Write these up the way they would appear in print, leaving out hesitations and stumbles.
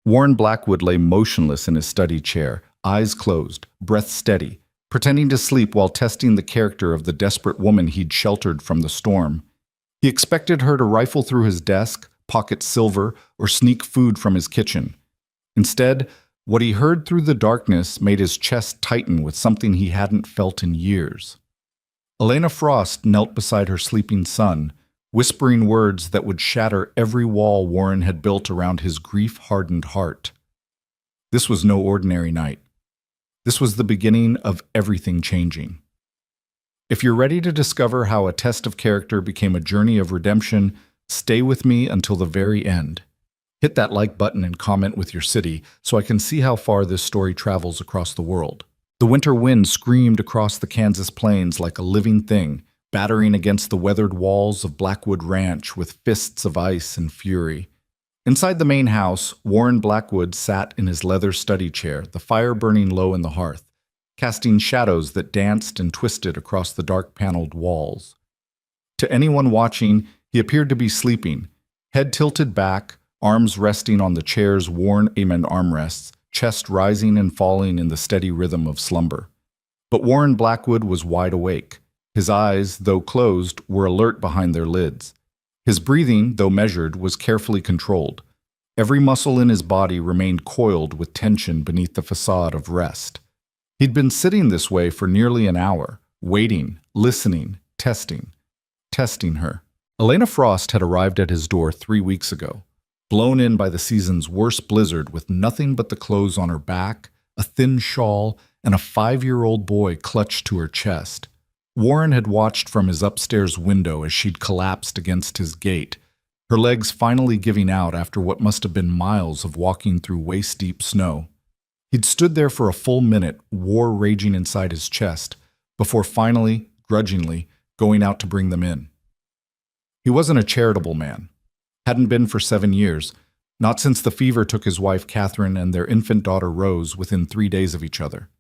Warren Blackwood lay motionless in his study chair, eyes closed, breath steady, pretending to sleep while testing the character of the desperate woman he'd sheltered from the storm. He expected her to rifle through his desk, pocket silver, or sneak food from his kitchen. Instead, what he heard through the darkness made his chest tighten with something he hadn't felt in years. Elena Frost knelt beside her sleeping son, whispering words that would shatter every wall Warren had built around his grief-hardened heart. This was no ordinary night. This was the beginning of everything changing. If you're ready to discover how a test of character became a journey of redemption, stay with me until the very end. Hit that like button and comment with your city so I can see how far this story travels across the world. The winter wind screamed across the Kansas plains like a living thing, battering against the weathered walls of Blackwood Ranch with fists of ice and fury. Inside the main house, Warren Blackwood sat in his leather study chair, the fire burning low in the hearth, casting shadows that danced and twisted across the dark-paneled walls. To anyone watching, he appeared to be sleeping, head tilted back, arms resting on the chair's worn almond armrests, chest rising and falling in the steady rhythm of slumber. But Warren Blackwood was wide awake. His eyes, though closed, were alert behind their lids. His breathing, though measured, was carefully controlled. Every muscle in his body remained coiled with tension beneath the facade of rest. He'd been sitting this way for nearly an hour, waiting, listening, testing her. Elena Frost had arrived at his door 3 weeks ago, blown in by the season's worst blizzard with nothing but the clothes on her back, a thin shawl, and a 5-year-old boy clutched to her chest. Warren had watched from his upstairs window as she'd collapsed against his gate, her legs finally giving out after what must have been miles of walking through waist-deep snow. He'd stood there for a full minute, war raging inside his chest, before finally, grudgingly, going out to bring them in. He wasn't a charitable man. Hadn't been for 7 years, not since the fever took his wife Catherine and their infant daughter Rose within 3 days of each other.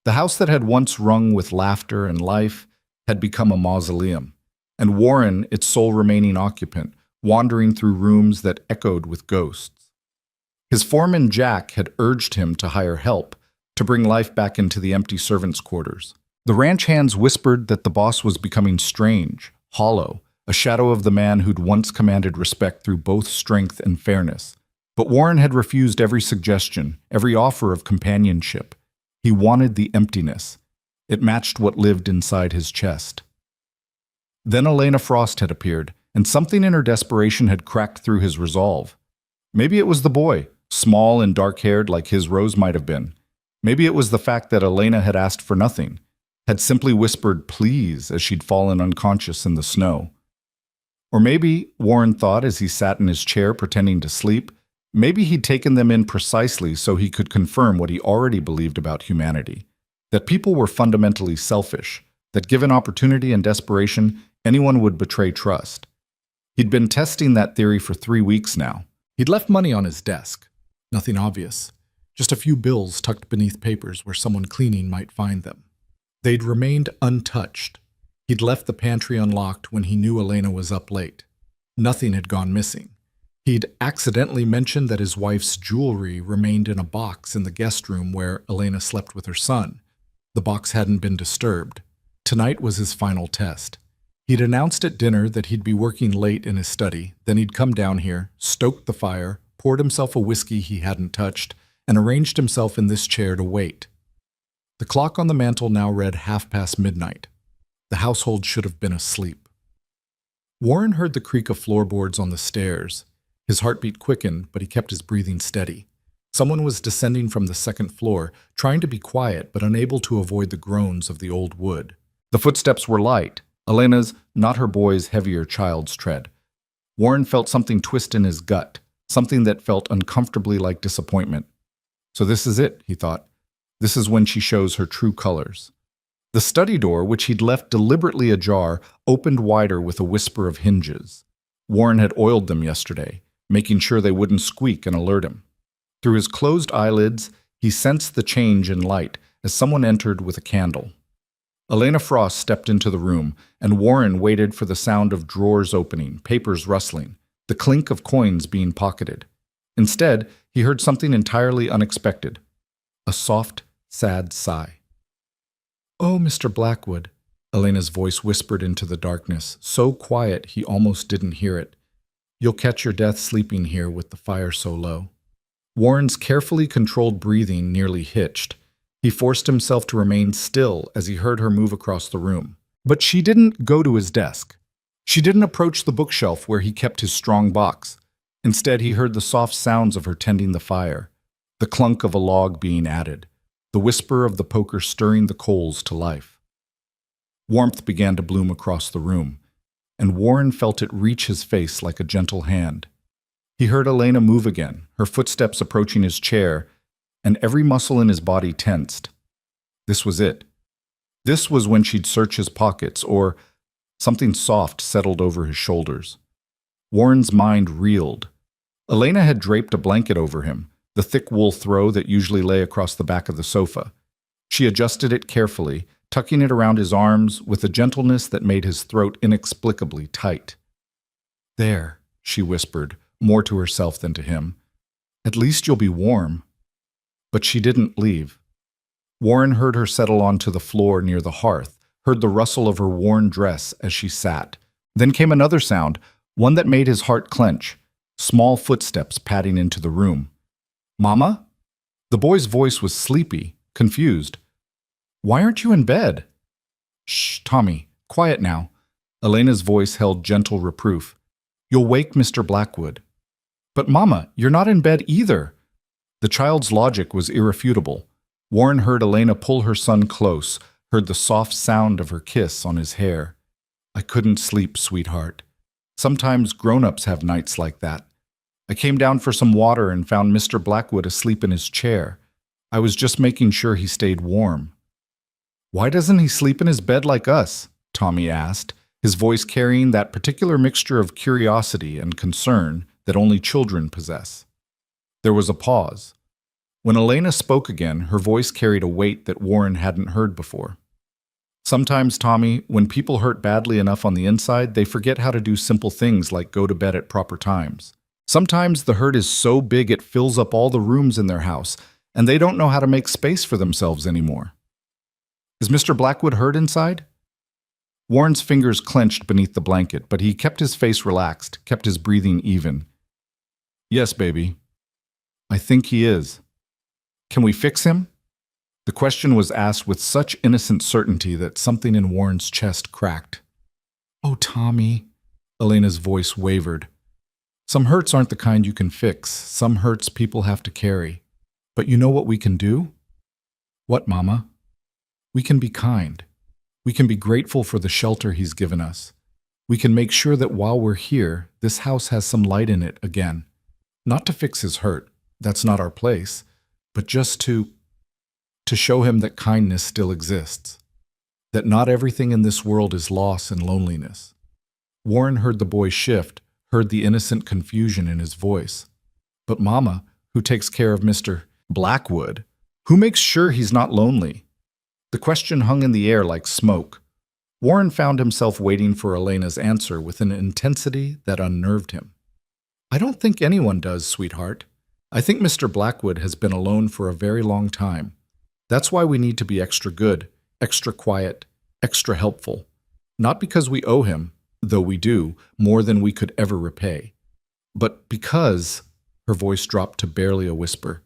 The house that had once rung with laughter and life had become a mausoleum, and Warren, its sole remaining occupant, wandering through rooms that echoed with ghosts. His foreman Jack had urged him to hire help, to bring life back into the empty servants' quarters. The ranch hands whispered that the boss was becoming strange, hollow, a shadow of the man who'd once commanded respect through both strength and fairness. But Warren had refused every suggestion, every offer of companionship. He wanted the emptiness. It matched what lived inside his chest. Then Elena Frost had appeared, and something in her desperation had cracked through his resolve. Maybe it was the boy, small and dark-haired like his Rose might have been. Maybe it was the fact that Elena had asked for nothing, had simply whispered please as she'd fallen unconscious in the snow. Or maybe, Warren thought as he sat in his chair pretending to sleep, maybe he'd taken them in precisely so he could confirm what he already believed about humanity, that people were fundamentally selfish, that given opportunity and desperation, anyone would betray trust. He'd been testing that theory for 3 weeks now. He'd left money on his desk. Nothing obvious. Just a few bills tucked beneath papers where someone cleaning might find them. They'd remained untouched. He'd left the pantry unlocked when he knew Elena was up late. Nothing had gone missing. He'd accidentally mentioned that his wife's jewelry remained in a box in the guest room where Elena slept with her son. The box hadn't been disturbed. Tonight was his final test. He'd announced at dinner that he'd be working late in his study, then he'd come down here, stoked the fire, poured himself a whiskey he hadn't touched, and arranged himself in this chair to wait. The clock on the mantel now read midnight. The household should have been asleep. Warren heard the creak of floorboards on the stairs. His heartbeat quickened, but he kept his breathing steady. Someone was descending from the second floor, trying to be quiet but unable to avoid the groans of the old wood. The footsteps were light, Elena's, not her boy's heavier child's tread. Warren felt something twist in his gut, something that felt uncomfortably like disappointment. So this is it, he thought. This is when she shows her true colors. The study door, which he'd left deliberately ajar, opened wider with a whisper of hinges. Warren had oiled them yesterday, making sure they wouldn't squeak and alert him. Through his closed eyelids, he sensed the change in light as someone entered with a candle. Elena Frost stepped into the room, and Warren waited for the sound of drawers opening, papers rustling, the clink of coins being pocketed. Instead, he heard something entirely unexpected. A soft, sad sigh. "Oh, Mr. Blackwood," Elena's voice whispered into the darkness, so quiet he almost didn't hear it. "You'll catch your death sleeping here with the fire so low." Warren's carefully controlled breathing nearly hitched. He forced himself to remain still as he heard her move across the room. But she didn't go to his desk. She didn't approach the bookshelf where he kept his strong box. Instead, he heard the soft sounds of her tending the fire, the clunk of a log being added, the whisper of the poker stirring the coals to life. Warmth began to bloom across the room, and Warren felt it reach his face like a gentle hand. He heard Elena move again, her footsteps approaching his chair, and every muscle in his body tensed. This was it. This was when she'd search his pockets, or something soft settled over his shoulders. Warren's mind reeled. Elena had draped a blanket over him, the thick wool throw that usually lay across the back of the sofa. She adjusted it carefully, tucking it around his arms with a gentleness that made his throat inexplicably tight. "There," she whispered, more to herself than to him. "At least you'll be warm." But she didn't leave. Warren heard her settle onto the floor near the hearth, heard the rustle of her worn dress as she sat. Then came another sound, one that made his heart clench, small footsteps padding into the room. "Mama?" The boy's voice was sleepy, confused. "Why aren't you in bed?" "Shh, Tommy, quiet now." Elena's voice held gentle reproof. "You'll wake Mr. Blackwood." "But Mama, you're not in bed either." The child's logic was irrefutable. Warren heard Elena pull her son close, heard the soft sound of her kiss on his hair. "I couldn't sleep, sweetheart. Sometimes grown-ups have nights like that. I came down for some water and found Mr. Blackwood asleep in his chair. I was just making sure he stayed warm." "Why doesn't he sleep in his bed like us?" Tommy asked, his voice carrying that particular mixture of curiosity and concern that only children possess. There was a pause. When Elena spoke again, her voice carried a weight that Warren hadn't heard before. "Sometimes, Tommy, when people hurt badly enough on the inside, they forget how to do simple things like go to bed at proper times. Sometimes the hurt is so big it fills up all the rooms in their house, and they don't know how to make space for themselves anymore." "Is Mr. Blackwood hurt inside?" Warren's fingers clenched beneath the blanket, but he kept his face relaxed, kept his breathing even. "Yes, baby. I think he is." "Can we fix him?" The question was asked with such innocent certainty that something in Warren's chest cracked. "Oh, Tommy," Elena's voice wavered. "Some hurts aren't the kind you can fix. Some hurts people have to carry. But you know what we can do?" "What, Mama?" "We can be kind. We can be grateful for the shelter he's given us. We can make sure that while we're here, this house has some light in it again. Not to fix his hurt. That's not our place. But just to show him that kindness still exists. That not everything in this world is loss and loneliness." Warren heard the boy shift, heard the innocent confusion in his voice. "But Mama, who takes care of Mr. Blackwood? Who makes sure he's not lonely?" The question hung in the air like smoke. Warren found himself waiting for Elena's answer with an intensity that unnerved him. "I don't think anyone does, sweetheart. I think Mr. Blackwood has been alone for a very long time. That's why we need to be extra good, extra quiet, extra helpful. Not because we owe him, though we do, more than we could ever repay. But because," her voice dropped to barely a whisper,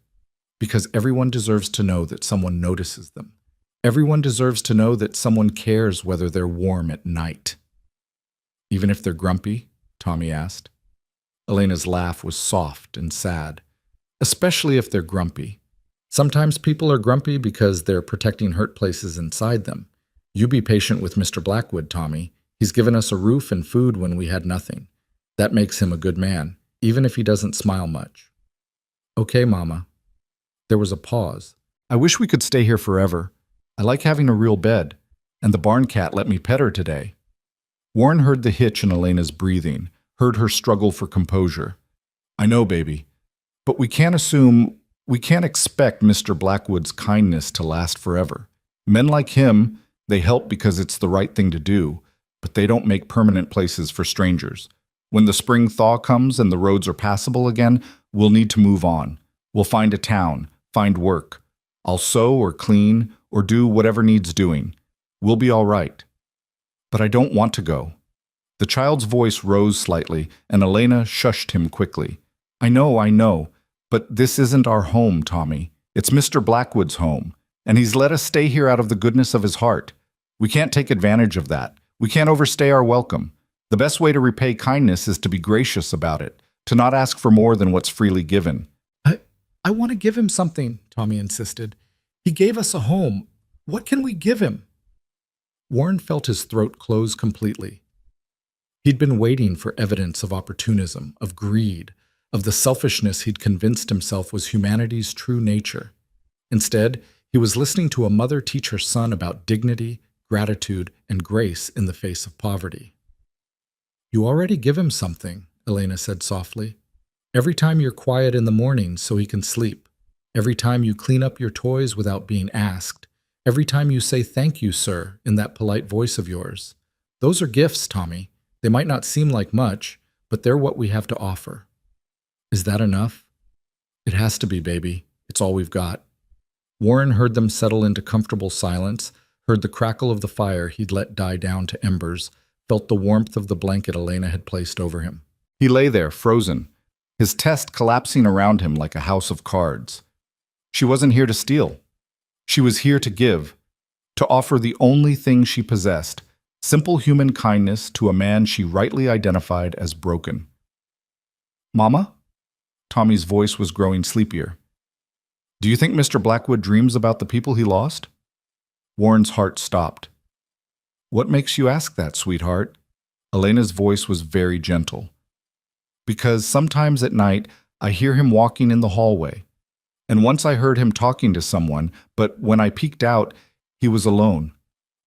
"because everyone deserves to know that someone notices them. Everyone deserves to know that someone cares whether they're warm at night." "Even if they're grumpy?" Tommy asked. Elena's laugh was soft and sad. "Especially if they're grumpy. Sometimes people are grumpy because they're protecting hurt places inside them. You be patient with Mr. Blackwood, Tommy. He's given us a roof and food when we had nothing. That makes him a good man, even if he doesn't smile much." "Okay, Mama." There was a pause. "I wish we could stay here forever. I like having a real bed, and the barn cat let me pet her today." Warren heard the hitch in Elena's breathing, heard her struggle for composure. "I know, baby. But we can't expect Mr. Blackwood's kindness to last forever. Men like him, they help because it's the right thing to do, but they don't make permanent places for strangers. When the spring thaw comes and the roads are passable again, we'll need to move on. We'll find a town, find work. I'll sew or clean or do whatever needs doing. We'll be all right. But I don't want to go. The child's voice rose slightly, and Elena shushed him quickly. I know, but this isn't our home, Tommy. It's Mr. Blackwood's home, and he's let us stay here out of the goodness of his heart. We can't take advantage of that. We can't overstay our welcome. The best way to repay kindness is to be gracious about it, to not ask for more than what's freely given. I want to give him something, Tommy insisted. He gave us a home. What can we give him? Warren felt his throat close completely. He'd been waiting for evidence of opportunism, of greed, of the selfishness he'd convinced himself was humanity's true nature. Instead, he was listening to a mother teach her son about dignity, gratitude, and grace in the face of poverty. You already give him something, Elena said softly. Every time you're quiet in the morning so he can sleep. Every time you clean up your toys without being asked. Every time you say thank you, sir, in that polite voice of yours. Those are gifts, Tommy. They might not seem like much, but they're what we have to offer. Is that enough? It has to be, baby. It's all we've got. Warren heard them settle into comfortable silence, heard the crackle of the fire he'd let die down to embers, felt the warmth of the blanket Elena had placed over him. He lay there, frozen, his chest collapsing around him like a house of cards. She wasn't here to steal. She was here to give, to offer the only thing she possessed, simple human kindness to a man she rightly identified as broken. Mama? Tommy's voice was growing sleepier. Do you think Mr. Blackwood dreams about the people he lost? Warren's heart stopped. What makes you ask that, sweetheart? Elena's voice was very gentle. Because sometimes at night I hear him walking in the hallway. And once I heard him talking to someone, but when I peeked out, he was alone.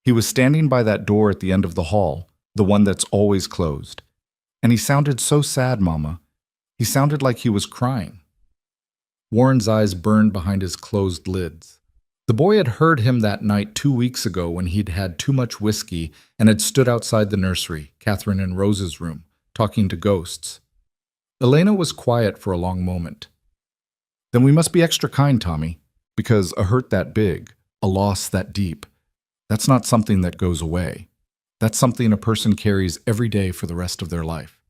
He was standing by that door at the end of the hall, the one that's always closed. And he sounded so sad, Mama. He sounded like he was crying. Warren's eyes burned behind his closed lids. The boy had heard him that night 2 weeks ago when he'd had too much whiskey and had stood outside the nursery, Catherine and Rose's room, talking to ghosts. Elena was quiet for a long moment. Then we must be extra kind, Tommy, because a hurt that big, a loss that deep, that's not something that goes away. That's something a person carries every day for the rest of their life.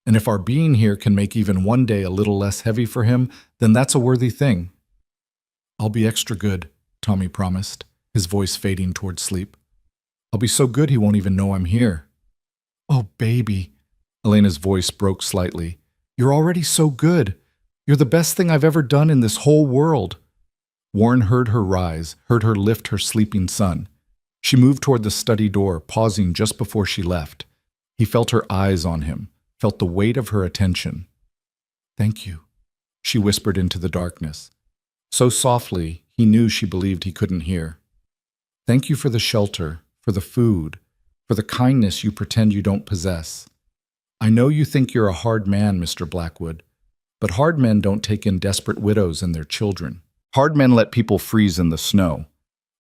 And if our being here can make even one day a little less heavy for him, then that's a worthy thing. I'll be extra good, Tommy promised, his voice fading toward sleep. I'll be so good he won't even know I'm here. Oh, baby, Elena's voice broke slightly. You're already so good. You're the best thing I've ever done in this whole world. Warren heard her rise, heard her lift her sleeping son. She moved toward the study door, pausing just before she left. He felt her eyes on him, felt the weight of her attention. Thank you, she whispered into the darkness. So softly, he knew she believed he couldn't hear. Thank you for the shelter, for the food, for the kindness you pretend you don't possess. I know you think you're a hard man, Mr. Blackwood, but hard men don't take in desperate widows and their children. Hard men let people freeze in the snow.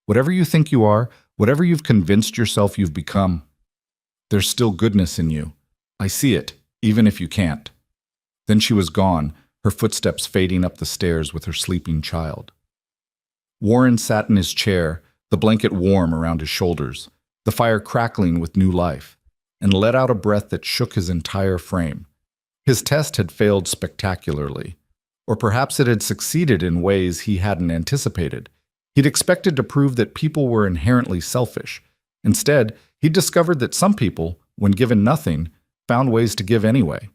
Whatever you think you are, whatever you've convinced yourself you've become, there's still goodness in you. I see it, even if you can't. Then she was gone, her footsteps fading up the stairs with her sleeping child. Warren sat in his chair, the blanket warm around his shoulders, the fire crackling with new life, and let out a breath that shook his entire frame. His test had failed spectacularly, or perhaps it had succeeded in ways he hadn't anticipated. He'd expected to prove that people were inherently selfish. Instead, he discovered that some people, when given nothing, found ways to give anyway.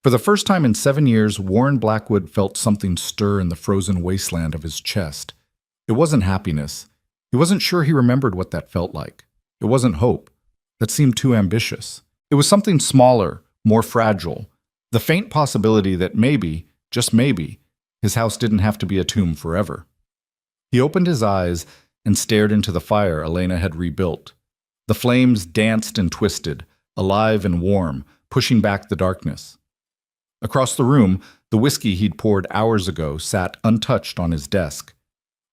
For the first time in 7 years, Warren Blackwood felt something stir in the frozen wasteland of his chest. It wasn't happiness. He wasn't sure he remembered what that felt like. It wasn't hope. That seemed too ambitious. It was something smaller, more fragile. The faint possibility that maybe, just maybe, his house didn't have to be a tomb forever. He opened his eyes and stared into the fire Elena had rebuilt. The flames danced and twisted, alive and warm, pushing back the darkness. Across the room, the whiskey he'd poured hours ago sat untouched on his desk.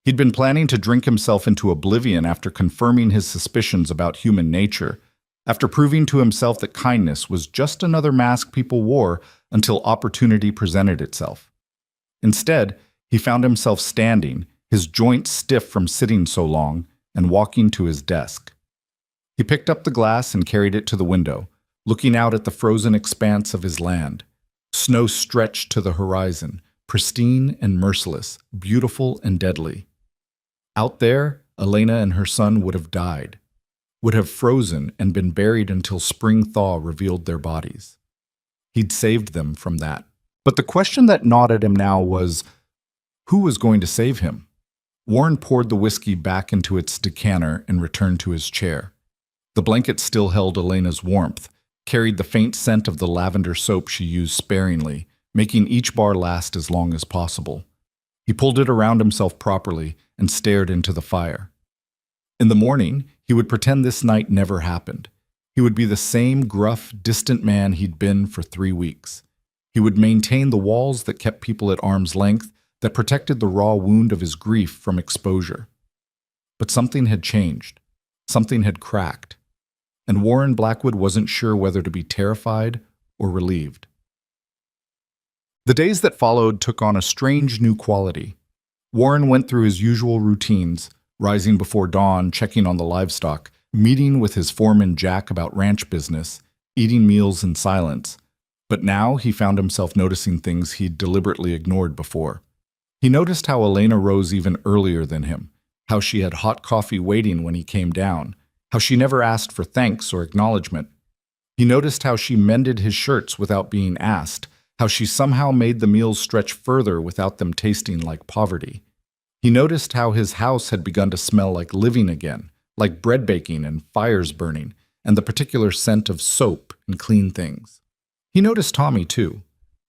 He'd been planning to drink himself into oblivion after confirming his suspicions about human nature, after proving to himself that kindness was just another mask people wore until opportunity presented itself. Instead, he found himself standing, his joints stiff from sitting so long, and walking to his desk. He picked up the glass and carried it to the window, looking out at the frozen expanse of his land. Snow stretched to the horizon, pristine and merciless, beautiful and deadly. Out there, Elena and her son would have died, would have frozen and been buried until spring thaw revealed their bodies. He'd saved them from that. But the question that gnawed at him now was, who was going to save him? Warren poured the whiskey back into its decanter and returned to his chair. The blanket still held Elena's warmth, carried the faint scent of the lavender soap she used sparingly, making each bar last as long as possible. He pulled it around himself properly and stared into the fire. In the morning, he would pretend this night never happened. He would be the same gruff, distant man he'd been for 3 weeks. He would maintain the walls that kept people at arm's length, that protected the raw wound of his grief from exposure. But something had changed. Something had cracked. And Warren Blackwood wasn't sure whether to be terrified or relieved. The days that followed took on a strange new quality. Warren went through his usual routines, rising before dawn, checking on the livestock, meeting with his foreman Jack about ranch business, eating meals in silence. But now he found himself noticing things he'd deliberately ignored before. He noticed how Elena rose even earlier than him, how she had hot coffee waiting when he came down, how she never asked for thanks or acknowledgement. He noticed how she mended his shirts without being asked, how she somehow made the meals stretch further without them tasting like poverty. He noticed how his house had begun to smell like living again, like bread baking and fires burning, and the particular scent of soap and clean things. He noticed Tommy, too,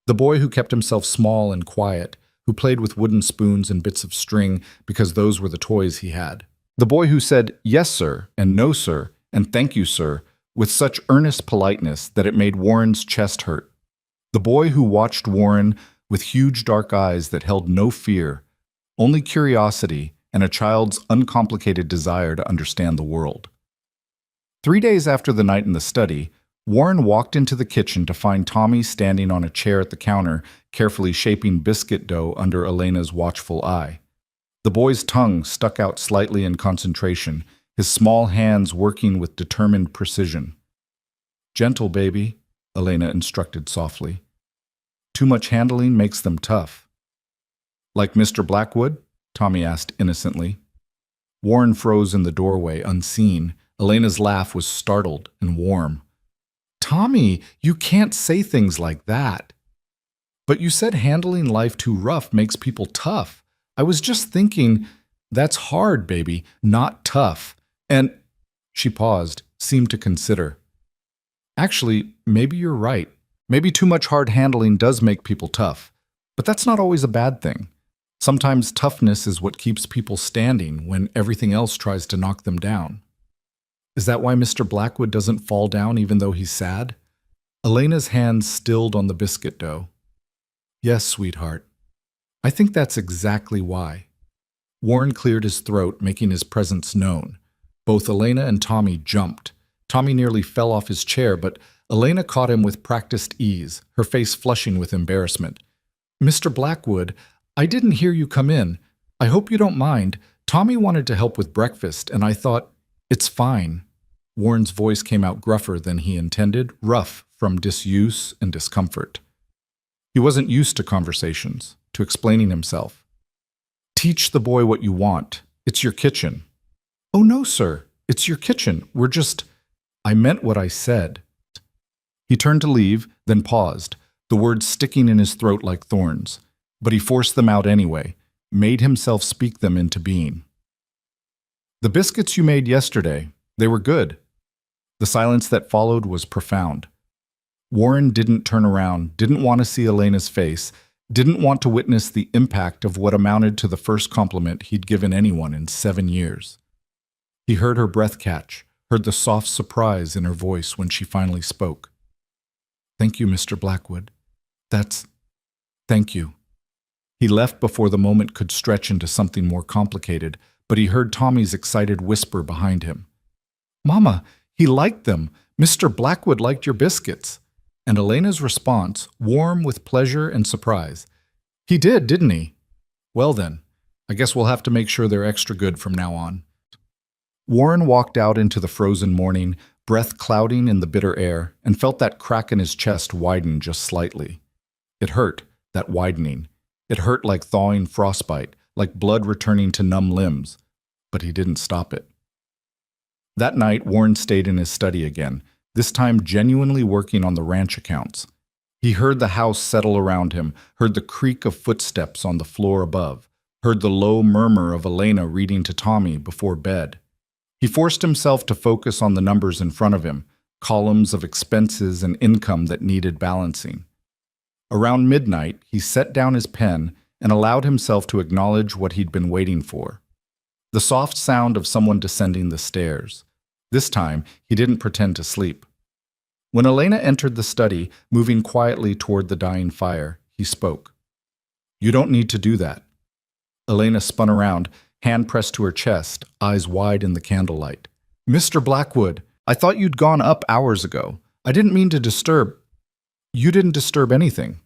the boy who kept himself small and quiet, who played with wooden spoons and bits of string because those were the toys he had. The boy who said, "Yes, sir," and "No, sir," and "Thank you, sir," with such earnest politeness that it made Warren's chest hurt. The boy who watched Warren with huge dark eyes that held no fear, only curiosity and a child's uncomplicated desire to understand the world. 3 days after the night in the study, Warren walked into the kitchen to find Tommy standing on a chair at the counter, carefully shaping biscuit dough under Elena's watchful eye. The boy's tongue stuck out slightly in concentration, his small hands working with determined precision. "Gentle, baby," Elena instructed softly. "Too much handling makes them tough." "Like Mr. Blackwood?" Tommy asked innocently. Warren froze in the doorway, unseen. Elena's laugh was startled and warm. "Tommy, you can't say things like that." "But you said handling life too rough makes people tough. I was just thinking, that's hard, baby, not tough. And—" She paused, seemed to consider. "Actually, maybe you're right. Maybe too much hard handling does make people tough. But that's not always a bad thing. Sometimes toughness is what keeps people standing when everything else tries to knock them down." "Is that why Mr. Blackwood doesn't fall down even though he's sad?" Elena's hands stilled on the biscuit dough. "Yes, sweetheart. I think that's exactly why." Warren cleared his throat, making his presence known. Both Elena and Tommy jumped. Tommy nearly fell off his chair, but Elena caught him with practiced ease, her face flushing with embarrassment. "Mr. Blackwood, I didn't hear you come in. I hope you don't mind. Tommy wanted to help with breakfast, and I thought, it's fine." Warren's voice came out gruffer than he intended, rough from disuse and discomfort. He wasn't used to conversations, to explaining himself. "Teach the boy what you want. It's your kitchen." "Oh, no, sir. It's your kitchen. We're just—" "I meant what I said." He turned to leave, then paused, the words sticking in his throat like thorns. But he forced them out anyway, made himself speak them into being. "The biscuits you made yesterday, they were good." The silence that followed was profound. Warren didn't turn around, didn't want to see Elena's face, didn't want to witness the impact of what amounted to the first compliment he'd given anyone in 7 years. He heard her breath catch, heard the soft surprise in her voice when she finally spoke. "Thank you, Mr. Blackwood. Thank you." He left before the moment could stretch into something more complicated, but he heard Tommy's excited whisper behind him. "Mama, he liked them. Mr. Blackwood liked your biscuits." And Elena's response, warm with pleasure and surprise. He did, didn't he? Well then, I guess we'll have to make sure they're extra good from now on. Warren walked out into the frozen morning, breath clouding in the bitter air, and felt that crack in his chest widen just slightly. It hurt, that widening. It hurt like thawing frostbite, like blood returning to numb limbs. But he didn't stop it. That night, Warren stayed in his study again, this time genuinely working on the ranch accounts. He heard the house settle around him, heard the creak of footsteps on the floor above, heard the low murmur of Elena reading to Tommy before bed. He forced himself to focus on the numbers in front of him, columns of expenses and income that needed balancing. Around midnight, he set down his pen and allowed himself to acknowledge what he'd been waiting for. The soft sound of someone descending the stairs. This time, he didn't pretend to sleep. When Elena entered the study, moving quietly toward the dying fire, he spoke. "You don't need to do that." Elena spun around, hand pressed to her chest, eyes wide in the candlelight. "Mr. Blackwood, I thought you'd gone up hours ago. I didn't mean to disturb." "You didn't disturb anything."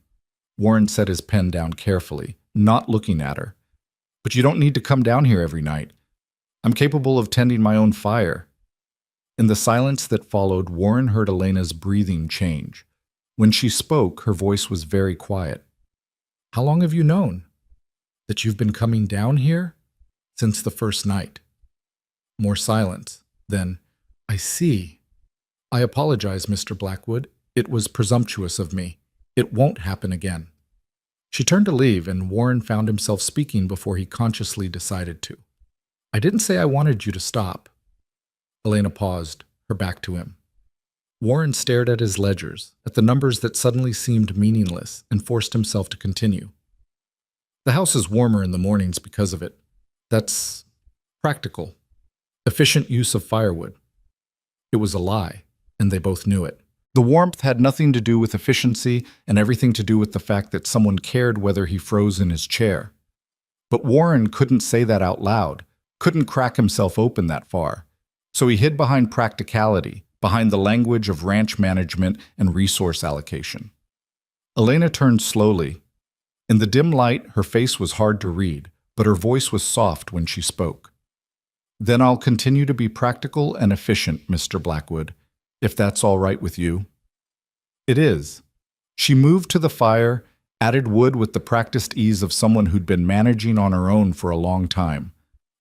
Warren set his pen down carefully, not looking at her. "But you don't need to come down here every night. I'm capable of tending my own fire." In the silence that followed, Warren heard Elena's breathing change. When she spoke, her voice was very quiet. "How long have you known? That you've been coming down here?" "Since the first night." More silence. Then, "I see. I apologize, Mr. Blackwood. It was presumptuous of me. It won't happen again." She turned to leave, and Warren found himself speaking before he consciously decided to. "I didn't say I wanted you to stop." Elena paused, her back to him. Warren stared at his ledgers, at the numbers that suddenly seemed meaningless, and forced himself to continue. "The house is warmer in the mornings because of it. That's practical. Efficient use of firewood." It was a lie, and they both knew it. The warmth had nothing to do with efficiency and everything to do with the fact that someone cared whether he froze in his chair. But Warren couldn't say that out loud, couldn't crack himself open that far. So he hid behind practicality, behind the language of ranch management and resource allocation. Elena turned slowly. In the dim light, her face was hard to read, but her voice was soft when she spoke. "Then I'll continue to be practical and efficient, Mr. Blackwood, if that's all right with you." "It is." She moved to the fire, added wood with the practiced ease of someone who'd been managing on her own for a long time.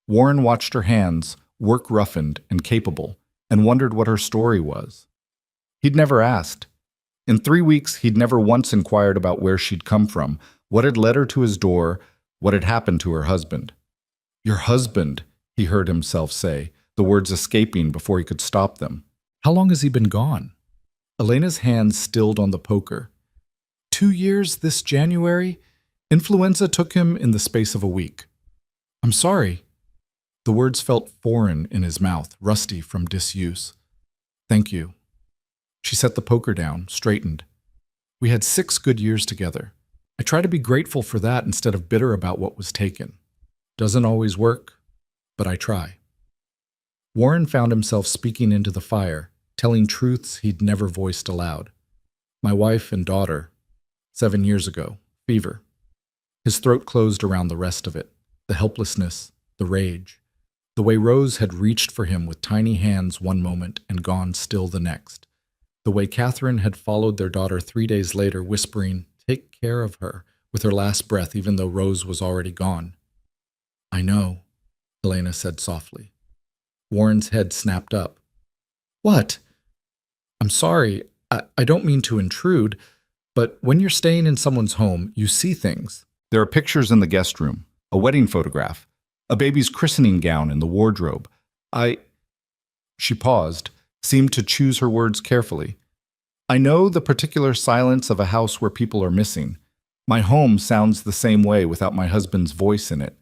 Warren watched her hands, work-roughened and capable, and wondered what her story was. He'd never asked. In 3 weeks, he'd never once inquired about where she'd come from, what had led her to his door, what had happened to her husband. "Your husband," he heard himself say, the words escaping before he could stop them. "How long has he been gone?" Elena's hands stilled on the poker. 2 years this January. Influenza took him in the space of a week." "I'm sorry." The words felt foreign in his mouth, rusty from disuse. "Thank you." She set the poker down, straightened. "We had 6 good years together. I try to be grateful for that instead of bitter about what was taken. Doesn't always work, but I try." Warren found himself speaking into the fire, telling truths he'd never voiced aloud. "My wife and daughter, 7 years ago, fever." His throat closed around the rest of it, the helplessness, the rage. The way Rose had reached for him with tiny hands one moment and gone still the next. The way Catherine had followed their daughter 3 days later, whispering, "Take care of her," with her last breath, even though Rose was already gone. "I know," Elena said softly. Warren's head snapped up. "What?" "I'm sorry. I don't mean to intrude, but when you're staying in someone's home, you see things." "There are pictures in the guest room, a wedding photograph, a baby's christening gown in the wardrobe. She paused, seemed to choose her words carefully. "I know the particular silence of a house where people are missing. My home sounds the same way without my husband's voice in it."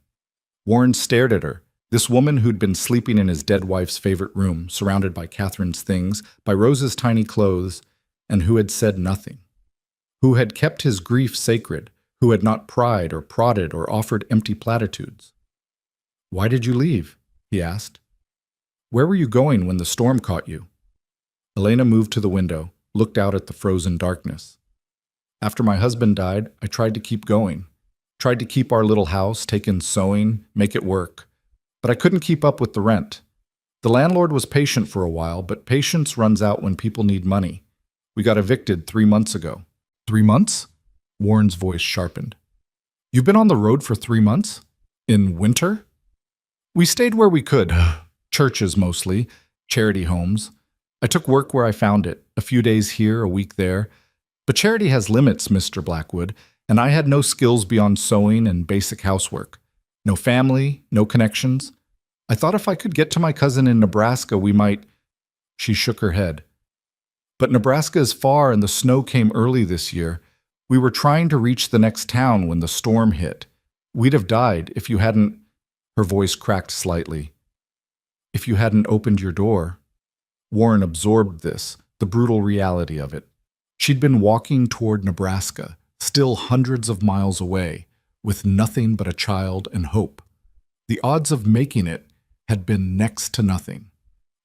Warren stared at her, this woman who'd been sleeping in his dead wife's favorite room, surrounded by Catherine's things, by Rose's tiny clothes, and who had said nothing. Who had kept his grief sacred, who had not pried or prodded or offered empty platitudes. "Why did you leave?" he asked. "Where were you going when the storm caught you?" Elena moved to the window, looked out at the frozen darkness. "After my husband died, I tried to keep going. Tried to keep our little house, take in sewing, make it work. But I couldn't keep up with the rent. The landlord was patient for a while, but patience runs out when people need money. We got evicted 3 months ago. 3 months? Warren's voice sharpened. You've been on the road for 3 months? In winter? We stayed where we could. Churches mostly, charity homes. I took work where I found it, a few days here, a week there. But charity has limits, Mr. Blackwood, and I had no skills beyond sewing and basic housework. No family, no connections. I thought if I could get to my cousin in Nebraska, we might... She shook her head. But Nebraska is far and the snow came early this year. We were trying to reach the next town when the storm hit. We'd have died if you hadn't... Her voice cracked slightly. If you hadn't opened your door. Warren absorbed this, the brutal reality of it. She'd been walking toward Nebraska, still hundreds of miles away, with nothing but a child and hope. The odds of making it had been next to nothing.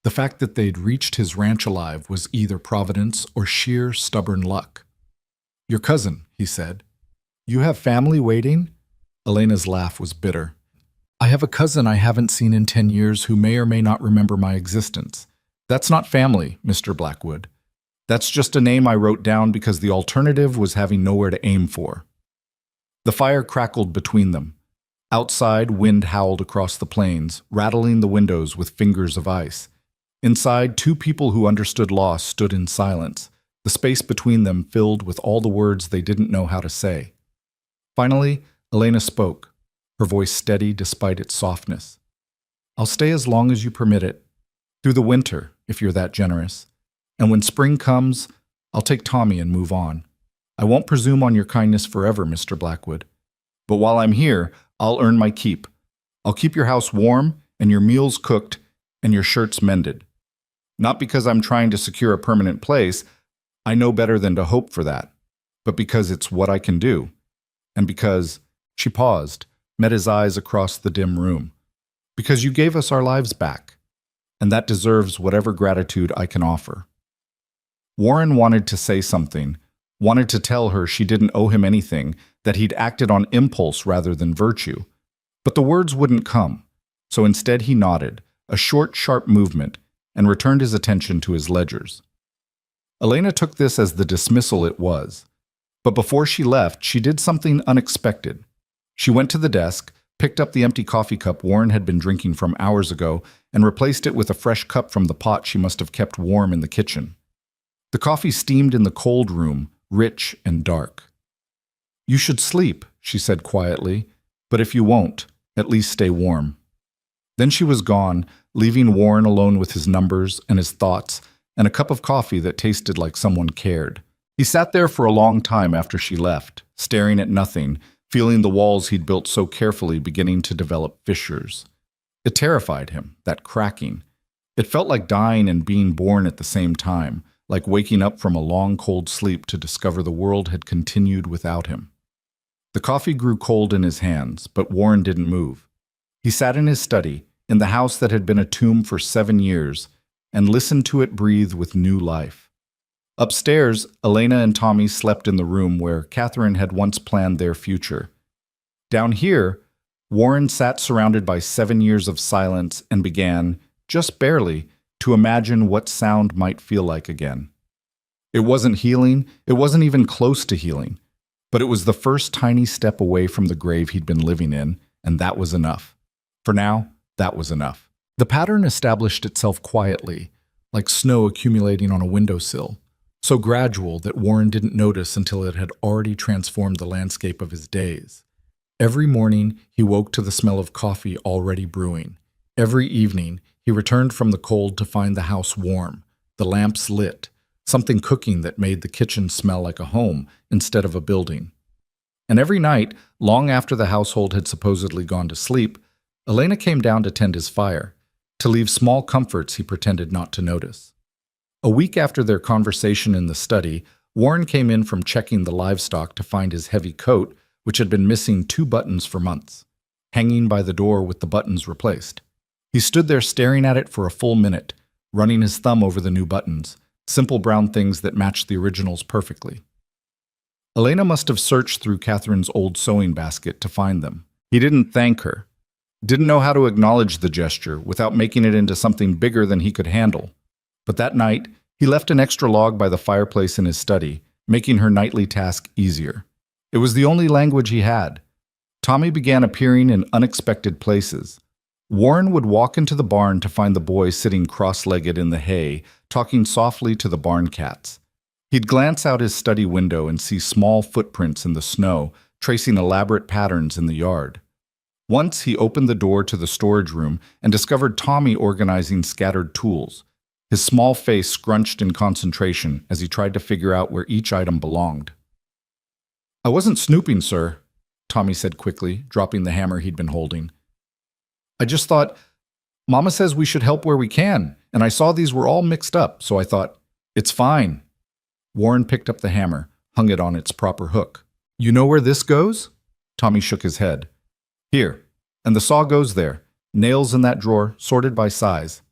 The fact that they'd reached his ranch alive was either providence or sheer stubborn luck. Your cousin, he said. You have family waiting? Elena's laugh was bitter. I have a cousin I haven't seen in 10 years who may or may not remember my existence. That's not family, Mr. Blackwood. That's just a name I wrote down because the alternative was having nowhere to aim for. The fire crackled between them. Outside, wind howled across the plains, rattling the windows with fingers of ice. Inside, 2 people who understood loss stood in silence, the space between them filled with all the words they didn't know how to say. Finally, Elena spoke, her voice steady despite its softness. I'll stay as long as you permit it, through the winter, if you're that generous. And when spring comes, I'll take Tommy and move on. I won't presume on your kindness forever, Mr. Blackwood. But while I'm here, I'll earn my keep. I'll keep your house warm and your meals cooked and your shirts mended. Not because I'm trying to secure a permanent place, I know better than to hope for that, but because it's what I can do. And because, she paused, met his eyes across the dim room, because you gave us our lives back, and that deserves whatever gratitude I can offer. Warren wanted to say something, wanted to tell her she didn't owe him anything, that he'd acted on impulse rather than virtue. But the words wouldn't come, so instead he nodded, a short, sharp movement, and returned his attention to his ledgers. Elena took this as the dismissal it was. But before she left, she did something unexpected. She went to the desk, picked up the empty coffee cup Warren had been drinking from hours ago, and replaced it with a fresh cup from the pot she must have kept warm in the kitchen. The coffee steamed in the cold room, rich and dark. You should sleep, she said quietly, but if you won't, at least stay warm. Then she was gone, leaving Warren alone with his numbers and his thoughts and a cup of coffee that tasted like someone cared. He sat there for a long time after she left, staring at nothing, feeling the walls he'd built so carefully beginning to develop fissures. It terrified him, that cracking. It felt like dying and being born at the same time, like waking up from a long, cold sleep to discover the world had continued without him. The coffee grew cold in his hands, but Warren didn't move. He sat in his study, in the house that had been a tomb for 7 years, and listened to it breathe with new life. Upstairs, Elena and Tommy slept in the room where Catherine had once planned their future. Down here, Warren sat surrounded by 7 years of silence and began, just barely, to imagine what sound might feel like again. It wasn't healing, it wasn't even close to healing, but it was the first tiny step away from the grave he'd been living in, and that was enough. For now, that was enough. The pattern established itself quietly, like snow accumulating on a windowsill, so gradual that Warren didn't notice until it had already transformed the landscape of his days. Every morning, he woke to the smell of coffee already brewing. Every evening, he returned from the cold to find the house warm, the lamps lit, something cooking that made the kitchen smell like a home instead of a building. And every night, long after the household had supposedly gone to sleep, Elena came down to tend his fire, to leave small comforts he pretended not to notice. A week after their conversation in the study, Warren came in from checking the livestock to find his heavy coat, which had been missing 2 buttons for months, hanging by the door with the buttons replaced. He stood there staring at it for a full minute, running his thumb over the new buttons, simple brown things that matched the originals perfectly. Elena must have searched through Catherine's old sewing basket to find them. He didn't thank her, didn't know how to acknowledge the gesture without making it into something bigger than he could handle. But that night, he left an extra log by the fireplace in his study, making her nightly task easier. It was the only language he had. Tommy began appearing in unexpected places. Warren would walk into the barn to find the boy sitting cross-legged in the hay, talking softly to the barn cats. He'd glance out his study window and see small footprints in the snow, tracing elaborate patterns in the yard. Once he opened the door to the storage room and discovered Tommy organizing scattered tools, his small face scrunched in concentration as he tried to figure out where each item belonged. "I wasn't snooping, sir," Tommy said quickly, dropping the hammer he'd been holding. "I just thought, Mama says we should help where we can, and I saw these were all mixed up, so I thought, it's fine." Warren picked up the hammer, hung it on its proper hook. "You know where this goes?" Tommy shook his head. "Here, and the saw goes there. Nails in that drawer, sorted by size."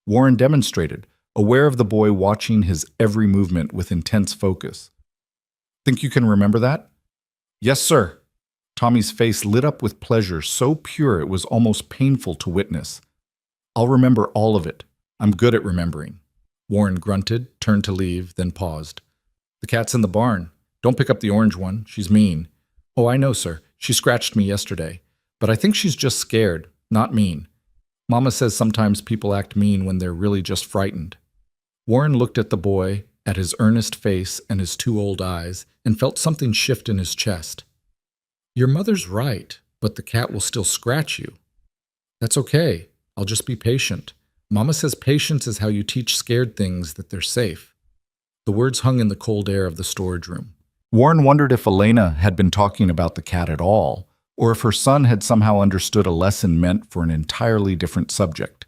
Warren demonstrated, aware of the boy watching his every movement with intense focus. "Think you can remember that?" "Yes, sir." Tommy's face lit up with pleasure so pure it was almost painful to witness. "I'll remember all of it. I'm good at remembering." Warren grunted, turned to leave, then paused. "The cat's in the barn. Don't pick up the orange one. She's mean." "Oh, I know, sir. She scratched me yesterday. But I think she's just scared, not mean. Mama says sometimes people act mean when they're really just frightened." Warren looked at the boy, at his earnest face and his two old eyes, and felt something shift in his chest. "Your mother's right, but the cat will still scratch you." "That's okay. I'll just be patient. Mama says patience is how you teach scared things that they're safe." The words hung in the cold air of the storage room. Warren wondered if Elena had been talking about the cat at all, or if her son had somehow understood a lesson meant for an entirely different subject.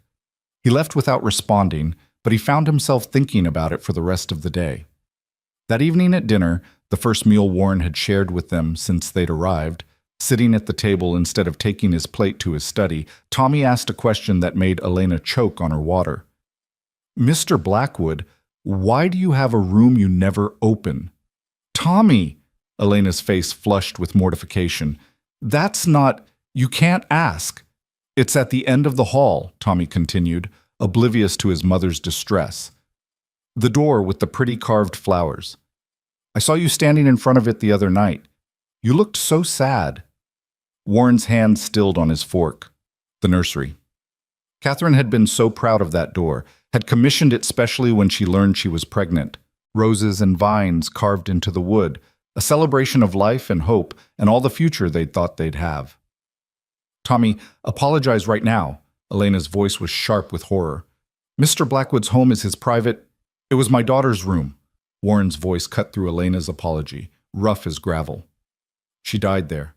He left without responding, but he found himself thinking about it for the rest of the day. That evening at dinner, the first meal Warren had shared with them since they'd arrived, sitting at the table instead of taking his plate to his study, Tommy asked a question that made Elena choke on her water. "Mr. Blackwood, why do you have a room you never open?" "Tommy!" Elena's face flushed with mortification. "That's not... You can't ask." "It's at the end of the hall," Tommy continued, oblivious to his mother's distress. "The door with the pretty carved flowers. I saw you standing in front of it the other night. You looked so sad." Warren's hand stilled on his fork. The nursery. Catherine had been so proud of that door, had commissioned it specially when she learned she was pregnant. Roses and vines carved into the wood, a celebration of life and hope and all the future they'd thought they'd have. "Tommy, apologize right now." Elena's voice was sharp with horror. "Mr. Blackwood's home is his private... It was my daughter's room." Warren's voice cut through Elena's apology, rough as gravel. "She died there.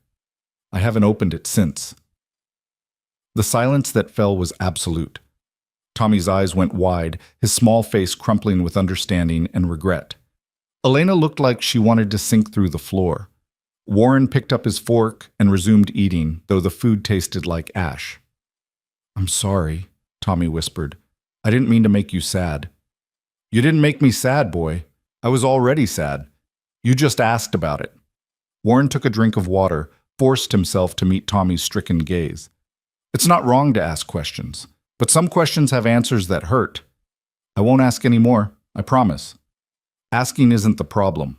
I haven't opened it since." The silence that fell was absolute. Tommy's eyes went wide, his small face crumpling with understanding and regret. Elena looked like she wanted to sink through the floor. Warren picked up his fork and resumed eating, though the food tasted like ash. "I'm sorry," Tommy whispered. "I didn't mean to make you sad." "You didn't make me sad, boy. I was already sad. You just asked about it." Warren took a drink of water, forced himself to meet Tommy's stricken gaze. "It's not wrong to ask questions, but some questions have answers that hurt. I won't ask any more, I promise. Asking isn't the problem."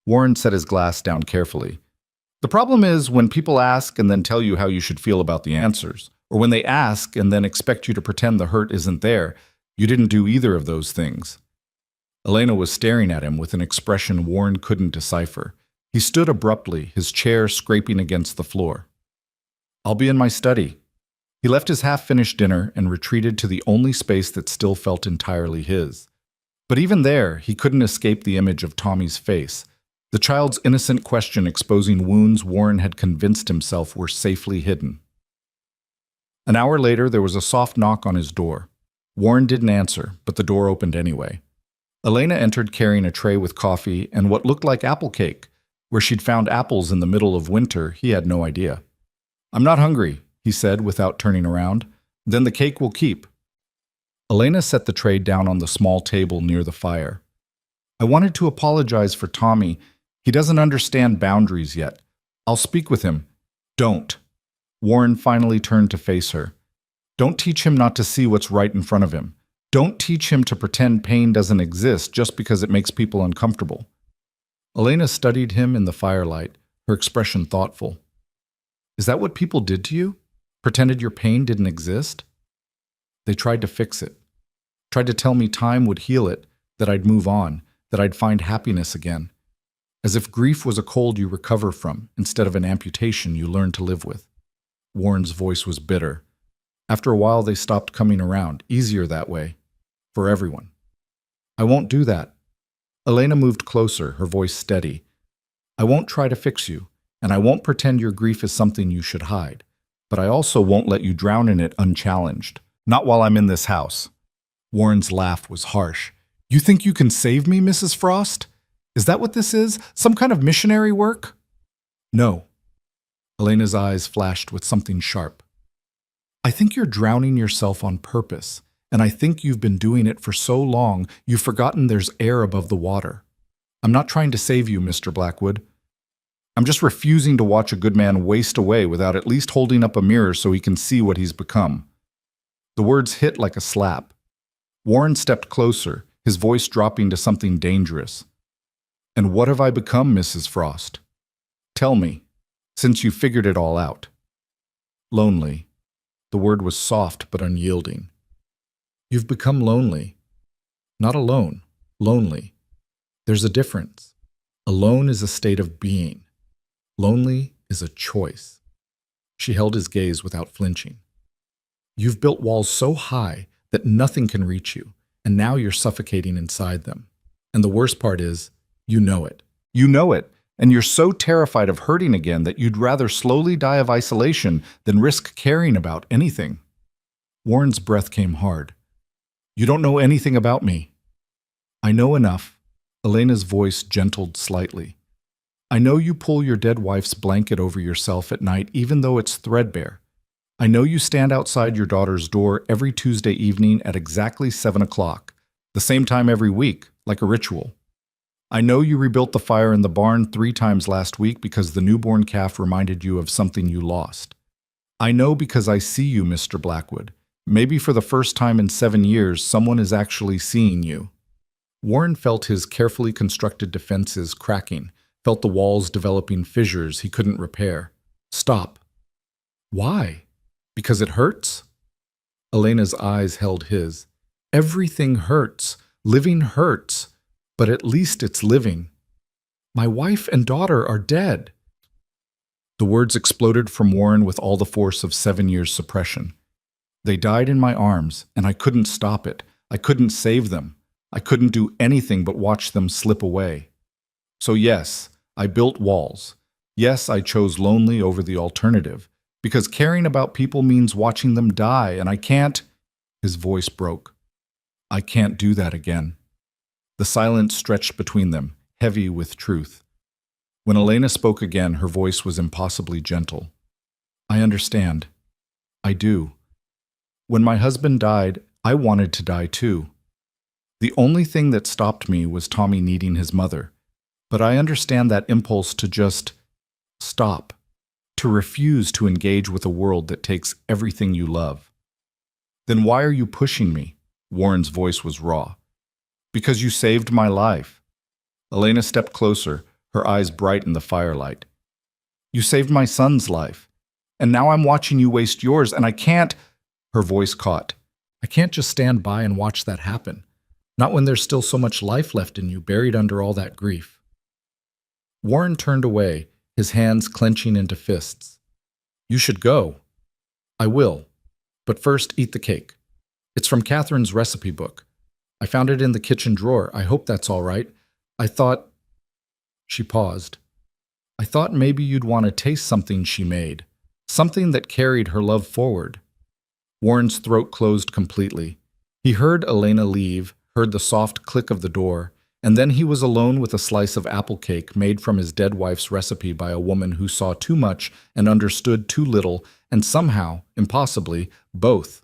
Warren set his glass down carefully. "The problem is when people ask and then tell you how you should feel about the answers, or when they ask and then expect you to pretend the hurt isn't there. You didn't do either of those things." Elena was staring at him with an expression Warren couldn't decipher. He stood abruptly, his chair scraping against the floor. "I'll be in my study." He left his half-finished dinner and retreated to the only space that still felt entirely his. But even there, he couldn't escape the image of Tommy's face, the child's innocent question exposing wounds Warren had convinced himself were safely hidden. An hour later, there was a soft knock on his door. Warren didn't answer, but the door opened anyway. Elena entered carrying a tray with coffee and what looked like apple cake. Where she'd found apples in the middle of winter, he had no idea. "I'm not hungry," he said without turning around. "Then the cake will keep." Elena set the tray down on the small table near the fire. "I wanted to apologize for Tommy. He doesn't understand boundaries yet. I'll speak with him. Don't. Warren finally turned to face her. Don't teach him not to see what's right in front of him. Don't teach him to pretend pain doesn't exist just because it makes people uncomfortable. Elena studied him in the firelight, her expression thoughtful. Is that what people did to you? Pretended your pain didn't exist? They tried to fix it. Tried to tell me time would heal it, that I'd move on, that I'd find happiness again. As if grief was a cold you recover from, instead of an amputation you learn to live with. Warren's voice was bitter. After a while they stopped coming around, easier that way. For everyone. I won't do that. Elena moved closer, her voice steady. I won't try to fix you, and I won't pretend your grief is something you should hide. But I also won't let you drown in it unchallenged. Not while I'm in this house. Warren's laugh was harsh. You think you can save me, Mrs. Frost? Is that what this is? Some kind of missionary work? No. Elena's eyes flashed with something sharp. I think you're drowning yourself on purpose, and I think you've been doing it for so long you've forgotten there's air above the water. I'm not trying to save you, Mr. Blackwood. I'm just refusing to watch a good man waste away without at least holding up a mirror so he can see what he's become. The words hit like a slap. Warren stepped closer, his voice dropping to something dangerous. And what have I become, Mrs. Frost? Tell me, since you figured it all out. Lonely. The word was soft but unyielding. You've become lonely. Not alone, lonely. There's a difference. Alone is a state of being. Lonely is a choice. She held his gaze without flinching. You've built walls so high that nothing can reach you, and now you're suffocating inside them. And the worst part is, you know it. You know it, and you're so terrified of hurting again that you'd rather slowly die of isolation than risk caring about anything. Warren's breath came hard. You don't know anything about me. I know enough. Elena's voice gentled slightly. I know you pull your dead wife's blanket over yourself at night even though it's threadbare. I know you stand outside your daughter's door every Tuesday evening at exactly 7 o'clock, the same time every week, like a ritual. I know you rebuilt the fire in the barn 3 times last week because the newborn calf reminded you of something you lost. I know because I see you, Mr. Blackwood. Maybe for the first time in 7 years, someone is actually seeing you. Warren felt his carefully constructed defenses cracking, felt the walls developing fissures he couldn't repair. Stop. Why? Because it hurts? Elena's eyes held his. Everything hurts. Living hurts. But at least it's living. My wife and daughter are dead. The words exploded from Warren with all the force of 7 years' suppression. They died in my arms, and I couldn't stop it. I couldn't save them. I couldn't do anything but watch them slip away. So yes, I built walls. Yes, I chose lonely over the alternative, because caring about people means watching them die, and I can't— His voice broke. I can't do that again. The silence stretched between them, heavy with truth. When Elena spoke again, her voice was impossibly gentle. I understand. I do. When my husband died, I wanted to die too. The only thing that stopped me was Tommy needing his mother. But I understand that impulse to just stop, to refuse to engage with a world that takes everything you love. Then why are you pushing me? Warren's voice was raw. Because you saved my life. Elena stepped closer, her eyes bright in the firelight. You saved my son's life. And now I'm watching you waste yours, and I can't— Her voice caught. I can't just stand by and watch that happen. Not when there's still so much life left in you, buried under all that grief. Warren turned away, his hands clenching into fists. You should go. I will. But first, eat the cake. It's from Catherine's recipe book. I found it in the kitchen drawer. I hope that's all right. I thought— She paused. I thought maybe you'd want to taste something she made. Something that carried her love forward. Warren's throat closed completely. He heard Elena leave, heard the soft click of the door, and then he was alone with a slice of apple cake made from his dead wife's recipe by a woman who saw too much and understood too little, and somehow, impossibly, both.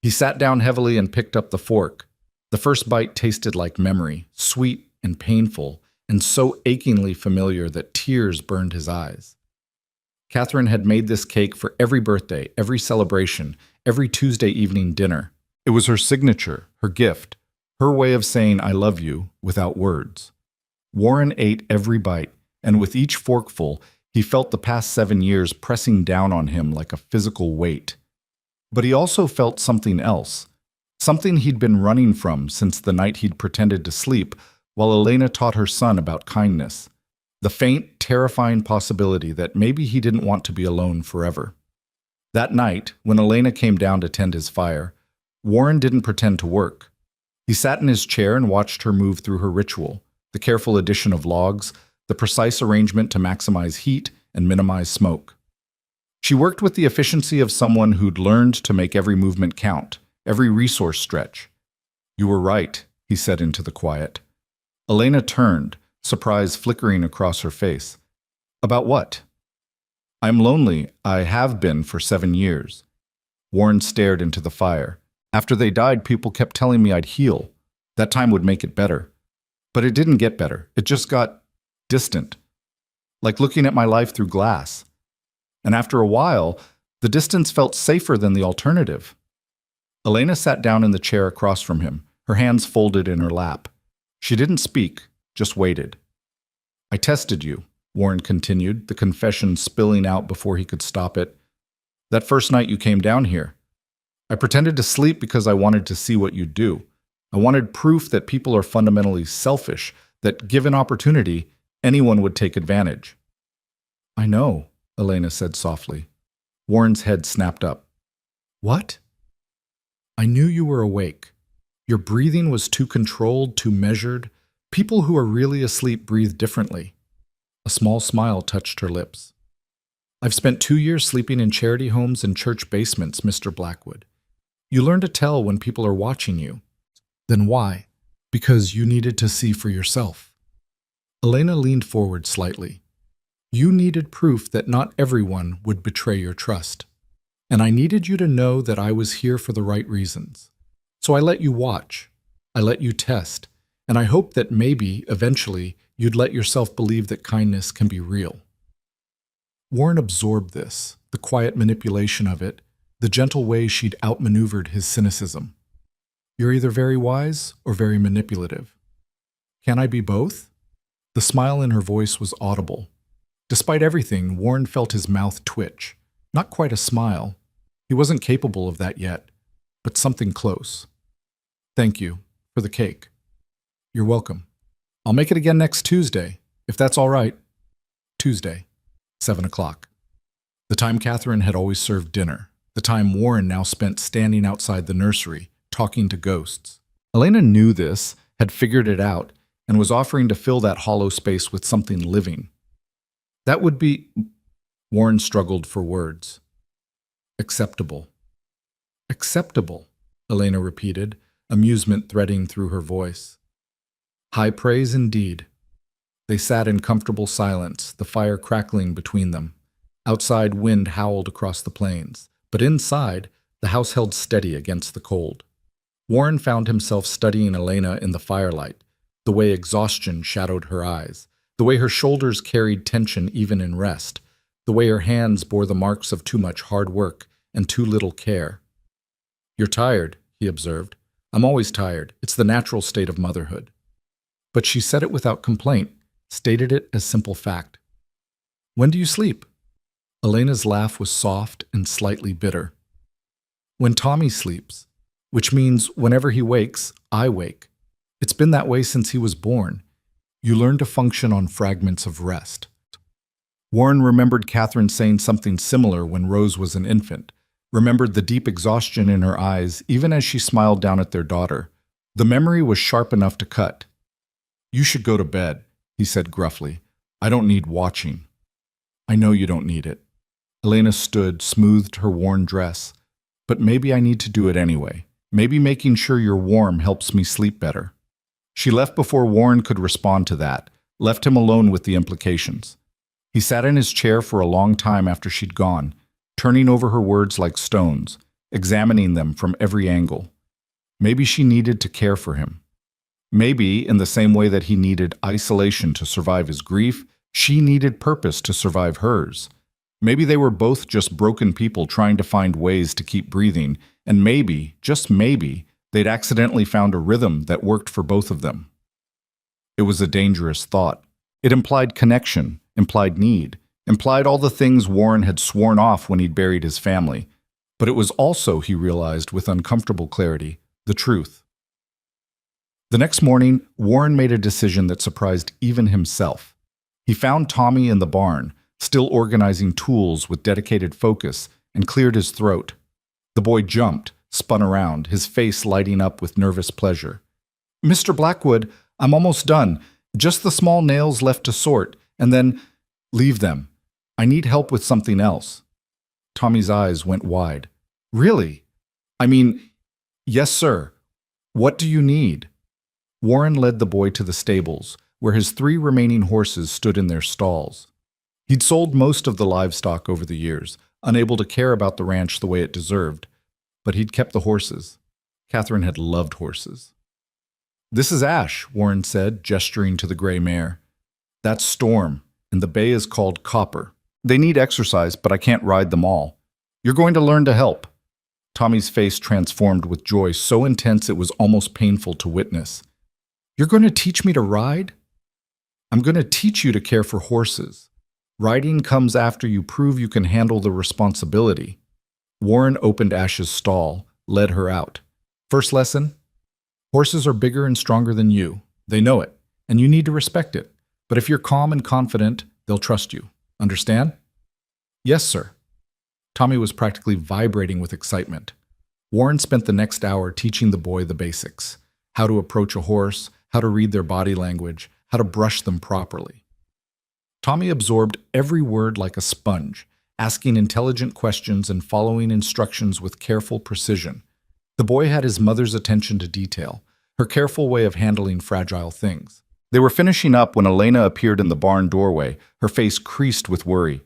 He sat down heavily and picked up the fork. The first bite tasted like memory, sweet and painful, and so achingly familiar that tears burned his eyes. Catherine had made this cake for every birthday, every celebration, every Tuesday evening dinner. It was her signature, her gift, her way of saying I love you without words. Warren ate every bite, and with each forkful, he felt the past 7 years pressing down on him like a physical weight. But he also felt something else, something he'd been running from since the night he'd pretended to sleep while Elena taught her son about kindness. The faint, terrifying possibility that maybe he didn't want to be alone forever. That night, when Elena came down to tend his fire, Warren didn't pretend to work. He sat in his chair and watched her move through her ritual, the careful addition of logs, the precise arrangement to maximize heat and minimize smoke. She worked with the efficiency of someone who'd learned to make every movement count, every resource stretch. "You were right," he said into the quiet. Elena turned, surprise flickering across her face. "About what?" "I'm lonely. I have been for 7 years." Warren stared into the fire. "After they died, people kept telling me I'd heal. That time would make it better. But it didn't get better. It just got distant. Like looking at my life through glass. And after a while, the distance felt safer than the alternative." Elena sat down in the chair across from him, her hands folded in her lap. She didn't speak, just waited. "I tested you," Warren continued, the confession spilling out before he could stop it. "That first night you came down here. I pretended to sleep because I wanted to see what you'd do. I wanted proof that people are fundamentally selfish, that given opportunity, anyone would take advantage." "I know," Elena said softly. Warren's head snapped up. "What?" "I knew you were awake. Your breathing was too controlled, too measured. People who are really asleep breathe differently." A small smile touched her lips. "I've spent 2 years sleeping in charity homes and church basements, Mr. Blackwood. You learn to tell when people are watching you. Then why? Because you needed to see for yourself." Elena leaned forward slightly. "You needed proof that not everyone would betray your trust. And I needed you to know that I was here for the right reasons. So I let you watch. I let you test. And I hope that maybe, eventually, you'd let yourself believe that kindness can be real." Warren absorbed this, the quiet manipulation of it, the gentle way she'd outmaneuvered his cynicism. "You're either very wise or very manipulative. Can I be both?" The smile in her voice was audible. Despite everything, Warren felt his mouth twitch. Not quite a smile. He wasn't capable of that yet, but something close. "Thank you for the cake." "You're welcome. I'll make it again next Tuesday, if that's all right." Tuesday, 7 o'clock. The time Catherine had always served dinner, the time Warren now spent standing outside the nursery, talking to ghosts. Elena knew this, had figured it out, and was offering to fill that hollow space with something living. That would be... Warren struggled for words. "Acceptable." "Acceptable," Elena repeated, amusement threading through her voice. "High praise indeed." They sat in comfortable silence, the fire crackling between them. Outside, wind howled across the plains, but inside, the house held steady against the cold. Warren found himself studying Elena in the firelight, the way exhaustion shadowed her eyes, the way her shoulders carried tension even in rest, the way her hands bore the marks of too much hard work and too little care. "You're tired," he observed. "I'm always tired. It's the natural state of motherhood." But she said it without complaint, stated it as simple fact. "When do you sleep?" Elena's laugh was soft and slightly bitter. "When Tommy sleeps, which means whenever he wakes, I wake. It's been that way since he was born. You learn to function on fragments of rest." Warren remembered Catherine saying something similar when Rose was an infant, remembered the deep exhaustion in her eyes even as she smiled down at their daughter. The memory was sharp enough to cut. "You should go to bed," he said gruffly. "I don't need watching." "I know you don't need it." Elena stood, smoothed her worn dress. "But maybe I need to do it anyway. Maybe making sure you're warm helps me sleep better." She left before Warren could respond to that, left him alone with the implications. He sat in his chair for a long time after she'd gone, turning over her words like stones, examining them from every angle. Maybe she needed to care for him. Maybe, in the same way that he needed isolation to survive his grief, she needed purpose to survive hers. Maybe they were both just broken people trying to find ways to keep breathing, and maybe, just maybe, they'd accidentally found a rhythm that worked for both of them. It was a dangerous thought. It implied connection, implied need, implied all the things Warren had sworn off when he'd buried his family. But it was also, he realized with uncomfortable clarity, the truth. The next morning, Warren made a decision that surprised even himself. He found Tommy in the barn, still organizing tools with dedicated focus, and cleared his throat. The boy jumped, spun around, his face lighting up with nervous pleasure. "Mr. Blackwood, I'm almost done. Just the small nails left to sort, and then leave them. I need help with something else." Tommy's eyes went wide. "Really? I mean, yes, sir. What do you need?" Warren led the boy to the stables, where his 3 remaining horses stood in their stalls. He'd sold most of the livestock over the years, unable to care about the ranch the way it deserved, but he'd kept the horses. Catherine had loved horses. "This is Ash," Warren said, gesturing to the gray mare. "That's Storm, and the bay is called Copper. They need exercise, but I can't ride them all. You're going to learn to help." Tommy's face transformed with joy so intense it was almost painful to witness. "You're going to teach me to ride?" "I'm going to teach you to care for horses. Riding comes after you prove you can handle the responsibility." Warren opened Ash's stall, led her out. "First lesson? Horses are bigger and stronger than you. They know it, and you need to respect it. But if you're calm and confident, they'll trust you. Understand?" "Yes, sir." Tommy was practically vibrating with excitement. Warren spent the next hour teaching the boy the basics: how to approach a horse, how to read their body language, how to brush them properly. Tommy absorbed every word like a sponge, asking intelligent questions and following instructions with careful precision. The boy had his mother's attention to detail, her careful way of handling fragile things. They were finishing up when Elena appeared in the barn doorway, her face creased with worry.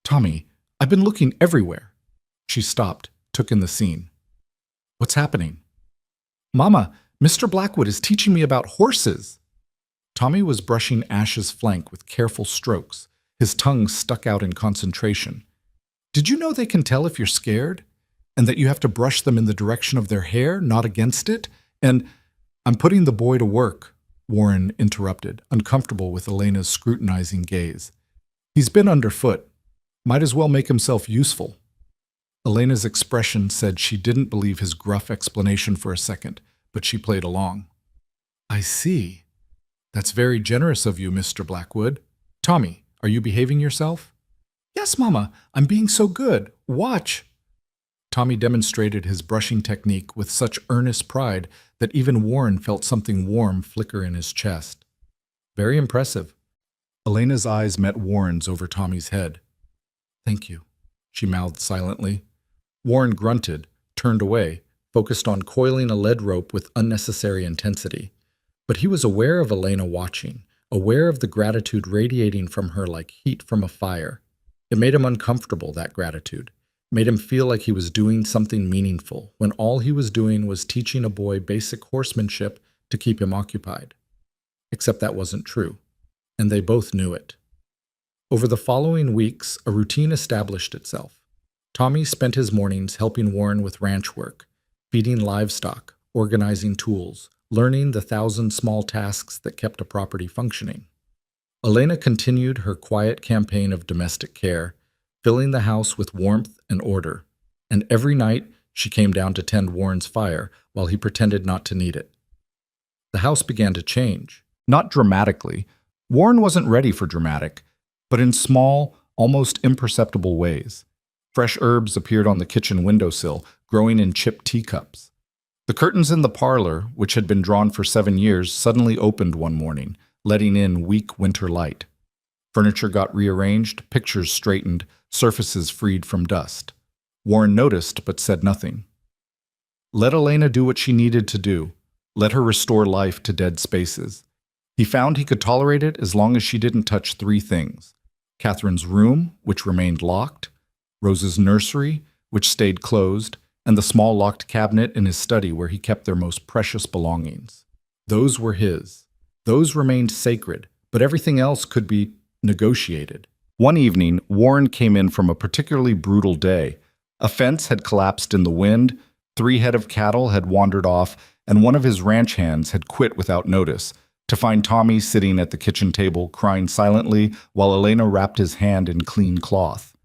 "Tommy, I've been looking everywhere." She stopped, took in the scene. "What's happening?" "Mama, Mr. Blackwood is teaching me about horses." Tommy was brushing Ash's flank with careful strokes, his tongue stuck out in concentration. "Did you know they can tell if you're scared? And that you have to brush them in the direction of their hair, not against it? And—" "I'm putting the boy to work," Warren interrupted, uncomfortable with Elena's scrutinizing gaze. "He's been underfoot. Might as well make himself useful." Elena's expression said she didn't believe his gruff explanation for a second, but she played along. "I see. That's very generous of you, Mr. Blackwood. Tommy, are you behaving yourself?" "Yes, Mama, I'm being so good. Watch." Tommy demonstrated his brushing technique with such earnest pride that even Warren felt something warm flicker in his chest. "Very impressive." Elena's eyes met Warren's over Tommy's head. "Thank you," she mouthed silently. Warren grunted, turned away, focused on coiling a lead rope with unnecessary intensity. But he was aware of Elena watching, aware of the gratitude radiating from her like heat from a fire. It made him uncomfortable, that gratitude. Made him feel like he was doing something meaningful, when all he was doing was teaching a boy basic horsemanship to keep him occupied. Except that wasn't true, and they both knew it. Over the following weeks, a routine established itself. Tommy spent his mornings helping Warren with ranch work, feeding livestock, organizing tools, learning the 1,000 small tasks that kept a property functioning. Elena continued her quiet campaign of domestic care, filling the house with warmth and order, and every night she came down to tend Warren's fire while he pretended not to need it. The house began to change. Not dramatically. Warren wasn't ready for dramatic, but in small, almost imperceptible ways. Fresh herbs appeared on the kitchen windowsill, growing in chipped teacups. The curtains in the parlor, which had been drawn for 7 years, suddenly opened one morning, letting in weak winter light. Furniture got rearranged, pictures straightened, surfaces freed from dust. Warren noticed but said nothing. Let Elena do what she needed to do. Let her restore life to dead spaces. He found he could tolerate it as long as she didn't touch 3 things: Catherine's room, which remained locked, Rose's nursery, which stayed closed, and the small locked cabinet in his study where he kept their most precious belongings. Those were his. Those remained sacred, but everything else could be negotiated. One evening, Warren came in from a particularly brutal day. A fence had collapsed in the wind, 3 head of cattle had wandered off, and one of his ranch hands had quit without notice, to find Tommy sitting at the kitchen table crying silently while Elena wrapped his hand in clean cloth.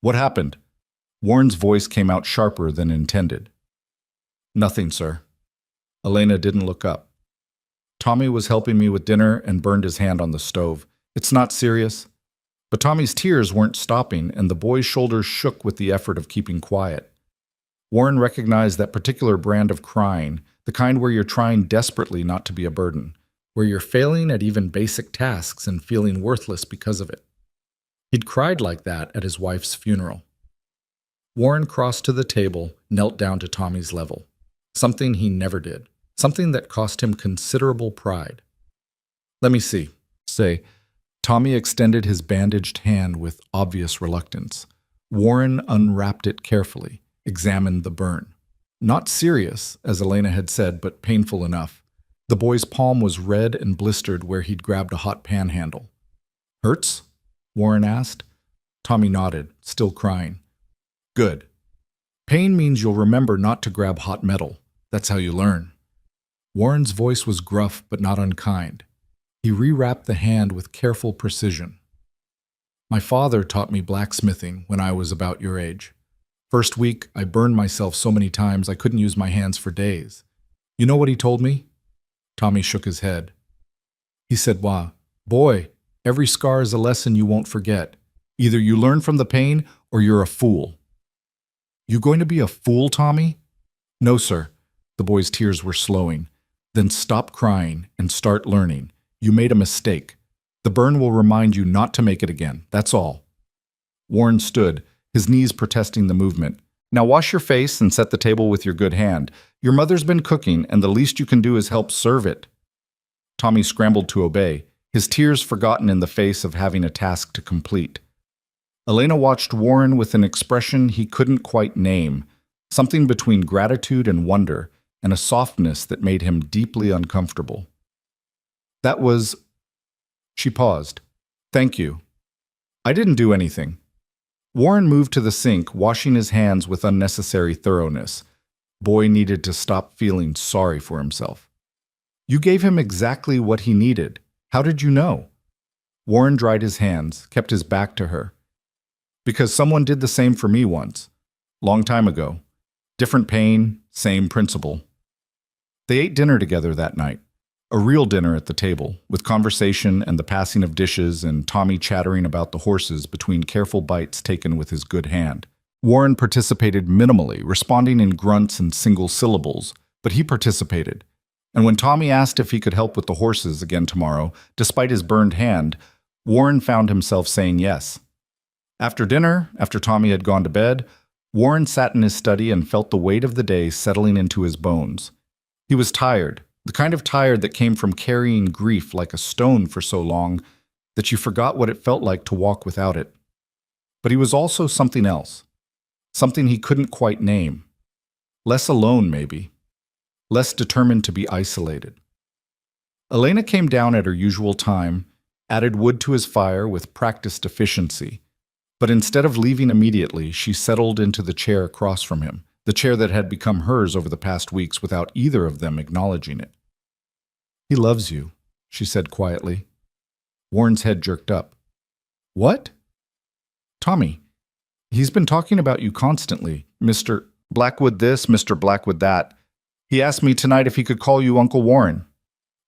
"What happened?" Warren's voice came out sharper than intended. "Nothing, sir." Elena didn't look up. "Tommy was helping me with dinner and burned his hand on the stove. It's not serious." But Tommy's tears weren't stopping, and the boy's shoulders shook with the effort of keeping quiet. Warren recognized that particular brand of crying, the kind where you're trying desperately not to be a burden, where you're failing at even basic tasks and feeling worthless because of it. He'd cried like that at his wife's funeral. Warren crossed to the table, knelt down to Tommy's level. Something he never did. Something that cost him considerable pride. "Let me see." Say, Tommy extended his bandaged hand with obvious reluctance. Warren unwrapped it carefully, examined the burn. Not serious, as Elena had said, but painful enough. The boy's palm was red and blistered where he'd grabbed a hot pan handle. "Hurts?" Warren asked. Tommy nodded, still crying. "Good. Pain means you'll remember not to grab hot metal. That's how you learn." Warren's voice was gruff but not unkind. He rewrapped the hand with careful precision. "My father taught me blacksmithing when I was about your age. First week, I burned myself so many times I couldn't use my hands for days. You know what he told me?" Tommy shook his head. He said, "Wah, boy, every scar is a lesson you won't forget. Either you learn from the pain or you're a fool." "You going to be a fool, Tommy?" "No, sir." The boy's tears were slowing. "Then stop crying and start learning. You made a mistake. The burn will remind you not to make it again. That's all." Warren stood, his knees protesting the movement. "Now wash your face and set the table with your good hand. Your mother's been cooking, and the least you can do is help serve it." Tommy scrambled to obey, his tears forgotten in the face of having a task to complete. Elena watched Warren with an expression he couldn't quite name, something between gratitude and wonder, and a softness that made him deeply uncomfortable. "That was—" She paused. "Thank you. I didn't do anything." Warren moved to the sink, washing his hands with unnecessary thoroughness. Boy needed to stop feeling sorry for himself. "You gave him exactly what he needed. How did you know?" Warren dried his hands, kept his back to her. "Because someone did the same for me once. Long time ago. Different pain, same principle." They ate dinner together that night. A real dinner at the table, with conversation and the passing of dishes and Tommy chattering about the horses between careful bites taken with his good hand. Warren participated minimally, responding in grunts and single syllables, but he participated. And when Tommy asked if he could help with the horses again tomorrow, despite his burned hand, Warren found himself saying yes. After dinner, after Tommy had gone to bed, Warren sat in his study and felt the weight of the day settling into his bones. He was tired. The kind of tired that came from carrying grief like a stone for so long that you forgot what it felt like to walk without it. But he was also something else, something he couldn't quite name. Less alone, maybe. Less determined to be isolated. Elena came down at her usual time, added wood to his fire with practiced efficiency. But instead of leaving immediately, she settled into the chair across from him, the chair that had become hers over the past weeks without either of them acknowledging it. "He loves you," she said quietly. Warren's head jerked up. "What?" "Tommy. He's been talking about you constantly. Mr. Blackwood this, Mr. Blackwood that. He asked me tonight if he could call you Uncle Warren."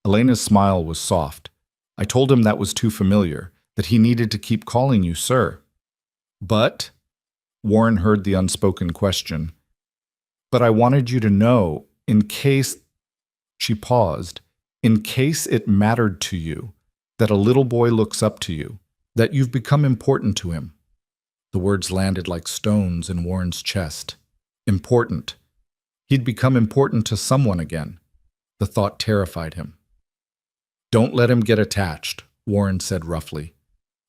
Elena's smile was soft. "I told him that was too familiar, that he needed to keep calling you sir." "But?" Warren heard the unspoken question. "But I wanted you to know, in case—" She paused. "In case it mattered to you, that a little boy looks up to you, that you've become important to him." The words landed like stones in Warren's chest. Important. He'd become important to someone again. The thought terrified him. "Don't let him get attached," Warren said roughly.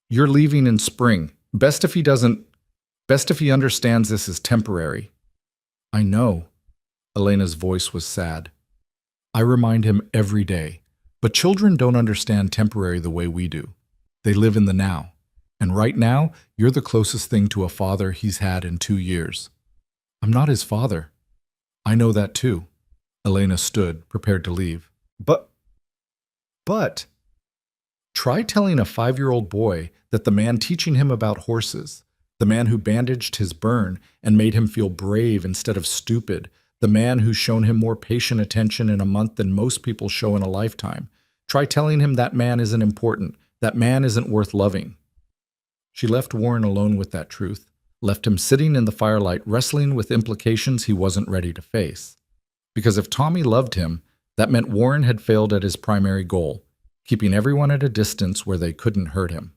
"You're leaving in spring. Best if he understands this is temporary." "I know." Elena's voice was sad. I remind him every day. But children don't understand temporary the way we do. They live in the now. And right now, you're the closest thing to a father he's had in 2 years. I'm not his father. I know that too. Elena stood, prepared to leave. But, try telling a 5-year-old boy that the man teaching him about horses, the man who bandaged his burn and made him feel brave instead of stupid, the man who's shown him more patient attention in a month than most people show in a lifetime. Try telling him that man isn't important, that man isn't worth loving. She left Warren alone with that truth, left him sitting in the firelight wrestling with implications he wasn't ready to face. Because if Tommy loved him, that meant Warren had failed at his primary goal, keeping everyone at a distance where they couldn't hurt him.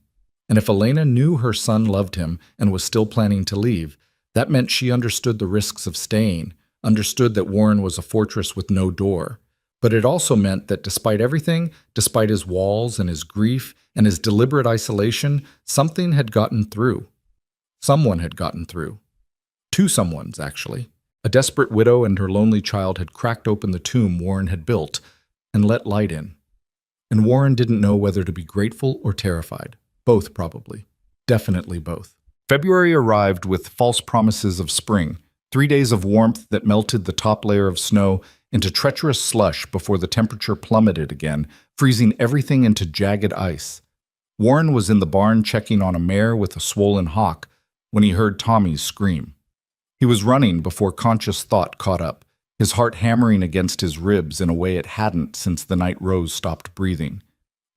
And if Elena knew her son loved him and was still planning to leave, that meant she understood the risks of staying, understood that Warren was a fortress with no door. But it also meant that despite everything, despite his walls and his grief and his deliberate isolation, something had gotten through. Someone had gotten through. 2 someones, actually. A desperate widow and her lonely child had cracked open the tomb Warren had built and let light in. And Warren didn't know whether to be grateful or terrified. Both, probably. Definitely both. February arrived with false promises of spring, 3 days of warmth that melted the top layer of snow into treacherous slush before the temperature plummeted again, freezing everything into jagged ice. Warren was in the barn checking on a mare with a swollen hock when he heard Tommy's scream. He was running before conscious thought caught up, his heart hammering against his ribs in a way it hadn't since the night Rose stopped breathing.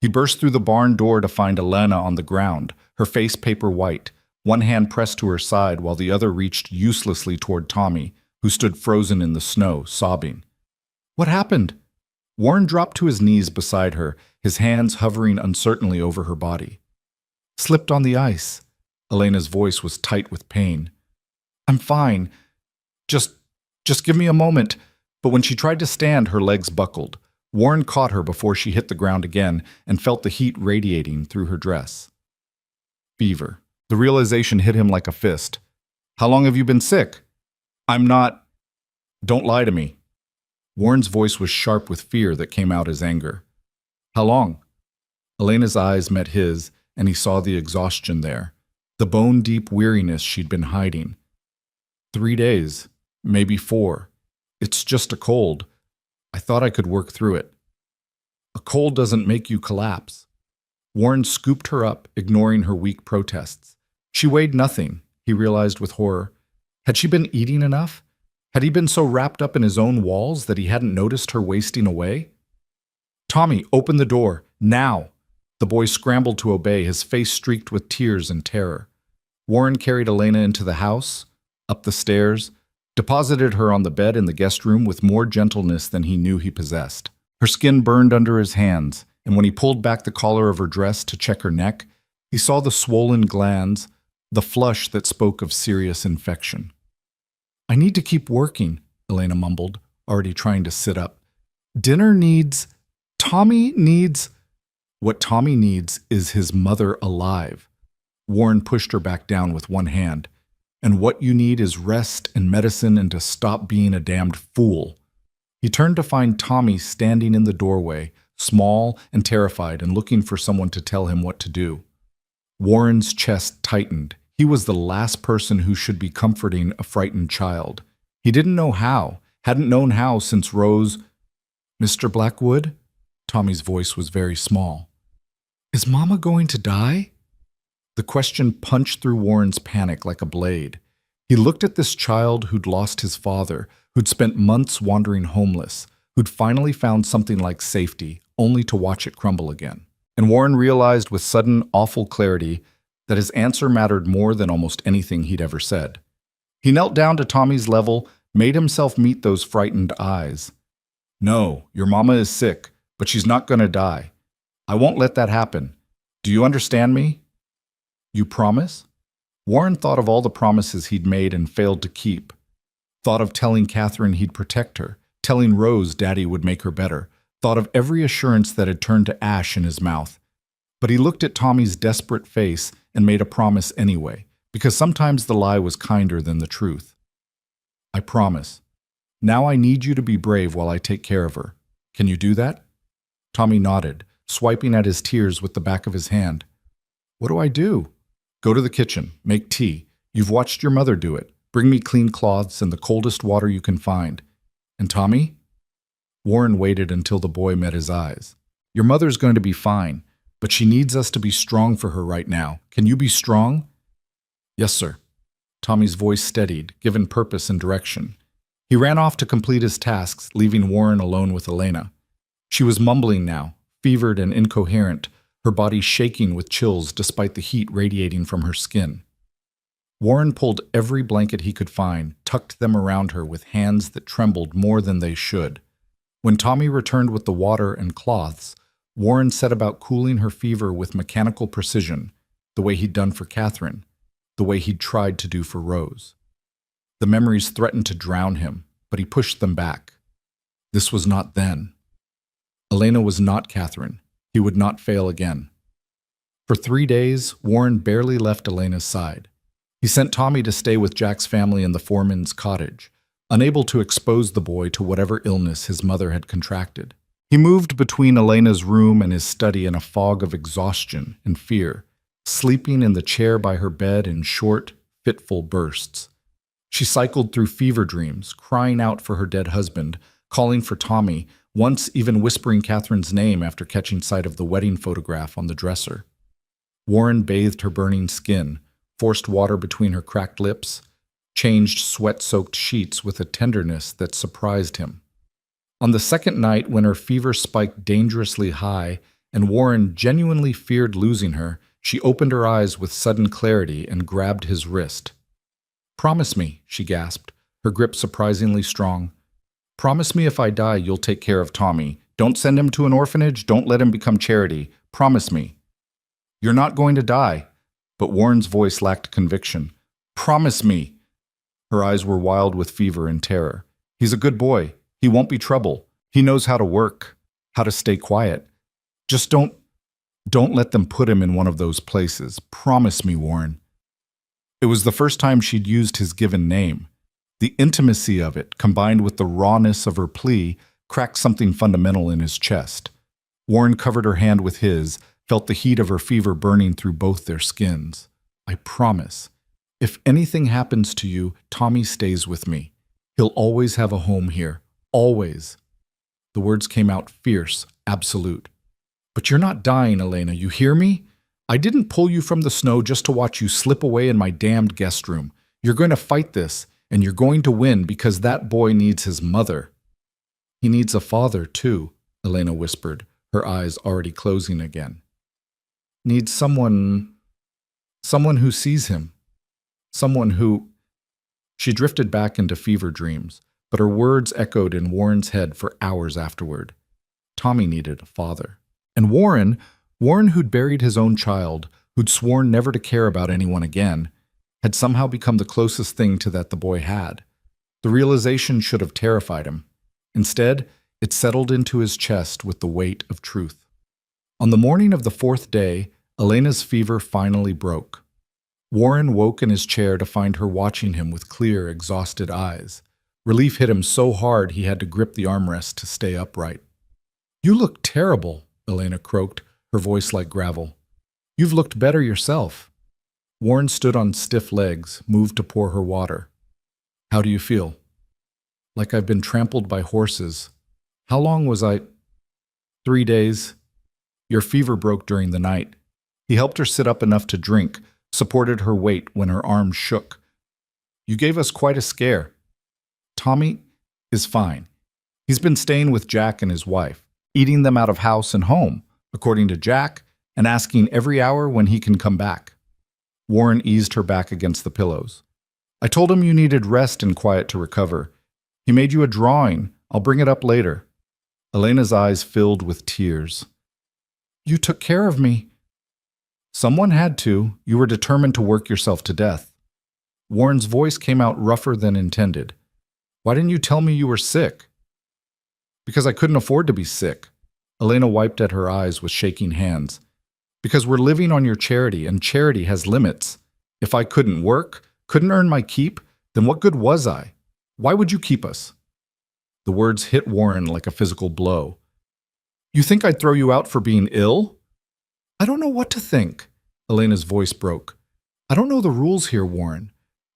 He burst through the barn door to find Elena on the ground, her face paper white, one hand pressed to her side while the other reached uselessly toward Tommy, who stood frozen in the snow, sobbing. What happened? Warren dropped to his knees beside her, his hands hovering uncertainly over her body. Slipped on the ice. Elena's voice was tight with pain. I'm fine. Just give me a moment. But when she tried to stand, her legs buckled. Warren caught her before she hit the ground again and felt the heat radiating through her dress. Fever. The realization hit him like a fist. How long have you been sick? I'm not. Don't lie to me. Warren's voice was sharp with fear that came out as anger. How long? Elena's eyes met his, and he saw the exhaustion there, the bone-deep weariness she'd been hiding. 3 days, maybe 4. It's just a cold. I thought I could work through it. A cold doesn't make you collapse. Warren scooped her up, ignoring her weak protests. She weighed nothing, he realized with horror. Had she been eating enough? Had he been so wrapped up in his own walls that he hadn't noticed her wasting away? Tommy, open the door, now! The boy scrambled to obey, his face streaked with tears and terror. Warren carried Elena into the house, up the stairs, deposited her on the bed in the guest room with more gentleness than he knew he possessed. Her skin burned under his hands, and when he pulled back the collar of her dress to check her neck, he saw the swollen glands, the flush that spoke of serious infection. I need to keep working, Elena mumbled, already trying to sit up. Tommy needs... What Tommy needs is his mother alive. Warren pushed her back down with one hand. And what you need is rest and medicine and to stop being a damned fool. He turned to find Tommy standing in the doorway, small and terrified and looking for someone to tell him what to do. Warren's chest tightened. He was the last person who should be comforting a frightened child. He didn't know how, hadn't known how since Rose... Mr. Blackwood? Tommy's voice was very small. Is Mama going to die? The question punched through Warren's panic like a blade. He looked at this child who'd lost his father, who'd spent months wandering homeless, who'd finally found something like safety, only to watch it crumble again. And Warren realized with sudden, awful clarity that his answer mattered more than almost anything he'd ever said. He knelt down to Tommy's level, made himself meet those frightened eyes. No, your mama is sick, but she's not going to die. I won't let that happen. Do you understand me? You promise? Warren thought of all the promises he'd made and failed to keep. Thought of telling Catherine he'd protect her, telling Rose Daddy would make her better. Thought of every assurance that had turned to ash in his mouth. But he looked at Tommy's desperate face and made a promise anyway, because sometimes the lie was kinder than the truth. I promise. Now I need you to be brave while I take care of her. Can you do that? Tommy nodded, swiping at his tears with the back of his hand. What do I do? Go to the kitchen, make tea. You've watched your mother do it. Bring me clean cloths and the coldest water you can find. And Tommy? Warren waited until the boy met his eyes. Your mother's going to be fine, but she needs us to be strong for her right now. Can you be strong? Yes, sir. Tommy's voice steadied, given purpose and direction. He ran off to complete his tasks, leaving Warren alone with Elena. She was mumbling now, fevered and incoherent, her body shaking with chills despite the heat radiating from her skin. Warren pulled every blanket he could find, tucked them around her with hands that trembled more than they should. When Tommy returned with the water and cloths, Warren set about cooling her fever with mechanical precision, the way he'd done for Catherine, the way he'd tried to do for Rose. The memories threatened to drown him, but he pushed them back. This was not then. Elena was not Catherine. He would not fail again. For 3 days, Warren barely left Elena's side. He sent Tommy to stay with Jack's family in the foreman's cottage, unable to expose the boy to whatever illness his mother had contracted. He moved between Elena's room and his study in a fog of exhaustion and fear, sleeping in the chair by her bed in short, fitful bursts. She cycled through fever dreams, crying out for her dead husband, calling for Tommy, once even whispering Catherine's name after catching sight of the wedding photograph on the dresser. Warren bathed her burning skin, forced water between her cracked lips, changed sweat-soaked sheets with a tenderness that surprised him. On the second night, when her fever spiked dangerously high and Warren genuinely feared losing her, she opened her eyes with sudden clarity and grabbed his wrist. "Promise me," she gasped, her grip surprisingly strong. "Promise me if I die, you'll take care of Tommy. Don't send him to an orphanage. Don't let him become charity. Promise me." "You're not going to die." But Warren's voice lacked conviction. "Promise me." Her eyes were wild with fever and terror. "He's a good boy. He won't be trouble. He knows how to work, how to stay quiet. Just don't let them put him in one of those places. Promise me, Warren." It was the first time she'd used his given name. The intimacy of it, combined with the rawness of her plea, cracked something fundamental in his chest. Warren covered her hand with his, felt the heat of her fever burning through both their skins. "I promise. If anything happens to you, Tommy stays with me. He'll always have a home here. Always." The words came out fierce, absolute. "But you're not dying, Elena, you hear me? I didn't pull you from the snow just to watch you slip away in my damned guest room. You're going to fight this, and you're going to win because that boy needs his mother." "He needs a father, too," Elena whispered, her eyes already closing again. "Needs someone who sees him. Someone who—" She drifted back into fever dreams, but her words echoed in Warren's head for hours afterward. Tommy needed a father. And Warren who'd buried his own child, who'd sworn never to care about anyone again, had somehow become the closest thing to that the boy had. The realization should have terrified him. Instead, it settled into his chest with the weight of truth. On the morning of the 4th day, Elena's fever finally broke. Warren woke in his chair to find her watching him with clear, exhausted eyes. Relief hit him so hard he had to grip the armrest to stay upright. "You look terrible," Elena croaked, her voice like gravel. "You've looked better yourself." Warren stood on stiff legs, moved to pour her water. "How do you feel?" "Like I've been trampled by horses. How long was I—" "3 days. Your fever broke during the night." He helped her sit up enough to drink, supported her weight when her arms shook. "You gave us quite a scare." "Tommy is fine. He's been staying with Jack and his wife, eating them out of house and home, according to Jack, and asking every hour when he can come back." Warren eased her back against the pillows. "I told him you needed rest and quiet to recover. He made you a drawing. I'll bring it up later." Elena's eyes filled with tears. "You took care of me." "Someone had to. You were determined to work yourself to death." Warren's voice came out rougher than intended. "Why didn't you tell me you were sick?" "Because I couldn't afford to be sick." Elena wiped at her eyes with shaking hands. "Because we're living on your charity, and charity has limits. If I couldn't work, couldn't earn my keep, then what good was I? Why would you keep us?" The words hit Warren like a physical blow. You think I'd throw you out for being ill? I don't know what to think. Elena's voice broke. I don't know the rules here, Warren.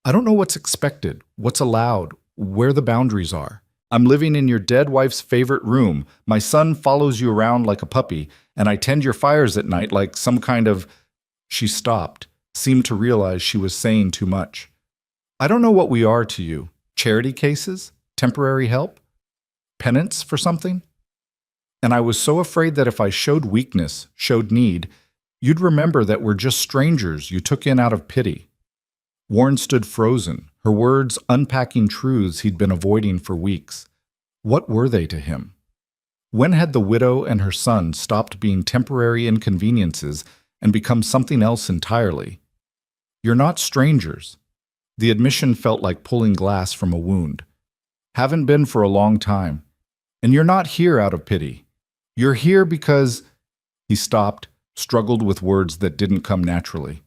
I don't know what's expected, what's allowed, where the boundaries are. I'm living in your dead wife's favorite room. My son follows you around like a puppy, and I tend your fires at night like some kind of... She stopped, seemed to realize she was saying too much. I don't know what we are to you. Charity cases? Temporary help? Penance for something? And I was so afraid that if I showed weakness, showed need, you'd remember that we're just strangers you took in out of pity. Warren stood frozen, her words unpacking truths he'd been avoiding for weeks. What were they to him? When had the widow and her son stopped being temporary inconveniences and become something else entirely? You're not strangers. The admission felt like pulling glass from a wound. Haven't been for a long time. And you're not here out of pity. You're here because... He stopped, struggled with words that didn't come naturally.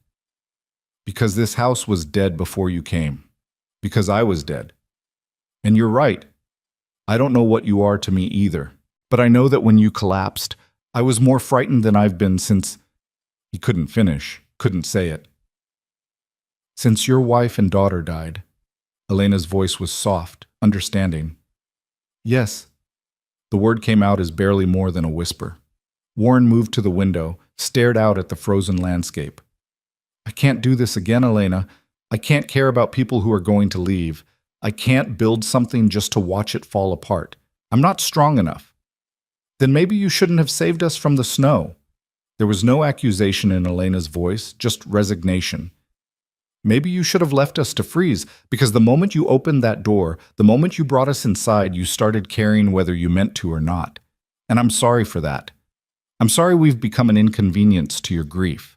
Because this house was dead before you came. Because I was dead. And you're right. I don't know what you are to me either. But I know that when you collapsed, I was more frightened than I've been since... He couldn't finish, couldn't say it. Since your wife and daughter died. Elena's voice was soft, understanding. Yes. The word came out as barely more than a whisper. Warren moved to the window, stared out at the frozen landscape. I can't do this again, Elena. I can't care about people who are going to leave. I can't build something just to watch it fall apart. I'm not strong enough. Then maybe you shouldn't have saved us from the snow. There was no accusation in Elena's voice, just resignation. Maybe you should have left us to freeze, because the moment you opened that door, the moment you brought us inside, you started caring whether you meant to or not. And I'm sorry for that. I'm sorry we've become an inconvenience to your grief.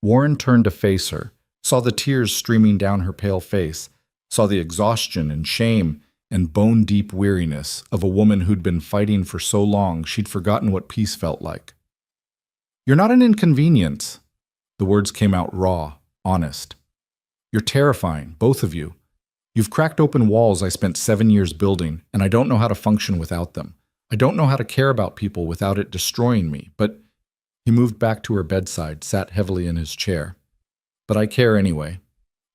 Warren turned to face her, saw the tears streaming down her pale face, saw the exhaustion and shame and bone-deep weariness of a woman who'd been fighting for so long she'd forgotten what peace felt like. You're not an inconvenience. The words came out raw, honest. You're terrifying, both of you. You've cracked open walls I spent 7 years building, and I don't know how to function without them. I don't know how to care about people without it destroying me, but... He moved back to her bedside, sat heavily in his chair. But I care anyway.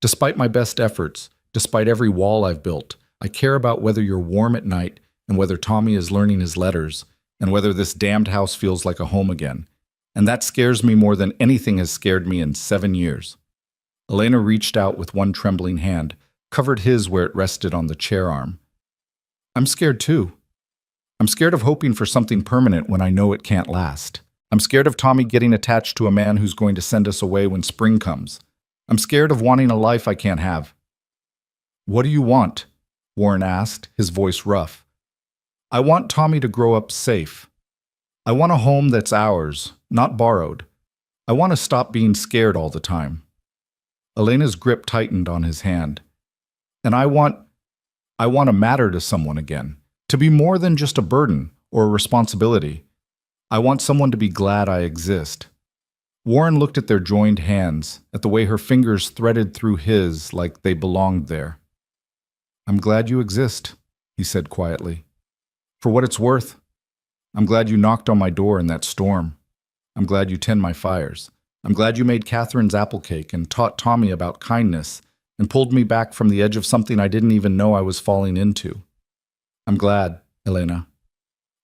Despite my best efforts, despite every wall I've built, I care about whether you're warm at night and whether Tommy is learning his letters and whether this damned house feels like a home again. And that scares me more than anything has scared me in 7 years. Elena reached out with one trembling hand, covered his where it rested on the chair arm. I'm scared too. I'm scared of hoping for something permanent when I know it can't last. I'm scared of Tommy getting attached to a man who's going to send us away when spring comes. I'm scared of wanting a life I can't have. What do you want? Warren asked, his voice rough. I want Tommy to grow up safe. I want a home that's ours, not borrowed. I want to stop being scared all the time. Elena's grip tightened on his hand. And I want to matter to someone again, to be more than just a burden or a responsibility. I want someone to be glad I exist. Warren looked at their joined hands, at the way her fingers threaded through his like they belonged there. I'm glad you exist, he said quietly. For what it's worth. I'm glad you knocked on my door in that storm. I'm glad you tend my fires. I'm glad you made Catherine's apple cake and taught Tommy about kindness and pulled me back from the edge of something I didn't even know I was falling into. I'm glad, Elena.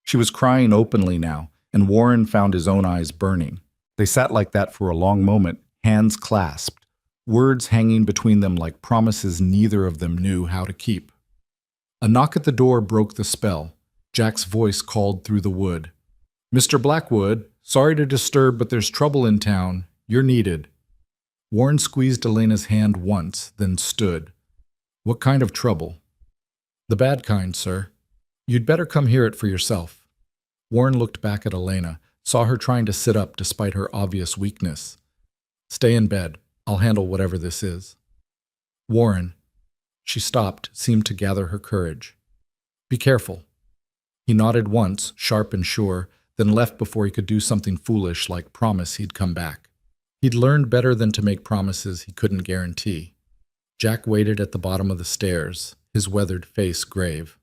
She was crying openly now, and Warren found his own eyes burning. They sat like that for a long moment, hands clasped, words hanging between them like promises neither of them knew how to keep. A knock at the door broke the spell. Jack's voice called through the wood. Mr. Blackwood, sorry to disturb, but there's trouble in town. You're needed. Warren squeezed Elena's hand once, then stood. What kind of trouble? The bad kind, sir. You'd better come hear it for yourself. Warren looked back at Elena, saw her trying to sit up despite her obvious weakness. Stay in bed. I'll handle whatever this is. Warren. She stopped, seemed to gather her courage. Be careful. He nodded once, sharp and sure, then left before he could do something foolish like promise he'd come back. He'd learned better than to make promises he couldn't guarantee. Jack waited at the bottom of the stairs, his weathered face grave.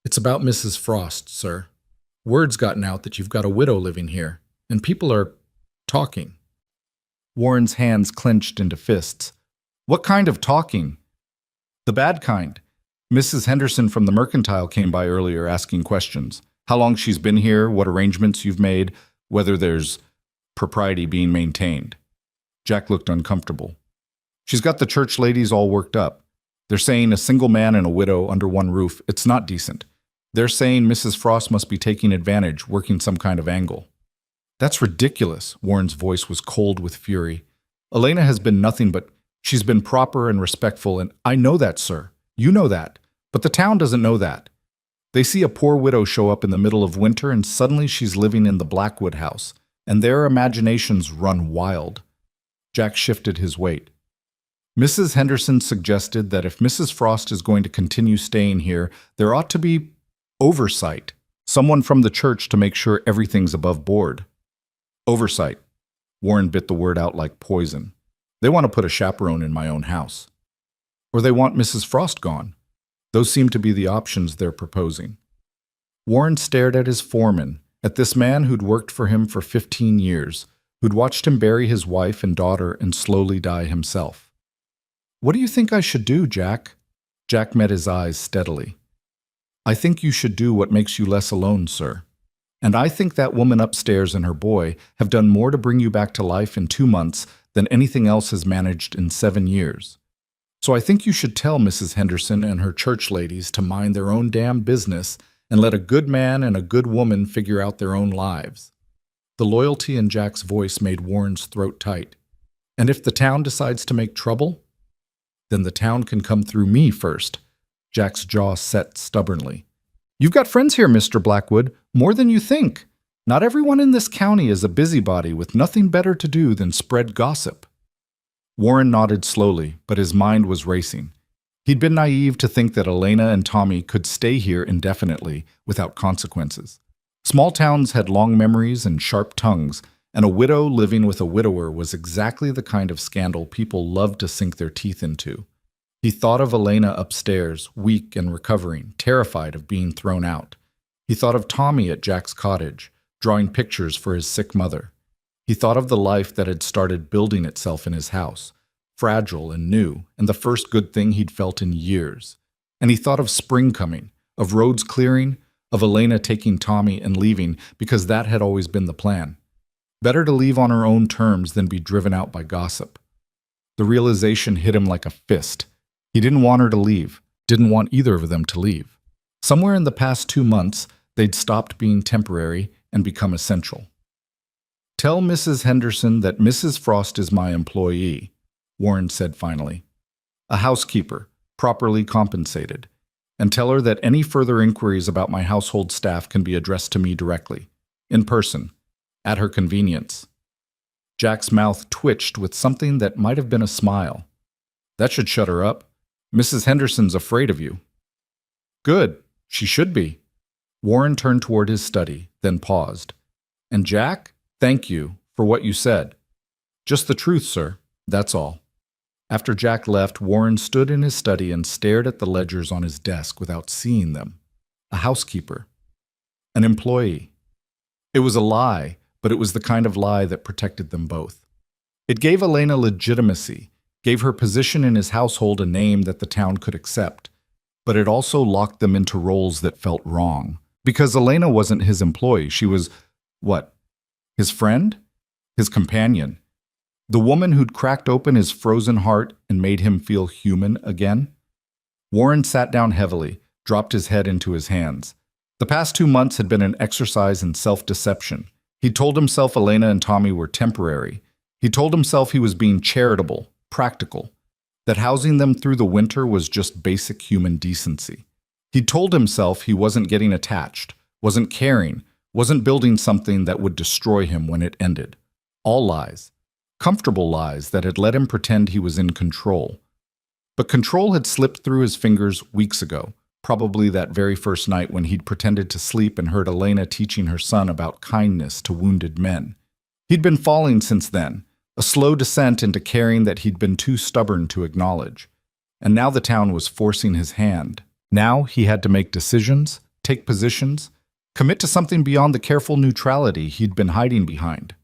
It's about Mrs. Frost, sir. Word's gotten out that you've got a widow living here, and people are talking. Warren's hands clenched into fists. What kind of talking? The bad kind. Mrs. Henderson from the Mercantile came by earlier asking questions. How long she's been here, what arrangements you've made, whether there's propriety being maintained. Jack looked uncomfortable. She's got the church ladies all worked up. They're saying a single man and a widow under one roof, it's not decent. They're saying Mrs. Frost must be taking advantage, working some kind of angle. That's ridiculous. Warren's voice was cold with fury. Elena has been nothing but she's been proper and respectful, and I know that, sir. You know that. But the town doesn't know that. They see a poor widow show up in the middle of winter, and suddenly she's living in the Blackwood house, and their imaginations run wild. Jack shifted his weight. Mrs. Henderson suggested that if Mrs. Frost is going to continue staying here, there ought to be oversight, someone from the church to make sure everything's above board. Oversight. Warren bit the word out like poison. They want to put a chaperone in my own house. Or they want Mrs. Frost gone. Those seem to be the options they're proposing. Warren stared at his foreman, at this man who'd worked for him for 15 years, who'd watched him bury his wife and daughter and slowly die himself. What do you think I should do, Jack? Jack met his eyes steadily. I think you should do what makes you less alone, sir. And I think that woman upstairs and her boy have done more to bring you back to life in 2 months than anything else has managed in 7 years. So I think you should tell Mrs. Henderson and her church ladies to mind their own damn business and let a good man and a good woman figure out their own lives. The loyalty in Jack's voice made Warren's throat tight. And if the town decides to make trouble, then the town can come through me first. Jack's jaw set stubbornly. You've got friends here, Mr. Blackwood, more than you think. Not everyone in this county is a busybody with nothing better to do than spread gossip. Warren nodded slowly, but his mind was racing. He'd been naive to think that Elena and Tommy could stay here indefinitely without consequences. Small towns had long memories and sharp tongues, and a widow living with a widower was exactly the kind of scandal people loved to sink their teeth into. He thought of Elena upstairs, weak and recovering, terrified of being thrown out. He thought of Tommy at Jack's cottage, drawing pictures for his sick mother. He thought of the life that had started building itself in his house, fragile and new, and the first good thing he'd felt in years. And he thought of spring coming, of roads clearing, of Elena taking Tommy and leaving, because that had always been the plan. Better to leave on her own terms than be driven out by gossip. The realization hit him like a fist. He didn't want her to leave, didn't want either of them to leave. Somewhere in the past 2 months, they'd stopped being temporary and become essential. Tell Mrs. Henderson that Mrs. Frost is my employee, Warren said finally. A housekeeper, properly compensated. And tell her that any further inquiries about my household staff can be addressed to me directly, in person, at her convenience. Jack's mouth twitched with something that might have been a smile. That should shut her up. Mrs. Henderson's afraid of you. Good. She should be. Warren turned toward his study, then paused. And Jack, thank you for what you said. Just the truth, sir. That's all. After Jack left, Warren stood in his study and stared at the ledgers on his desk without seeing them. A housekeeper. An employee. It was a lie, but it was the kind of lie that protected them both. It gave Elena legitimacy, gave her position in his household a name that the town could accept, but it also locked them into roles that felt wrong. Because Elena wasn't his employee, she was, what? His friend? His companion? The woman who'd cracked open his frozen heart and made him feel human again? Warren sat down heavily, dropped his head into his hands. The past 2 months had been an exercise in self-deception. He told himself Elena and Tommy were temporary. He told himself he was being charitable, practical, that housing them through the winter was just basic human decency. He told himself he wasn't getting attached, wasn't caring, wasn't building something that would destroy him when it ended. All lies. Comfortable lies that had let him pretend he was in control. But control had slipped through his fingers weeks ago, probably that very first night when he'd pretended to sleep and heard Elena teaching her son about kindness to wounded men. He'd been falling since then, a slow descent into caring that he'd been too stubborn to acknowledge. And now the town was forcing his hand. Now he had to make decisions, take positions, Commit to something beyond the careful neutrality he'd been hiding behind.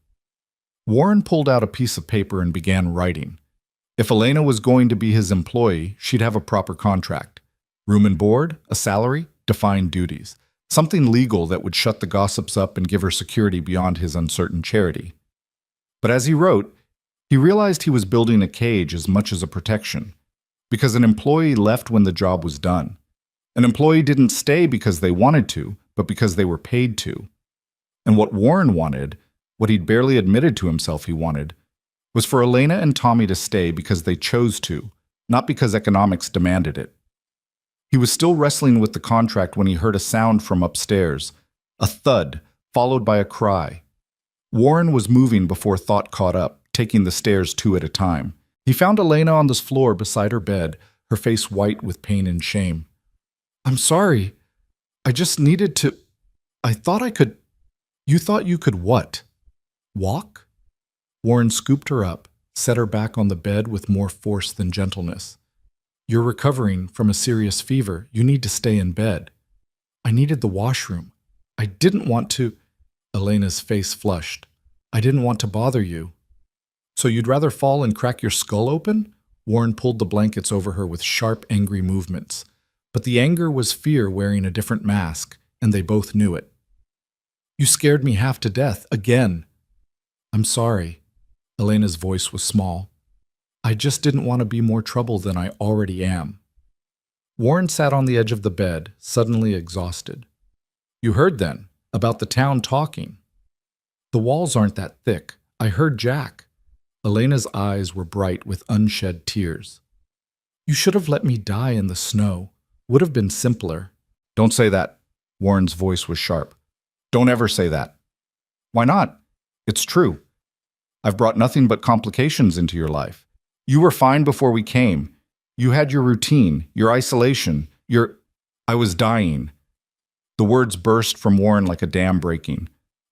Warren pulled out a piece of paper and began writing. If Elena was going to be his employee, she'd have a proper contract. Room and board, a salary, defined duties. Something legal that would shut the gossips up and give her security beyond his uncertain charity. But as he wrote, he realized he was building a cage as much as a protection, because an employee left when the job was done. An employee didn't stay because they wanted to, but because they were paid to. And what Warren wanted, what he'd barely admitted to himself he wanted, was for Elena and Tommy to stay because they chose to, not because economics demanded it. He was still wrestling with the contract when he heard a sound from upstairs, a thud, followed by a cry. Warren was moving before thought caught up, taking the stairs two at a time. He found Elena on the floor beside her bed, her face white with pain and shame. "I'm sorry. I just needed to... I thought I could..." "You thought you could what? Walk?" Warren scooped her up, set her back on the bed with more force than gentleness. "You're recovering from a serious fever. You need to stay in bed." "I needed the washroom. I didn't want to..." Elena's face flushed. "I didn't want to bother you." "So you'd rather fall and crack your skull open?" Warren pulled the blankets over her with sharp, angry movements. But the anger was fear wearing a different mask, and they both knew it. "You scared me half to death, again." "I'm sorry." Elena's voice was small. "I just didn't want to be more trouble than I already am." Warren sat on the edge of the bed, suddenly exhausted. "You heard then, about the town talking." "The walls aren't that thick. I heard Jack." Elena's eyes were bright with unshed tears. "You should have let me die in the snow. Would have been simpler." "Don't say that." Warren's voice was sharp. "Don't ever say that." "Why not? It's true. I've brought nothing but complications into your life. You were fine before we came. You had your routine, your isolation, your... I was dying." The words burst from Warren like a dam breaking.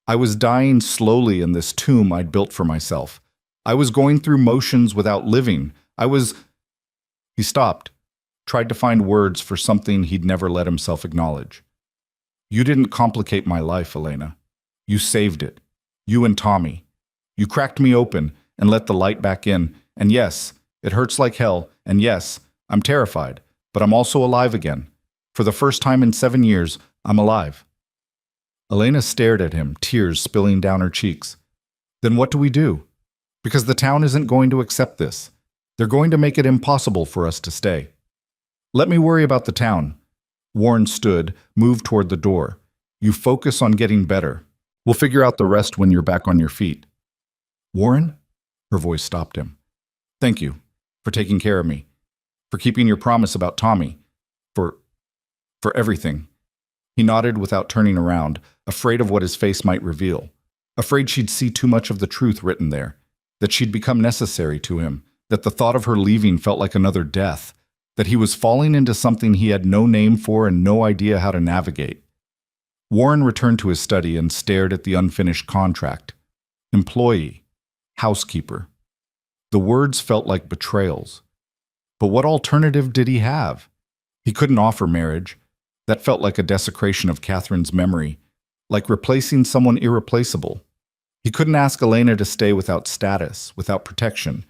"I was dying slowly in this tomb I'd built for myself. I was going through motions without living. I was..." He stopped, tried to find words for something he'd never let himself acknowledge. "You didn't complicate my life, Elena. You saved it. You and Tommy. You cracked me open and let the light back in. And yes, it hurts like hell. And yes, I'm terrified. But I'm also alive again. For the first time in 7 years, I'm alive." Elena stared at him, tears spilling down her cheeks. "Then what do we do? Because the town isn't going to accept this. They're going to make it impossible for us to stay." "Let me worry about the town." Warren stood, moved toward the door. "You focus on getting better. We'll figure out the rest when you're back on your feet." "Warren?" Her voice stopped him. "Thank you for taking care of me, for keeping your promise about Tommy, for everything." He nodded without turning around, afraid of what his face might reveal, afraid she'd see too much of the truth written there, that she'd become necessary to him, that the thought of her leaving felt like another death, that he was falling into something he had no name for and no idea how to navigate. Warren returned to his study and stared at the unfinished contract. Employee. Housekeeper. The words felt like betrayals. But what alternative did he have? He couldn't offer marriage. That felt like a desecration of Catherine's memory, like replacing someone irreplaceable. He couldn't ask Elena to stay without status, without protection.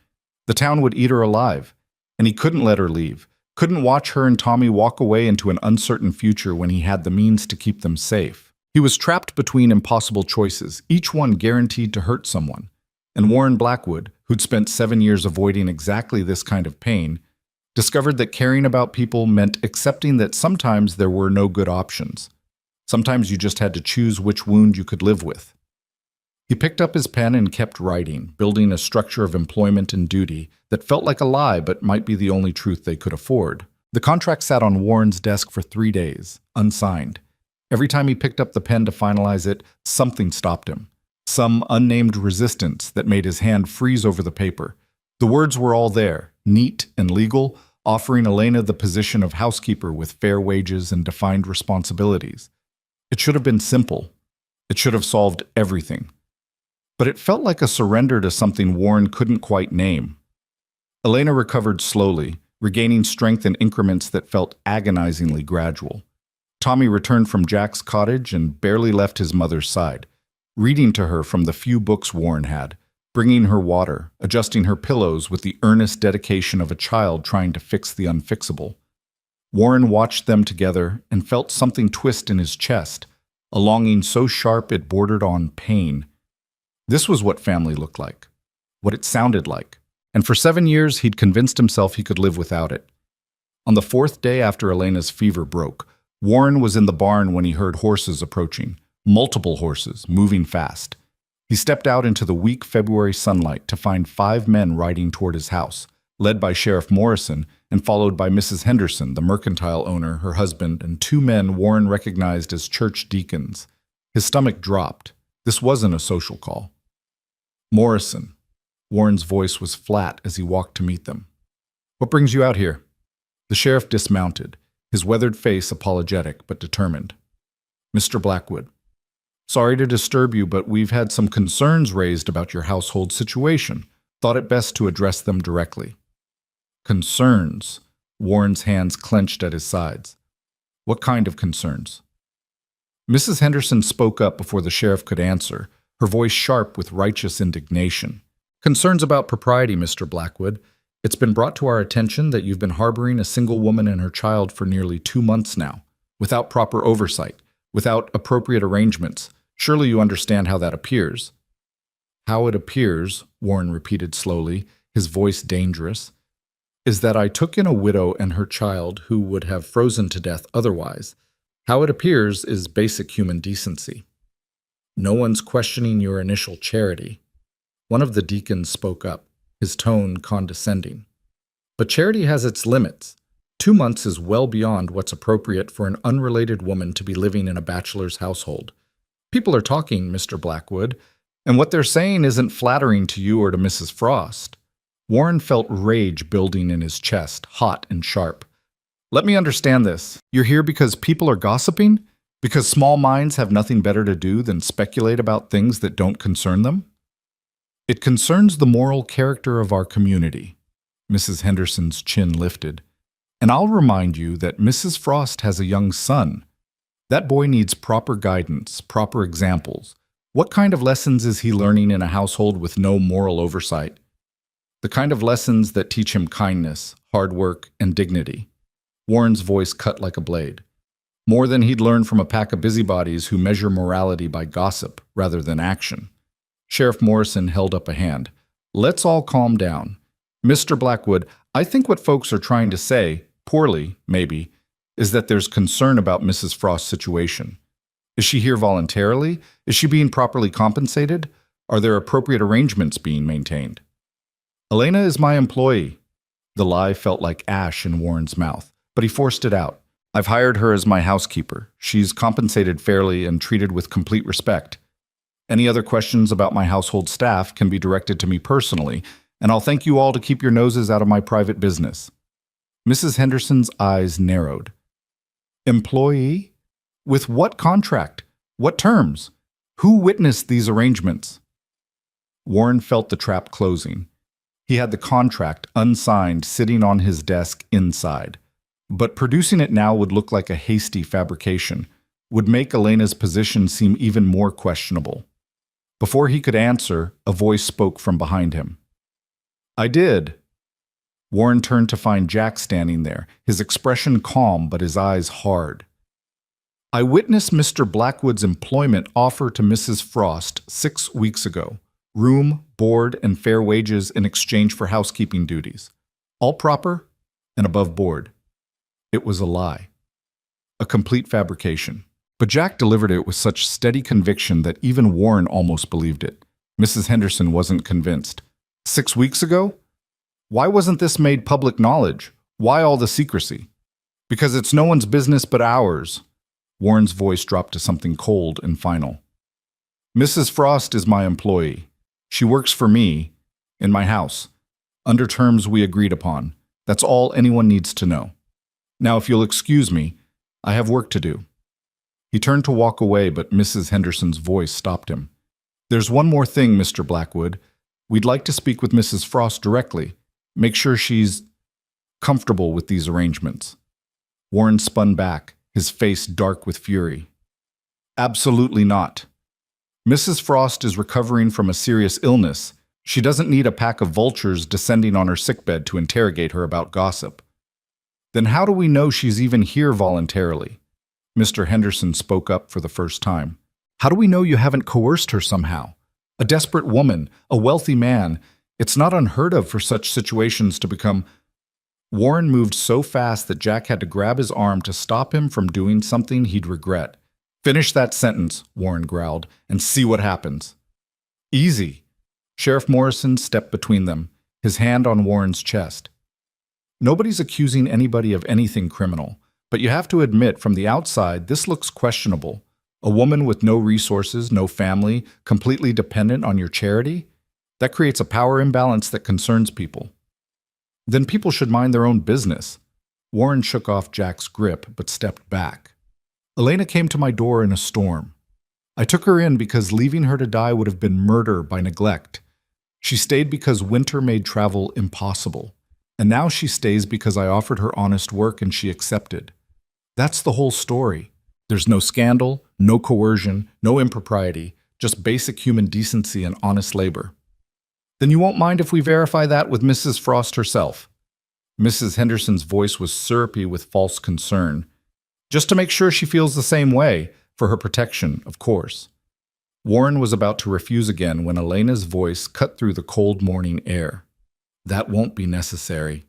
The town would eat her alive, and he couldn't let her leave, couldn't watch her and Tommy walk away into an uncertain future when he had the means to keep them safe. He was trapped between impossible choices, each one guaranteed to hurt someone. And Warren Blackwood, who'd spent 7 years avoiding exactly this kind of pain, discovered that caring about people meant accepting that sometimes there were no good options. Sometimes you just had to choose which wound you could live with. He picked up his pen and kept writing, building a structure of employment and duty that felt like a lie but might be the only truth they could afford. The contract sat on Warren's desk for 3 days, unsigned. Every time he picked up the pen to finalize it, something stopped him. Some unnamed resistance that made his hand freeze over the paper. The words were all there, neat and legal, offering Elena the position of housekeeper with fair wages and defined responsibilities. It should have been simple. It should have solved everything. But it felt like a surrender to something Warren couldn't quite name. Elena recovered slowly, regaining strength in increments that felt agonizingly gradual. Tommy returned from Jack's cottage and barely left his mother's side, reading to her from the few books Warren had, bringing her water, adjusting her pillows with the earnest dedication of a child trying to fix the unfixable. Warren watched them together and felt something twist in his chest, a longing so sharp it bordered on pain. This was what family looked like, what it sounded like, and for 7 years he'd convinced himself he could live without it. On the 4th day after Elena's fever broke, Warren was in the barn when he heard horses approaching, multiple horses, moving fast. He stepped out into the weak February sunlight to find 5 men riding toward his house, led by Sheriff Morrison and followed by Mrs. Henderson, the mercantile owner, her husband, and 2 men Warren recognized as church deacons. His stomach dropped. This wasn't a social call. Morrison. Warren's voice was flat as he walked to meet them. "What brings you out here?" The sheriff dismounted, his weathered face apologetic but determined. "Mr. Blackwood, sorry to disturb you, but we've had some concerns raised about your household situation. Thought it best to address them directly." Concerns. Warren's hands clenched at his sides. What kind of concerns? Mrs. Henderson spoke up before the sheriff could answer, her voice sharp with righteous indignation. "Concerns about propriety, Mr. Blackwood. It's been brought to our attention that you've been harboring a single woman and her child for nearly 2 months now, without proper oversight, without appropriate arrangements. Surely you understand how that appears." "How it appears," Warren repeated slowly, his voice dangerous, "is that I took in a widow and her child who would have frozen to death otherwise. How it appears is basic human decency. No one's questioning your initial charity." One of the deacons spoke up, his tone condescending. "But charity has its limits. 2 months is well beyond what's appropriate for an unrelated woman to be living in a bachelor's household. People are talking, Mr. Blackwood, and what they're saying isn't flattering to you or to Mrs. Frost." Warren felt rage building in his chest, hot and sharp. "Let me understand this. You're here because people are gossiping? Because small minds have nothing better to do than speculate about things that don't concern them?" "It concerns the moral character of our community." Mrs. Henderson's chin lifted. "And I'll remind you that Mrs. Frost has a young son. That boy needs proper guidance, proper examples. What kind of lessons is he learning in a household with no moral oversight? The kind of lessons that teach him kindness, hard work, and dignity." Warren's voice cut like a blade. "More than he'd learn from a pack of busybodies who measure morality by gossip rather than action." Sheriff Morrison held up a hand. "Let's all calm down. Mr. Blackwood, I think what folks are trying to say, poorly, maybe, is that there's concern about Mrs. Frost's situation. Is she here voluntarily? Is she being properly compensated? Are there appropriate arrangements being maintained?" "Elena is my employee." The lie felt like ash in Warren's mouth, but he forced it out. "I've hired her as my housekeeper. She's compensated fairly and treated with complete respect. Any other questions about my household staff can be directed to me personally, and I'll thank you all to keep your noses out of my private business." Mrs. Henderson's eyes narrowed. "Employee? With what contract? What terms? Who witnessed these arrangements?" Warren felt the trap closing. He had the contract, unsigned, sitting on his desk inside. But producing it now would look like a hasty fabrication, would make Elena's position seem even more questionable. Before he could answer, a voice spoke from behind him. "I did." Warren turned to find Jack standing there, his expression calm but his eyes hard. "I witnessed Mr. Blackwood's employment offer to Mrs. Frost 6 weeks ago. Room, board, and fair wages in exchange for housekeeping duties. All proper and above board." It was a lie. A complete fabrication. But Jack delivered it with such steady conviction that even Warren almost believed it. Mrs. Henderson wasn't convinced. 6 weeks ago? Why wasn't this made public knowledge? Why all the secrecy? "Because it's no one's business but ours." Warren's voice dropped to something cold and final. "Mrs. Frost is my employee. She works for me, in my house, under terms we agreed upon. That's all anyone needs to know. Now, if you'll excuse me, I have work to do." He turned to walk away, but Mrs. Henderson's voice stopped him. "There's one more thing, Mr. Blackwood. We'd like to speak with Mrs. Frost directly. Make sure she's comfortable with these arrangements." Warren spun back, his face dark with fury. Absolutely not. Mrs. Frost is recovering from a serious illness. She doesn't need a pack of vultures descending on her sickbed to interrogate her about gossip. Then how do we know she's even here voluntarily? Mr. Henderson spoke up for the first time. How do we know you haven't coerced her somehow? A desperate woman, a wealthy man. It's not unheard of for such situations to become... Warren moved so fast that Jack had to grab his arm to stop him from doing something he'd regret. Finish that sentence, Warren growled, and see what happens. Easy. Sheriff Morrison stepped between them, his hand on Warren's chest. Nobody's accusing anybody of anything criminal, but you have to admit from the outside this looks questionable. A woman with no resources, no family, completely dependent on your charity? That creates a power imbalance that concerns people. Then people should mind their own business. Warren shook off Jack's grip, but stepped back. Elena came to my door in a storm. I took her in because leaving her to die would have been murder by neglect. She stayed because winter made travel impossible. And now she stays because I offered her honest work and she accepted. That's the whole story. There's no scandal, no coercion, no impropriety, just basic human decency and honest labor. Then you won't mind if we verify that with Mrs. Frost herself. Mrs. Henderson's voice was syrupy with false concern. Just to make sure she feels the same way, for her protection, of course. Warren was about to refuse again when Elena's voice cut through the cold morning air. That won't be necessary.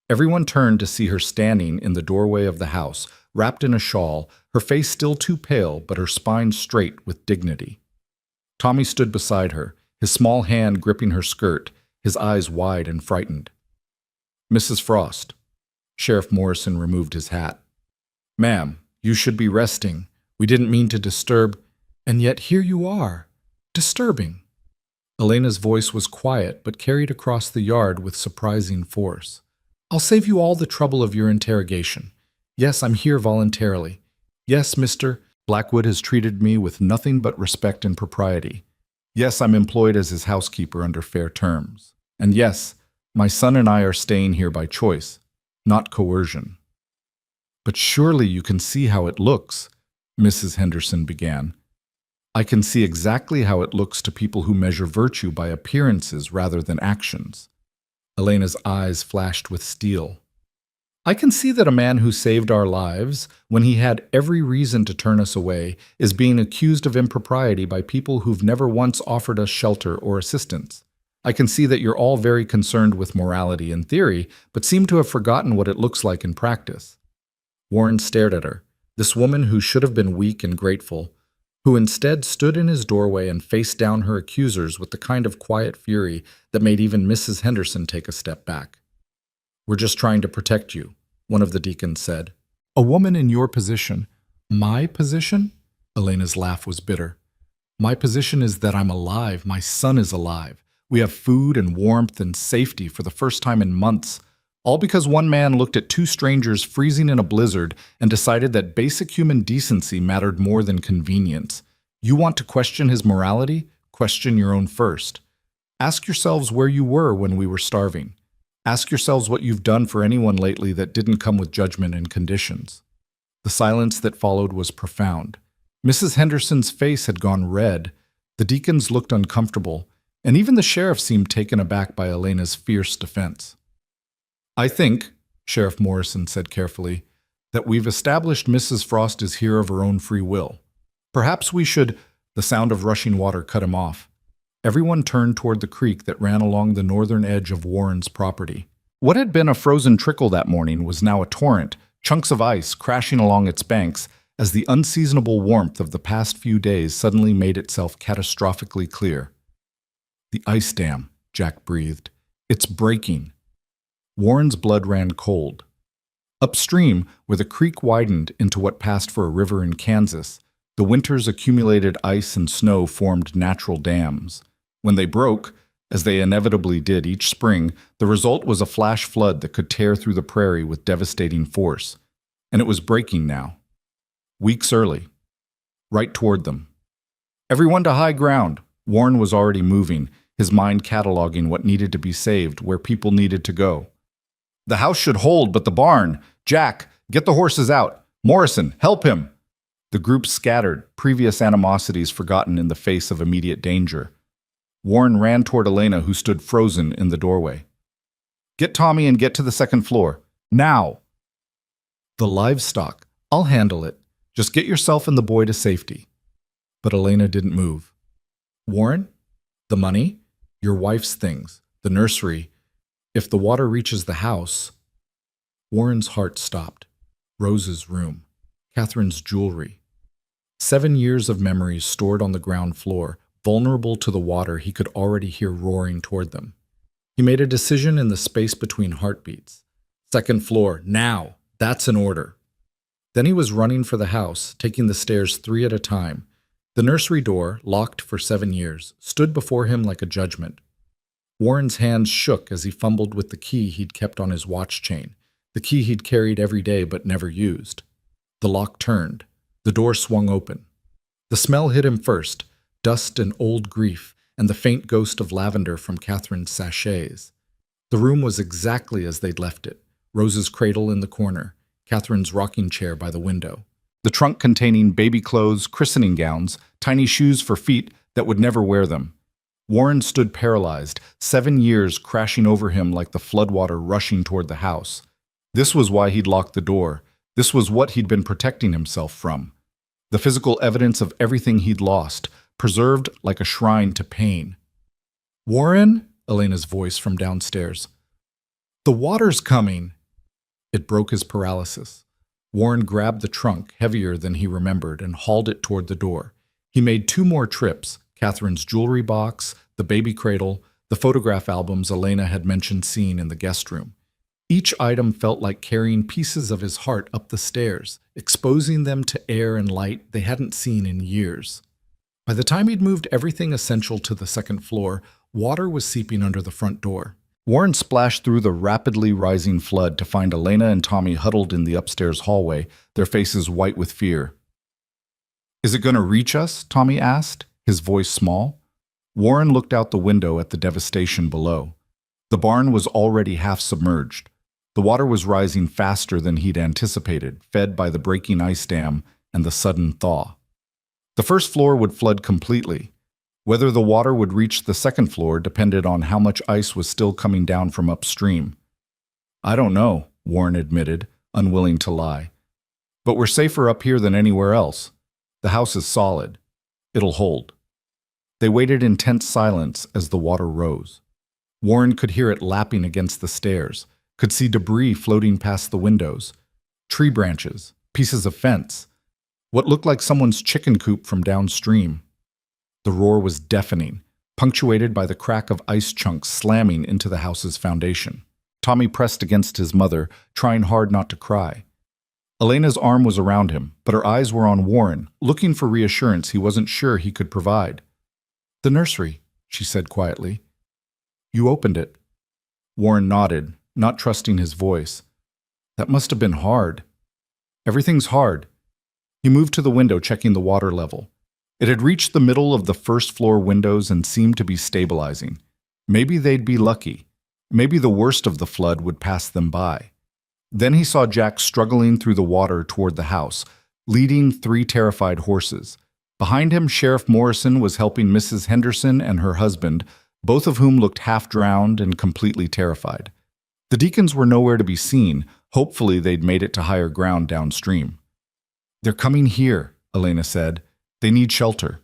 Everyone turned to see her standing in the doorway of the house, wrapped in a shawl, her face still too pale but her spine straight with dignity. Tommy stood beside her, his small hand gripping her skirt, his eyes wide and frightened. Mrs. Frost. Sheriff Morrison removed his hat. Ma'am, you should be resting. We didn't mean to disturb, and yet here you are, disturbing. Elena's voice was quiet but carried across the yard with surprising force. I'll save you all the trouble of your interrogation. Yes, I'm here voluntarily. Yes, Mr. Blackwood has treated me with nothing but respect and propriety. Yes, I'm employed as his housekeeper under fair terms. And yes, my son and I are staying here by choice, not coercion. But surely you can see how it looks, Mrs. Henderson began. I can see exactly how it looks to people who measure virtue by appearances rather than actions. Elena's eyes flashed with steel. I can see that a man who saved our lives, when he had every reason to turn us away, is being accused of impropriety by people who've never once offered us shelter or assistance. I can see that you're all very concerned with morality in theory, but seem to have forgotten what it looks like in practice. Warren stared at her, this woman who should have been weak and grateful, who instead stood in his doorway and faced down her accusers with the kind of quiet fury that made even Mrs. Henderson take a step back. We're just trying to protect you, one of the deacons said. A woman in your position. My position? Elena's laugh was bitter. My position is that I'm alive. My son is alive. We have food and warmth and safety for the first time in months. All because one man looked at two strangers freezing in a blizzard and decided that basic human decency mattered more than convenience. You want to question his morality? Question your own first. Ask yourselves where you were when we were starving. Ask yourselves what you've done for anyone lately that didn't come with judgment and conditions. The silence that followed was profound. Mrs. Henderson's face had gone red. The deacons looked uncomfortable, and even the sheriff seemed taken aback by Elena's fierce defense. I think, Sheriff Morrison said carefully, that we've established Mrs. Frost is here of her own free will. Perhaps we should... The sound of rushing water cut him off. Everyone turned toward the creek that ran along the northern edge of Warren's property. What had been a frozen trickle that morning was now a torrent, chunks of ice crashing along its banks as the unseasonable warmth of the past few days suddenly made itself catastrophically clear. The ice dam, Jack breathed. It's breaking. Warren's blood ran cold. Upstream, where the creek widened into what passed for a river in Kansas, the winter's accumulated ice and snow formed natural dams. When they broke, as they inevitably did each spring, the result was a flash flood that could tear through the prairie with devastating force. And it was breaking now. Weeks early. Right toward them. Everyone to high ground. Warren was already moving, his mind cataloging what needed to be saved, where people needed to go. The house should hold, but the barn. Jack, get the horses out. Morrison, help him! The group scattered, previous animosities forgotten in the face of immediate danger. Warren ran toward Elena, who stood frozen in the doorway. Get Tommy and get to the second floor. Now! The livestock. I'll handle it. Just get yourself and the boy to safety. But Elena didn't move. Warren? The money? Your wife's things. The nursery. If the water reaches the house... Warren's heart stopped. Rose's room. Catherine's jewelry. 7 years of memories stored on the ground floor, vulnerable to the water he could already hear roaring toward them. He made a decision in the space between heartbeats. Second floor, now! That's an order. Then he was running for the house, taking the stairs 3 at a time. The nursery door, locked for 7 years, stood before him like a judgment. Warren's hands shook as he fumbled with the key he'd kept on his watch chain, the key he'd carried every day but never used. The lock turned. The door swung open. The smell hit him first, dust and old grief, and the faint ghost of lavender from Catherine's sachets. The room was exactly as they'd left it. Rose's cradle in the corner, Catherine's rocking chair by the window. The trunk containing baby clothes, christening gowns, tiny shoes for feet that would never wear them. Warren stood paralyzed, 7 years crashing over him like the floodwater rushing toward the house. This was why he'd locked the door. This was what he'd been protecting himself from. The physical evidence of everything he'd lost, preserved like a shrine to pain. Warren? Elena's voice from downstairs. The water's coming. It broke his paralysis. Warren grabbed the trunk, heavier than he remembered, and hauled it toward the door. He made 2 more trips, Catherine's jewelry box, the baby cradle, the photograph albums Elena had mentioned seeing in the guest room. Each item felt like carrying pieces of his heart up the stairs, exposing them to air and light they hadn't seen in years. By the time he'd moved everything essential to the second floor, water was seeping under the front door. Warren splashed through the rapidly rising flood to find Elena and Tommy huddled in the upstairs hallway, their faces white with fear. Is it going to reach us? Tommy asked, his voice small. Warren looked out the window at the devastation below. The barn was already half submerged. The water was rising faster than he'd anticipated, fed by the breaking ice dam and the sudden thaw. The first floor would flood completely. Whether the water would reach the second floor depended on how much ice was still coming down from upstream. I don't know, Warren admitted, unwilling to lie. But we're safer up here than anywhere else. The house is solid. It'll hold. They waited in tense silence as the water rose. Warren could hear it lapping against the stairs, could see debris floating past the windows, tree branches, pieces of fence, what looked like someone's chicken coop from downstream. The roar was deafening, punctuated by the crack of ice chunks slamming into the house's foundation. Tommy pressed against his mother, trying hard not to cry. Elena's arm was around him, but her eyes were on Warren, looking for reassurance he wasn't sure he could provide. The nursery, she said quietly. You opened it. Warren nodded, not trusting his voice. That must have been hard. Everything's hard. He moved to the window, checking the water level. It had reached the middle of the first floor windows and seemed to be stabilizing. Maybe they'd be lucky. Maybe the worst of the flood would pass them by. Then he saw Jack struggling through the water toward the house, leading 3 terrified horses. Behind him, Sheriff Morrison was helping Mrs. Henderson and her husband, both of whom looked half-drowned and completely terrified. The deacons were nowhere to be seen. Hopefully they'd made it to higher ground downstream. They're coming here, Elena said. They need shelter.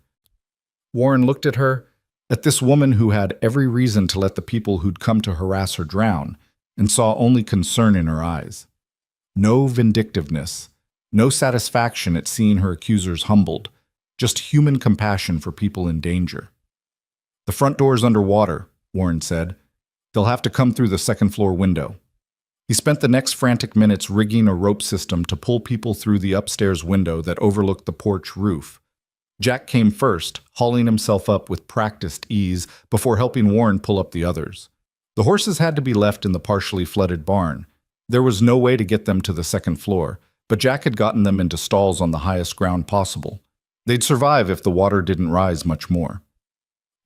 Warren looked at her, at this woman who had every reason to let the people who'd come to harass her drown, and saw only concern in her eyes. No vindictiveness, no satisfaction at seeing her accusers humbled, just human compassion for people in danger. The front door's underwater, Warren said. They'll have to come through the second-floor window. He spent the next frantic minutes rigging a rope system to pull people through the upstairs window that overlooked the porch roof. Jack came first, hauling himself up with practiced ease before helping Warren pull up the others. The horses had to be left in the partially flooded barn. There was no way to get them to the second floor, but Jack had gotten them into stalls on the highest ground possible. They'd survive if the water didn't rise much more.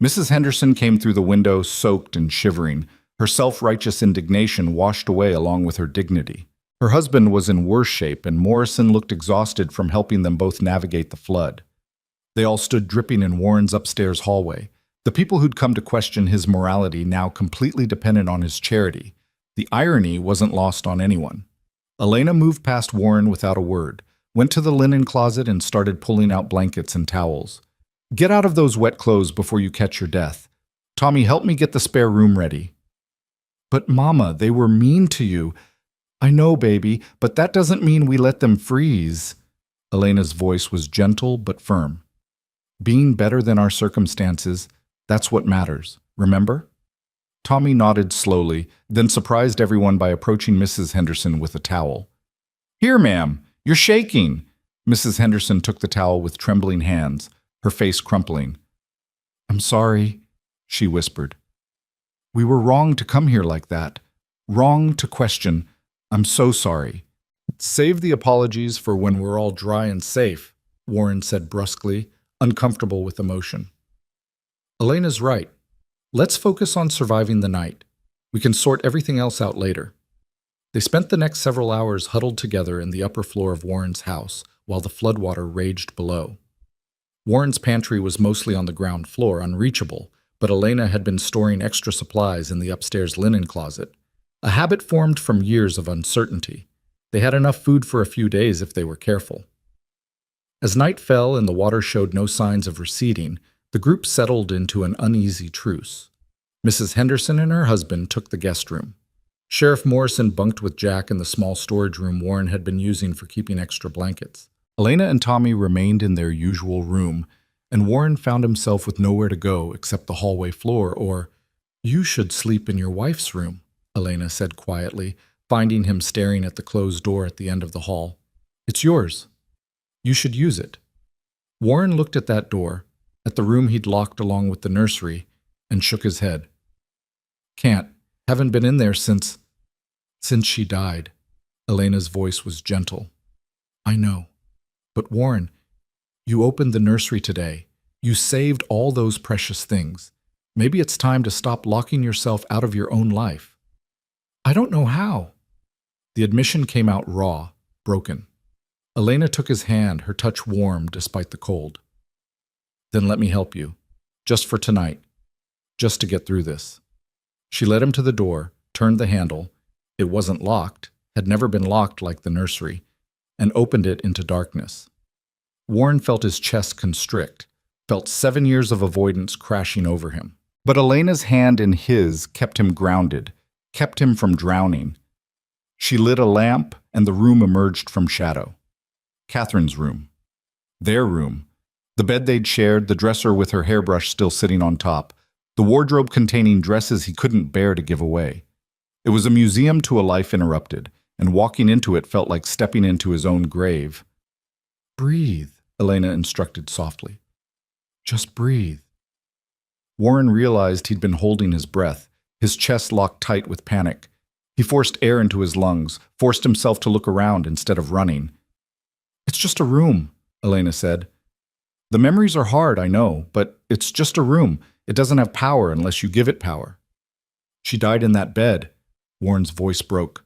Mrs. Henderson came through the window, soaked and shivering, her self-righteous indignation washed away along with her dignity. Her husband was in worse shape, and Morrison looked exhausted from helping them both navigate the flood. They all stood dripping in Warren's upstairs hallway. The people who'd come to question his morality now completely dependent on his charity. The irony wasn't lost on anyone. Elena moved past Warren without a word, went to the linen closet and started pulling out blankets and towels. "Get out of those wet clothes before you catch your death. Tommy, help me get the spare room ready." "But Mama, they were mean to you." "I know, baby, but that doesn't mean we let them freeze." Elena's voice was gentle but firm. "Being better than our circumstances, that's what matters, remember?" Tommy nodded slowly, then surprised everyone by approaching Mrs. Henderson with a towel. "Here, ma'am, you're shaking." Mrs. Henderson took the towel with trembling hands, her face crumpling. "I'm sorry," she whispered. "We were wrong to come here like that. Wrong to question. I'm so sorry." "Save the apologies for when we're all dry and safe," Warren said brusquely, uncomfortable with emotion. "Elena's right. Let's focus on surviving the night. We can sort everything else out later." They spent the next several hours huddled together in the upper floor of Warren's house while the floodwater raged below. Warren's pantry was mostly on the ground floor, unreachable, but Elena had been storing extra supplies in the upstairs linen closet, a habit formed from years of uncertainty. They had enough food for a few days if they were careful. As night fell and the water showed no signs of receding, the group settled into an uneasy truce. Mrs. Henderson and her husband took the guest room. Sheriff Morrison bunked with Jack in the small storage room Warren had been using for keeping extra blankets. Elena and Tommy remained in their usual room, and Warren found himself with nowhere to go except the hallway floor, or, "You should sleep in your wife's room," Elena said quietly, finding him staring at the closed door at the end of the hall. "It's yours. You should use it." Warren looked at that door, at the room he'd locked along with the nursery, and shook his head. "Can't. Haven't been in there since she died." Elena's voice was gentle. "I know. But Warren, you opened the nursery today. You saved all those precious things. Maybe it's time to stop locking yourself out of your own life." "I don't know how." The admission came out raw, broken. Elena took his hand, her touch warm despite the cold. "Then let me help you. Just for tonight. Just to get through this." She led him to the door, turned the handle. It wasn't locked, had never been locked like the nursery, and opened it into darkness. Warren felt his chest constrict, felt 7 years of avoidance crashing over him. But Elena's hand in his kept him grounded, kept him from drowning. She lit a lamp, and the room emerged from shadow. Catherine's room. Their room. The bed they'd shared, the dresser with her hairbrush still sitting on top, the wardrobe containing dresses he couldn't bear to give away. It was a museum to a life interrupted, and walking into it felt like stepping into his own grave. "Breathe," Elena instructed softly. "Just breathe." Warren realized he'd been holding his breath, his chest locked tight with panic. He forced air into his lungs, forced himself to look around instead of running. "It's just a room," Elena said. "The memories are hard, I know, but it's just a room. It doesn't have power unless you give it power." "She died in that bed." Warren's voice broke.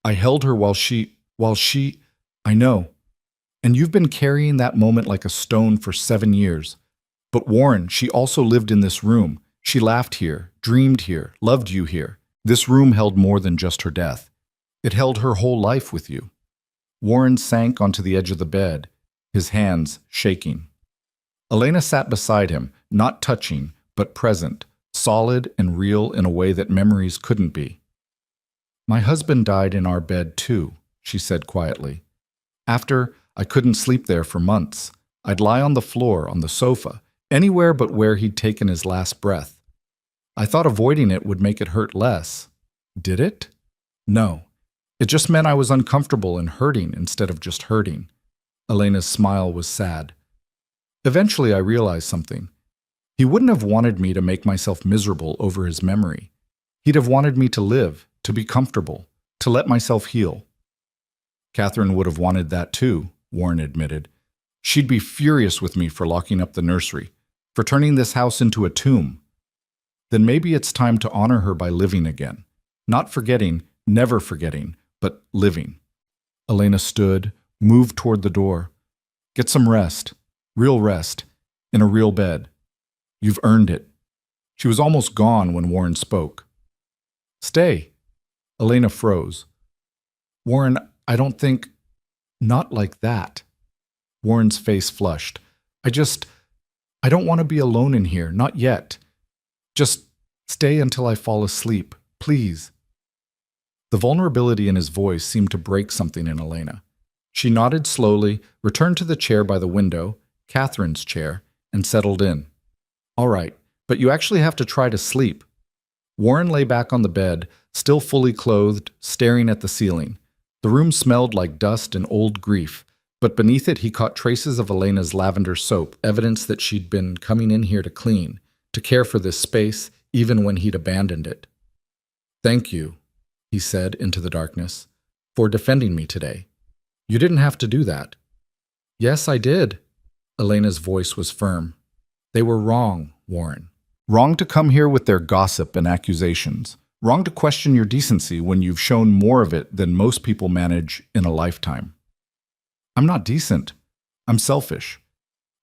"I held her while she... I know. And you've been carrying that moment like a stone for 7 years. But Warren, she also lived in this room. She laughed here, dreamed here, loved you here. This room held more than just her death. It held her whole life with you." Warren sank onto the edge of the bed, his hands shaking. Elena sat beside him, not touching, but present, solid and real in a way that memories couldn't be. "My husband died in our bed too," she said quietly. "After, I couldn't sleep there for months. I'd lie on the floor, on the sofa, anywhere but where he'd taken his last breath. I thought avoiding it would make it hurt less. Did it? No. It just meant I was uncomfortable and hurting instead of just hurting." Elena's smile was sad. "Eventually I realized something. He wouldn't have wanted me to make myself miserable over his memory. He'd have wanted me to live, to be comfortable, to let myself heal." "Catherine would have wanted that too," Warren admitted. "She'd be furious with me for locking up the nursery, for turning this house into a tomb." "Then maybe it's time to honor her by living again. Not forgetting, never forgetting, but living." Elena stood, moved toward the door. Get some rest. Real rest. In a real bed. You've earned it. She was almost gone when Warren spoke. Stay. Elena froze. Warren, I don't think... Not like that. Warren's face flushed. I don't want to be alone in here, not yet. Just stay until I fall asleep, please. The vulnerability in his voice seemed to break something in Elena. She nodded slowly, returned to the chair by the window, Catherine's chair, and settled in. All right, but you actually have to try to sleep. Warren lay back on the bed, still fully clothed, staring at the ceiling. The room smelled like dust and old grief, but beneath it he caught traces of Elena's lavender soap, evidence that she'd been coming in here to clean, to care for this space, even when he'd abandoned it. Thank you, he said into the darkness, for defending me today. You didn't have to do that. Yes, I did. Elena's voice was firm. They were wrong, Warren. Wrong to come here with their gossip and accusations. Wrong to question your decency when you've shown more of it than most people manage in a lifetime. I'm not decent. I'm selfish.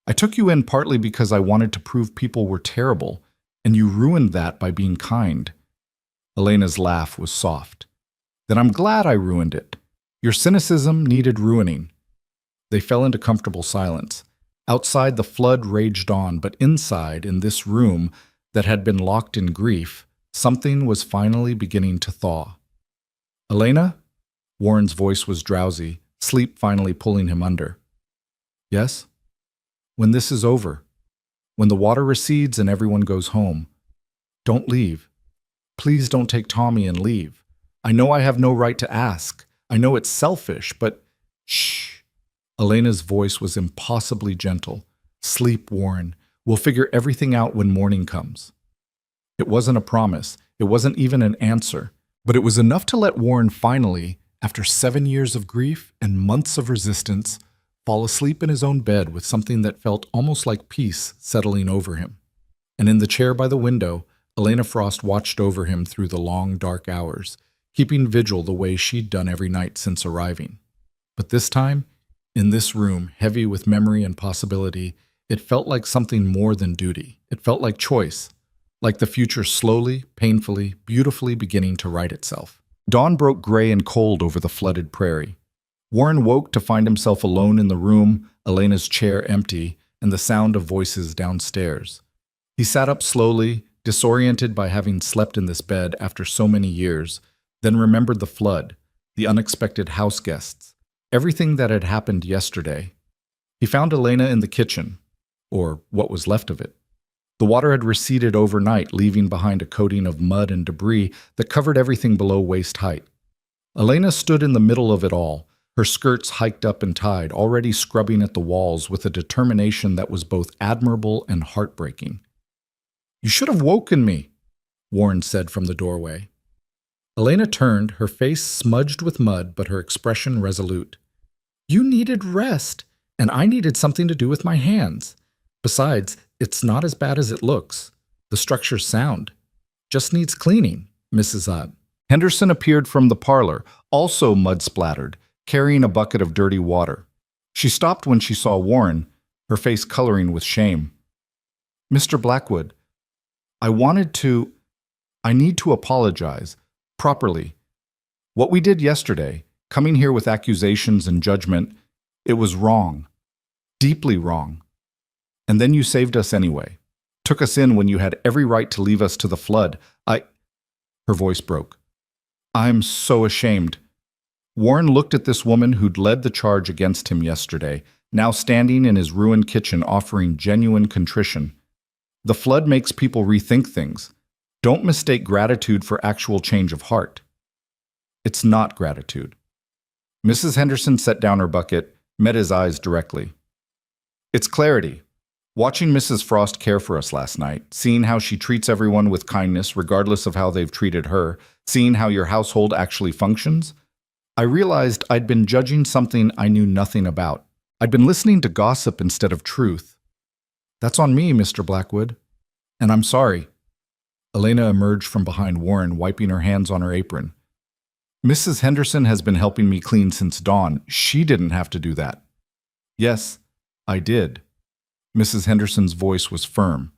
I took you in partly because I wanted to prove people were terrible, and you ruined that by being kind. Elena's laugh was soft. Then I'm glad I ruined it. Your cynicism needed ruining. They fell into comfortable silence. Outside, the flood raged on, but inside, in this room that had been locked in grief, something was finally beginning to thaw. Elena? Warren's voice was drowsy, sleep finally pulling him under. Yes? When this is over, when the water recedes and everyone goes home, don't leave. Please don't take Tommy and leave. I know I have no right to ask. I know it's selfish, but shh. Elena's voice was impossibly gentle. Sleep, Warren. We'll figure everything out when morning comes. It wasn't a promise. It wasn't even an answer. But it was enough to let Warren finally, after 7 years of grief and months of resistance, fall asleep in his own bed with something that felt almost like peace settling over him. And in the chair by the window, Elena Frost watched over him through the long, dark hours, keeping vigil the way she'd done every night since arriving. But this time, in this room, heavy with memory and possibility, it felt like something more than duty. It felt like choice, like the future slowly, painfully, beautifully beginning to right itself. Dawn broke gray and cold over the flooded prairie. Warren woke to find himself alone in the room, Elena's chair empty, and the sound of voices downstairs. He sat up slowly, disoriented by having slept in this bed after so many years, then remembered the flood, the unexpected house guests, everything that had happened yesterday. He found Elena in the kitchen, or what was left of it. The water had receded overnight, leaving behind a coating of mud and debris that covered everything below waist height. Elena stood in the middle of it all, her skirts hiked up and tied, already scrubbing at the walls with a determination that was both admirable and heartbreaking. You should have woken me, Warren said from the doorway. Elena turned, her face smudged with mud, but her expression resolute. You needed rest, and I needed something to do with my hands. Besides, it's not as bad as it looks. The structure's sound. Just needs cleaning, Mrs. Ott. Henderson appeared from the parlor, also mud-splattered, carrying a bucket of dirty water. She stopped when she saw Warren, her face coloring with shame. Mr. Blackwood, I need to apologize, properly. What we did yesterday, coming here with accusations and judgment, it was wrong. Deeply wrong. And then you saved us anyway. Took us in when you had every right to leave us to the flood. Her voice broke. I'm so ashamed. Warren looked at this woman who'd led the charge against him yesterday, now standing in his ruined kitchen offering genuine contrition. The flood makes people rethink things. Don't mistake gratitude for actual change of heart. It's not gratitude. Mrs. Henderson set down her bucket, met his eyes directly. It's clarity. Watching Mrs. Frost care for us last night, seeing how she treats everyone with kindness regardless of how they've treated her, seeing how your household actually functions, I realized I'd been judging something I knew nothing about. I'd been listening to gossip instead of truth. That's on me, Mr. Blackwood. And I'm sorry. Elena emerged from behind Warren, wiping her hands on her apron. Mrs. Henderson has been helping me clean since dawn. She didn't have to do that. Yes, I did. Mrs. Henderson's voice was firm.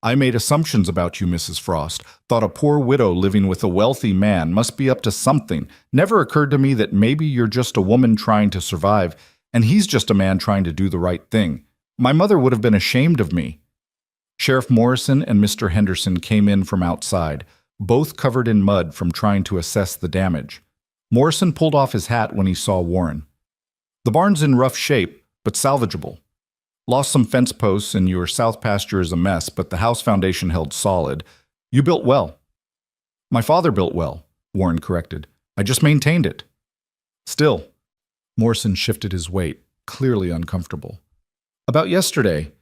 I made assumptions about you, Mrs. Frost. Thought a poor widow living with a wealthy man must be up to something. Never occurred to me that maybe you're just a woman trying to survive, and he's just a man trying to do the right thing. My mother would have been ashamed of me. Sheriff Morrison and Mr. Henderson came in from outside, both covered in mud from trying to assess the damage. Morrison pulled off his hat when he saw Warren. The barn's in rough shape, but salvageable. Lost some fence posts and your south pasture is a mess, but the house foundation held solid. You built well. My father built well, Warren corrected. I just maintained it. Still, Morrison shifted his weight, clearly uncomfortable. About yesterday,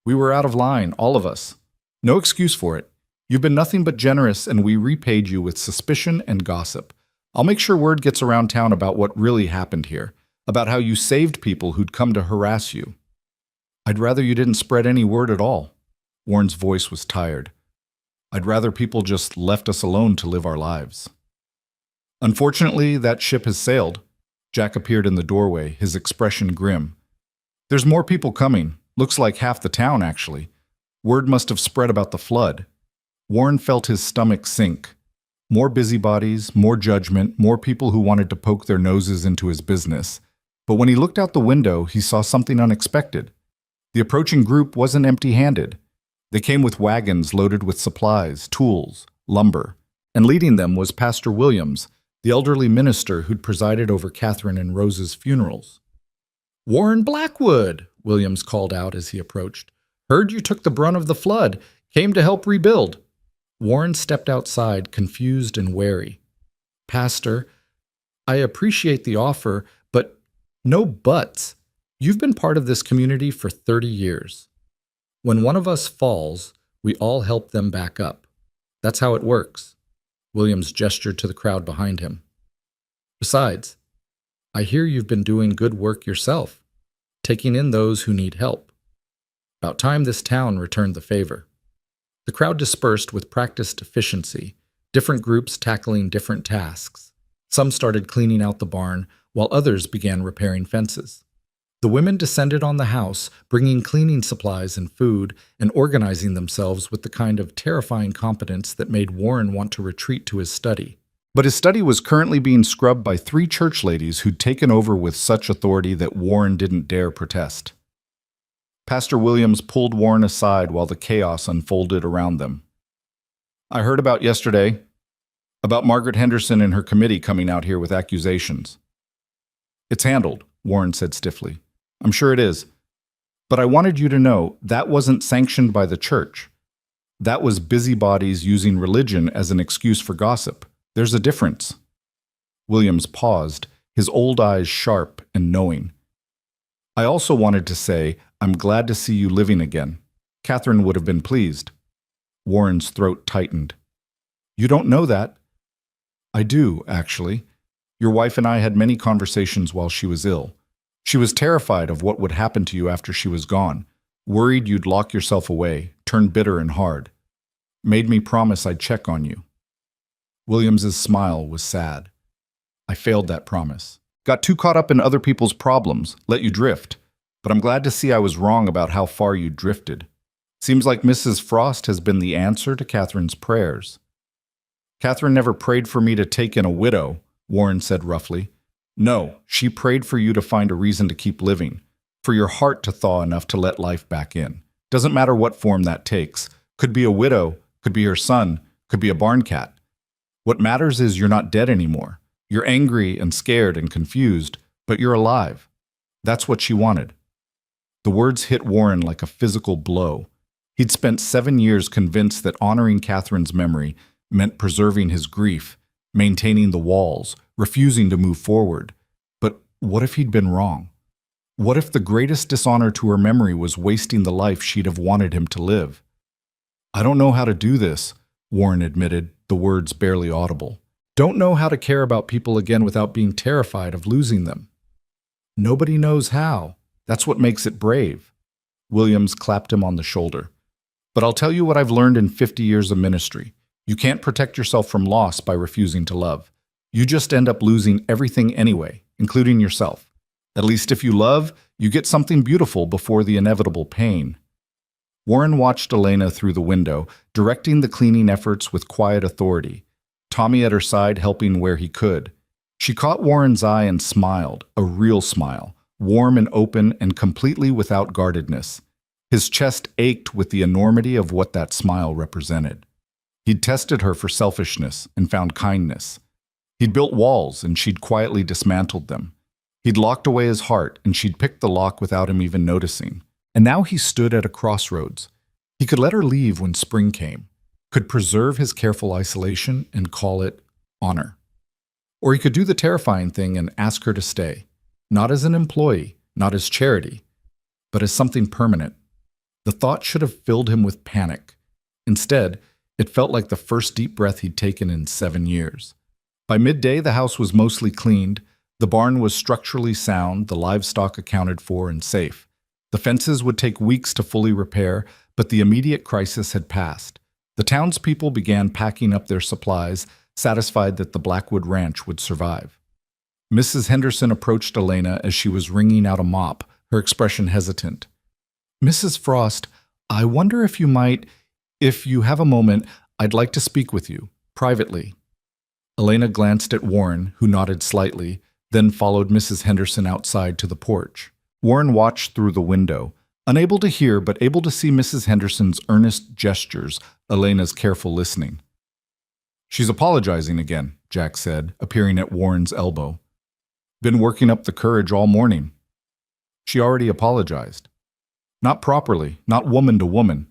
we were out of line, all of us. No excuse for it. You've been nothing but generous, and we repaid you with suspicion and gossip. I'll make sure word gets around town about what really happened here, about how you saved people who'd come to harass you. I'd rather you didn't spread any word at all. Warren's voice was tired. I'd rather people just left us alone to live our lives. Unfortunately, that ship has sailed. Jack appeared in the doorway, his expression grim. There's more people coming. Looks like half the town, actually. Word must have spread about the flood. Warren felt his stomach sink. More busybodies, more judgment, more people who wanted to poke their noses into his business. But when he looked out the window, he saw something unexpected. The approaching group wasn't empty-handed. They came with wagons loaded with supplies, tools, lumber, and leading them was Pastor Williams, the elderly minister who'd presided over Catherine and Rose's funerals. "Warren Blackwood," Williams called out as he approached. "Heard you took the brunt of the flood. Came to help rebuild." Warren stepped outside, confused and wary. "Pastor, I appreciate the offer, but no buts. You've been part of this community for 30 years. When one of us falls, we all help them back up. That's how it works." Williams gestured to the crowd behind him. "Besides, I hear you've been doing good work yourself, taking in those who need help. About time this town returned the favor." The crowd dispersed with practiced efficiency, different groups tackling different tasks. Some started cleaning out the barn, while others began repairing fences. The women descended on the house, bringing cleaning supplies and food, and organizing themselves with the kind of terrifying competence that made Warren want to retreat to his study. But his study was currently being scrubbed by 3 church ladies who'd taken over with such authority that Warren didn't dare protest. Pastor Williams pulled Warren aside while the chaos unfolded around them. "I heard about yesterday, about Margaret Henderson and her committee coming out here with accusations." "It's handled," Warren said stiffly. "I'm sure it is. But I wanted you to know that wasn't sanctioned by the church. That was busybodies using religion as an excuse for gossip. There's a difference." Williams paused, his old eyes sharp and knowing. "I also wanted to say, I'm glad to see you living again. Catherine would have been pleased." Warren's throat tightened. "You don't know that." "I do, actually. Your wife and I had many conversations while she was ill. She was terrified of what would happen to you after she was gone, worried you'd lock yourself away, turn bitter and hard. Made me promise I'd check on you." Williams's smile was sad. "I failed that promise. Got too caught up in other people's problems, let you drift. But I'm glad to see I was wrong about how far you drifted. Seems like Mrs. Frost has been the answer to Catherine's prayers." "Catherine never prayed for me to take in a widow," Warren said roughly. "No, she prayed for you to find a reason to keep living, for your heart to thaw enough to let life back in. Doesn't matter what form that takes. Could be a widow, could be her son, could be a barn cat. What matters is you're not dead anymore. You're angry and scared and confused, but you're alive. That's what she wanted." The words hit Warren like a physical blow. He'd spent 7 years convinced that honoring Catherine's memory meant preserving his grief, maintaining the walls, refusing to move forward. But what if he'd been wrong? What if the greatest dishonor to her memory was wasting the life she'd have wanted him to live? "I don't know how to do this," Warren admitted, the words barely audible. "Don't know how to care about people again without being terrified of losing them." "Nobody knows how. That's what makes it brave." Williams clapped him on the shoulder. "But I'll tell you what I've learned in 50 years of ministry. You can't protect yourself from loss by refusing to love. You just end up losing everything anyway, including yourself. At least if you love, you get something beautiful before the inevitable pain. Warren watched Elena through the window, directing the cleaning efforts with quiet authority, Tommy at her side helping where he could. She caught Warren's eye and smiled, a real smile, warm and open and completely without guardedness. His chest ached with the enormity of what that smile represented. He'd tested her for selfishness and found kindness. He'd built walls and she'd quietly dismantled them. He'd locked away his heart and she'd picked the lock without him even noticing. And now he stood at a crossroads. He could let her leave when spring came, could preserve his careful isolation and call it honor. Or he could do the terrifying thing and ask her to stay, not as an employee, not as charity, but as something permanent. The thought should have filled him with panic. Instead, it felt like the first deep breath he'd taken in 7 years. By midday, the house was mostly cleaned, the barn was structurally sound, the livestock accounted for and safe. The fences would take weeks to fully repair, but the immediate crisis had passed. The townspeople began packing up their supplies, satisfied that the Blackwood Ranch would survive. Mrs. Henderson approached Elena as she was wringing out a mop, her expression hesitant. "Mrs. Frost, I wonder if you have a moment, I'd like to speak with you, privately." Elena glanced at Warren, who nodded slightly, then followed Mrs. Henderson outside to the porch. Warren watched through the window, unable to hear but able to see Mrs. Henderson's earnest gestures, Elena's careful listening. "She's apologizing again," Jack said, appearing at Warren's elbow. "Been working up the courage all morning." "She already apologized." "Not properly, not woman to woman."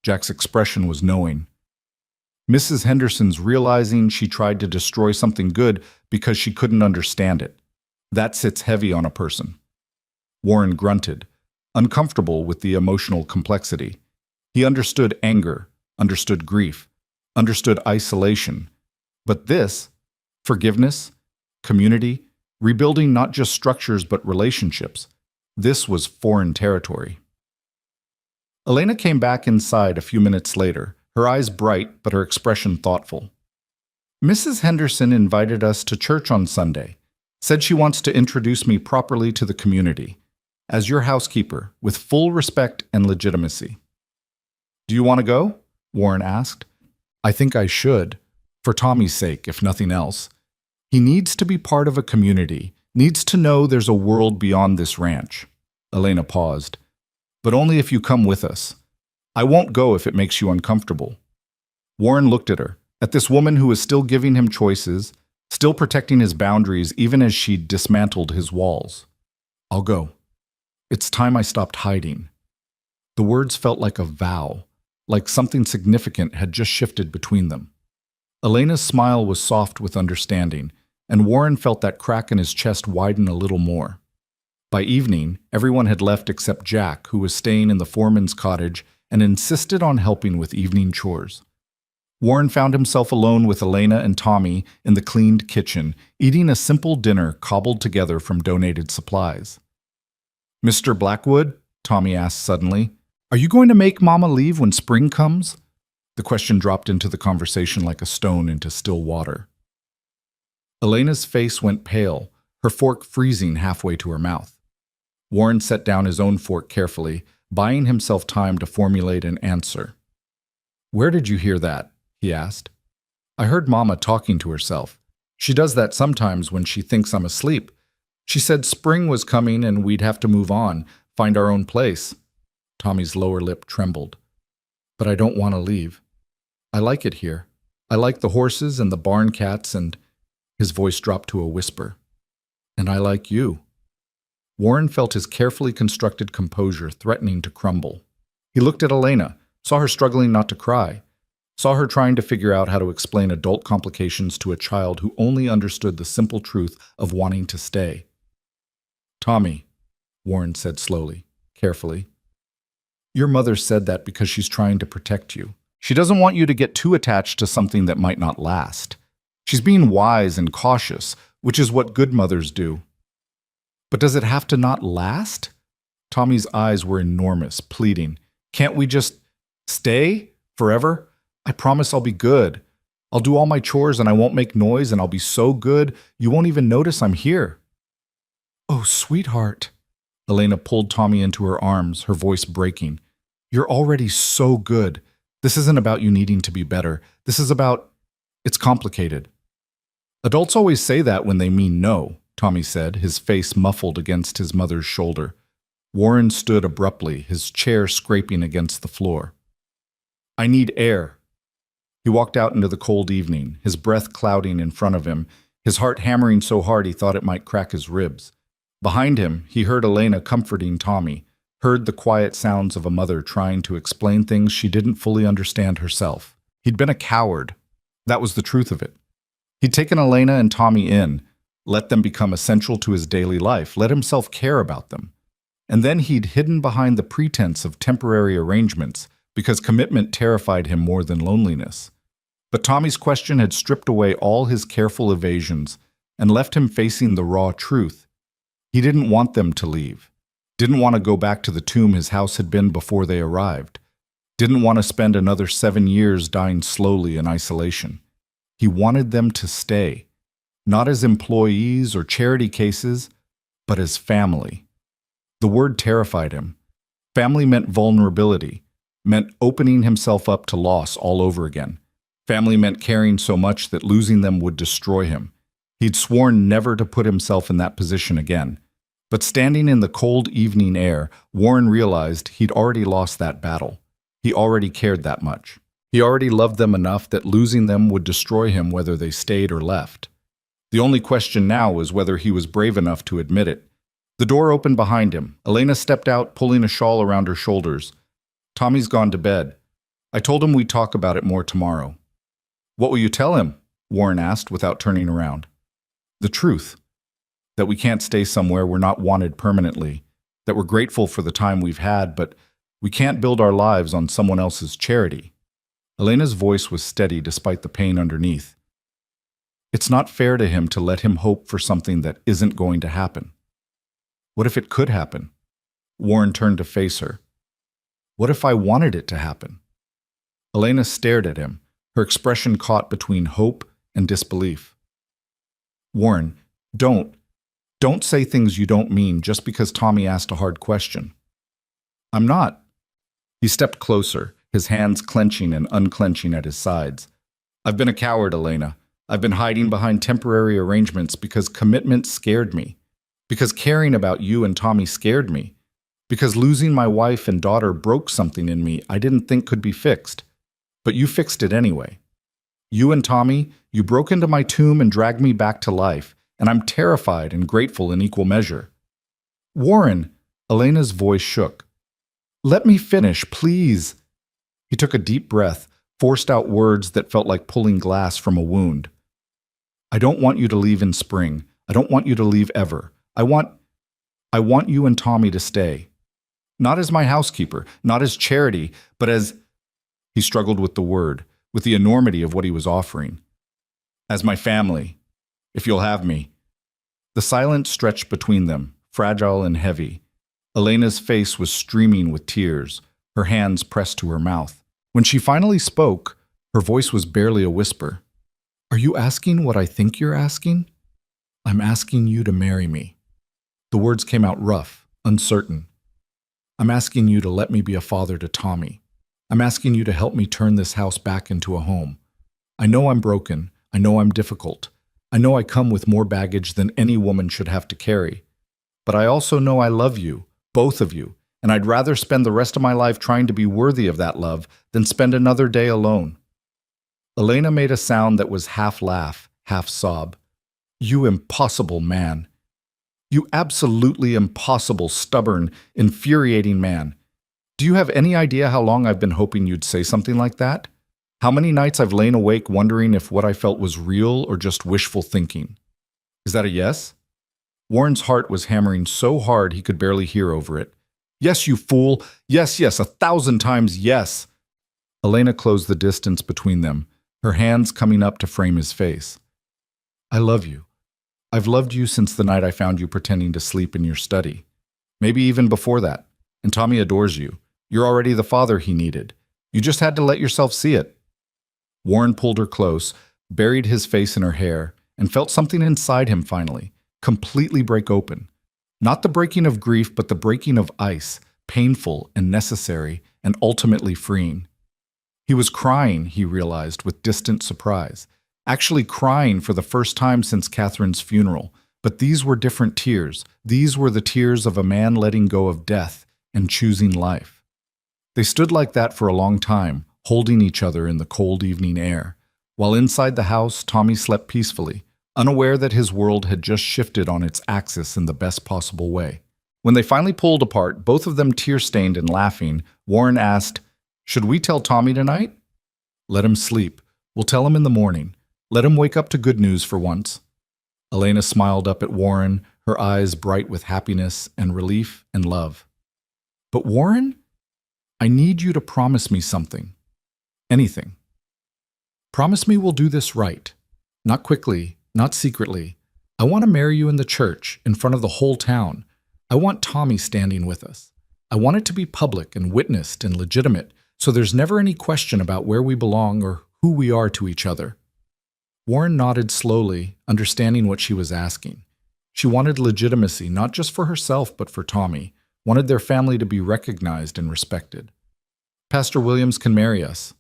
Jack's expression was knowing. Mrs. Henderson's realizing she tried to destroy something good because she couldn't understand it. That sits heavy on a person. Warren grunted, uncomfortable with the emotional complexity. He understood anger, understood grief, understood isolation. But this, forgiveness, community, rebuilding not just structures but relationships, this was foreign territory. Elena came back inside a few minutes later, her eyes bright but her expression thoughtful. "Mrs. Henderson invited us to church on Sunday, said she wants to introduce me properly to the community, as your housekeeper, with full respect and legitimacy." "Do you want to go?" Warren asked. "I think I should, for Tommy's sake, if nothing else. He needs to be part of a community, needs to know there's a world beyond this ranch." Elena paused. "But only if you come with us. I won't go if it makes you uncomfortable." Warren looked at her, at this woman who was still giving him choices, still protecting his boundaries even as she dismantled his walls. "I'll go. It's time I stopped hiding." The words felt like a vow, like something significant had just shifted between them. Elena's smile was soft with understanding, and Warren felt that crack in his chest widen a little more. By evening, everyone had left except Jack, who was staying in the foreman's cottage and insisted on helping with evening chores. Warren found himself alone with Elena and Tommy in the cleaned kitchen, eating a simple dinner cobbled together from donated supplies. "Mr. Blackwood?" Tommy asked suddenly. "Are you going to make Mama leave when spring comes?" The question dropped into the conversation like a stone into still water. Elena's face went pale, her fork freezing halfway to her mouth. Warren set down his own fork carefully, buying himself time to formulate an answer. "Where did you hear that?" he asked. "I heard Mama talking to herself. She does that sometimes when she thinks I'm asleep. She said spring was coming and we'd have to move on, find our own place." Tommy's lower lip trembled. "But I don't want to leave. I like it here. I like the horses and the barn cats and—" His voice dropped to a whisper. "And I like you." Warren felt his carefully constructed composure threatening to crumble. He looked at Elena, saw her struggling not to cry, saw her trying to figure out how to explain adult complications to a child who only understood the simple truth of wanting to stay. "Tommy," Warren said slowly, carefully, "your mother said that because she's trying to protect you. She doesn't want you to get too attached to something that might not last. She's being wise and cautious, which is what good mothers do." "But does it have to not last?" Tommy's eyes were enormous, pleading. "Can't we just stay forever? I promise I'll be good. I'll do all my chores and I won't make noise and I'll be so good you won't even notice I'm here." "Oh, sweetheart." Elena pulled Tommy into her arms, her voice breaking. "You're already so good. This isn't about you needing to be better. This is about... It's complicated." "Adults always say that when they mean no," Tommy said, his face muffled against his mother's shoulder. Warren stood abruptly, his chair scraping against the floor. "I need air." He walked out into the cold evening, his breath clouding in front of him, his heart hammering so hard he thought it might crack his ribs. Behind him, he heard Elena comforting Tommy, heard the quiet sounds of a mother trying to explain things she didn't fully understand herself. He'd been a coward. That was the truth of it. He'd taken Elena and Tommy in, let them become essential to his daily life, let himself care about them. And then he'd hidden behind the pretense of temporary arrangements because commitment terrified him more than loneliness. But Tommy's question had stripped away all his careful evasions and left him facing the raw truth. He didn't want them to leave. Didn't want to go back to the tomb his house had been before they arrived. Didn't want to spend another 7 years dying slowly in isolation. He wanted them to stay, not as employees or charity cases, but as family. The word terrified him. Family meant vulnerability, meant opening himself up to loss all over again. Family meant caring so much that losing them would destroy him. He'd sworn never to put himself in that position again. But standing in the cold evening air, Warren realized he'd already lost that battle. He already cared that much. He already loved them enough that losing them would destroy him whether they stayed or left. The only question now was whether he was brave enough to admit it. The door opened behind him. Elena stepped out, pulling a shawl around her shoulders. "Tommy's gone to bed. I told him we'd talk about it more tomorrow." "What will you tell him?" Warren asked without turning around. "The truth. That we can't stay somewhere we're not wanted permanently. That we're grateful for the time we've had, but we can't build our lives on someone else's charity." Elena's voice was steady despite the pain underneath. It's not fair to him to let him hope for something that isn't going to happen. What if it could happen? Warren turned to face her. What if I wanted it to happen? Elena stared at him, her expression caught between hope and disbelief. "Warren, don't say things you don't mean just because Tommy asked a hard question." "I'm not." He stepped closer, his hands clenching and unclenching at his sides. "I've been a coward, Elena. I've been hiding behind temporary arrangements because commitment scared me, because caring about you and Tommy scared me, because losing my wife and daughter broke something in me I didn't think could be fixed. But you fixed it anyway. You and Tommy, you broke into my tomb and dragged me back to life, and I'm terrified and grateful in equal measure." "Warren," Elena's voice shook. "Let me finish, please." He took a deep breath, forced out words that felt like pulling glass from a wound. "I don't want you to leave in spring. I don't want you to leave ever. I want you and Tommy to stay. Not as my housekeeper, not as charity, but as..." He struggled with the word, with the enormity of what he was offering. "As my family, if you'll have me." The silence stretched between them, fragile and heavy. Elena's face was streaming with tears, her hands pressed to her mouth. When she finally spoke, her voice was barely a whisper. "Are you asking what I think you're asking? I'm asking you to marry me." The words came out rough, uncertain. "I'm asking you to let me be a father to Tommy. I'm asking you to help me turn this house back into a home. I know I'm broken. I know I'm difficult. I know I come with more baggage than any woman should have to carry. But I also know I love you, both of you, and I'd rather spend the rest of my life trying to be worthy of that love than spend another day alone." Elena made a sound that was half laugh, half sob. "You impossible man. You absolutely impossible, stubborn, infuriating man. Do you have any idea how long I've been hoping you'd say something like that? How many nights I've lain awake wondering if what I felt was real or just wishful thinking? Is that a yes?" Warren's heart was hammering so hard he could barely hear over it. "Yes, you fool! Yes, yes, 1,000 times yes!" Elena closed the distance between them, her hands coming up to frame his face. "I love you. I've loved you since the night I found you pretending to sleep in your study. Maybe even before that. And Tommy adores you. You're already the father he needed. You just had to let yourself see it." Warren pulled her close, buried his face in her hair, and felt something inside him finally, completely break open. Not the breaking of grief, but the breaking of ice, painful and necessary, and ultimately freeing. He was crying, he realized with distant surprise, actually crying for the first time since Catherine's funeral. But these were different tears. These were the tears of a man letting go of death and choosing life. They stood like that for a long time, holding each other in the cold evening air, while inside the house Tommy slept peacefully, unaware that his world had just shifted on its axis in the best possible way. When they finally pulled apart, both of them tear-stained and laughing, Warren asked, "Should we tell Tommy tonight?" "Let him sleep. We'll tell him in the morning. Let him wake up to good news for once." Elena smiled up at Warren, her eyes bright with happiness and relief and love. "But Warren, I need you to promise me something. Anything. Promise me we'll do this right. Not quickly, not secretly. I want to marry you in the church, in front of the whole town. I want Tommy standing with us. I want it to be public and witnessed and legitimate, so there's never any question about where we belong or who we are to each other." Warren nodded slowly, understanding what she was asking. She wanted legitimacy, not just for herself, but for Tommy, wanted their family to be recognized and respected. "Pastor Williams can marry us.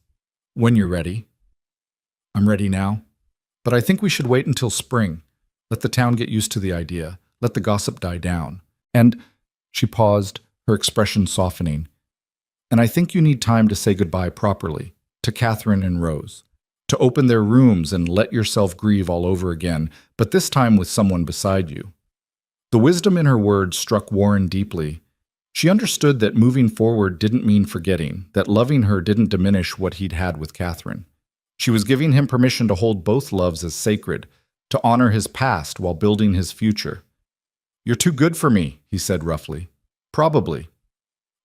When you're ready." "I'm ready now. But I think we should wait until spring. Let the town get used to the idea. Let the gossip die down. And," she paused, her expression softening, "and I think you need time to say goodbye properly, to Catherine and Rose. To open their rooms and let yourself grieve all over again, but this time with someone beside you." The wisdom in her words struck Warren deeply. She understood that moving forward didn't mean forgetting, that loving her didn't diminish what he'd had with Catherine. She was giving him permission to hold both loves as sacred, to honor his past while building his future. "You're too good for me," he said roughly. "Probably.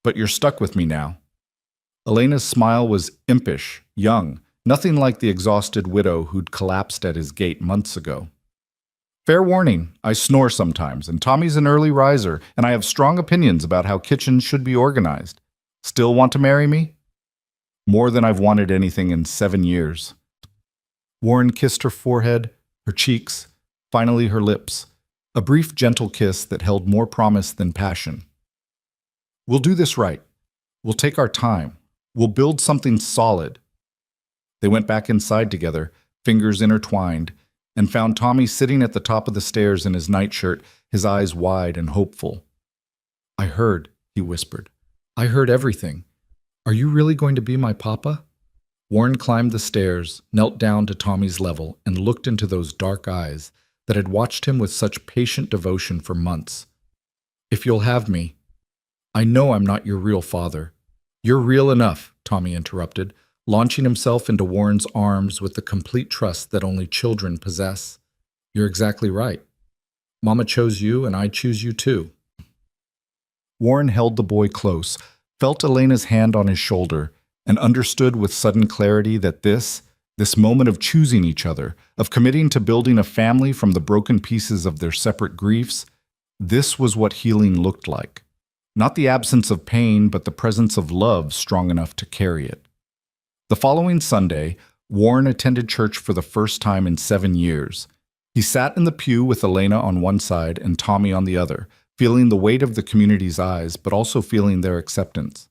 But you're stuck with me now." Elena's smile was impish, young, nothing like the exhausted widow who'd collapsed at his gate months ago. "Fair warning, I snore sometimes, and Tommy's an early riser, and I have strong opinions about how kitchens should be organized. Still want to marry me?" "More than I've wanted anything in 7 years." Warren kissed her forehead, her cheeks, finally her lips, a brief gentle kiss that held more promise than passion. "We'll do this right. We'll take our time. We'll build something solid." They went back inside together, fingers intertwined, and found Tommy sitting at the top of the stairs in his nightshirt, his eyes wide and hopeful. "I heard," he whispered. "I heard everything. Are you really going to be my papa?" Warren climbed the stairs, knelt down to Tommy's level, and looked into those dark eyes that had watched him with such patient devotion for months. "If you'll have me. I know I'm not your real father." "You're real enough," Tommy interrupted, launching himself into Warren's arms with the complete trust that only children possess. "You're exactly right. Mama chose you, and I choose you too." Warren held the boy close, felt Elena's hand on his shoulder, and understood with sudden clarity that this moment of choosing each other, of committing to building a family from the broken pieces of their separate griefs, this was what healing looked like. Not the absence of pain, but the presence of love strong enough to carry it. The following Sunday, Warren attended church for the first time in 7 years. He sat in the pew with Elena on one side and Tommy on the other, feeling the weight of the community's eyes, but also feeling their acceptance.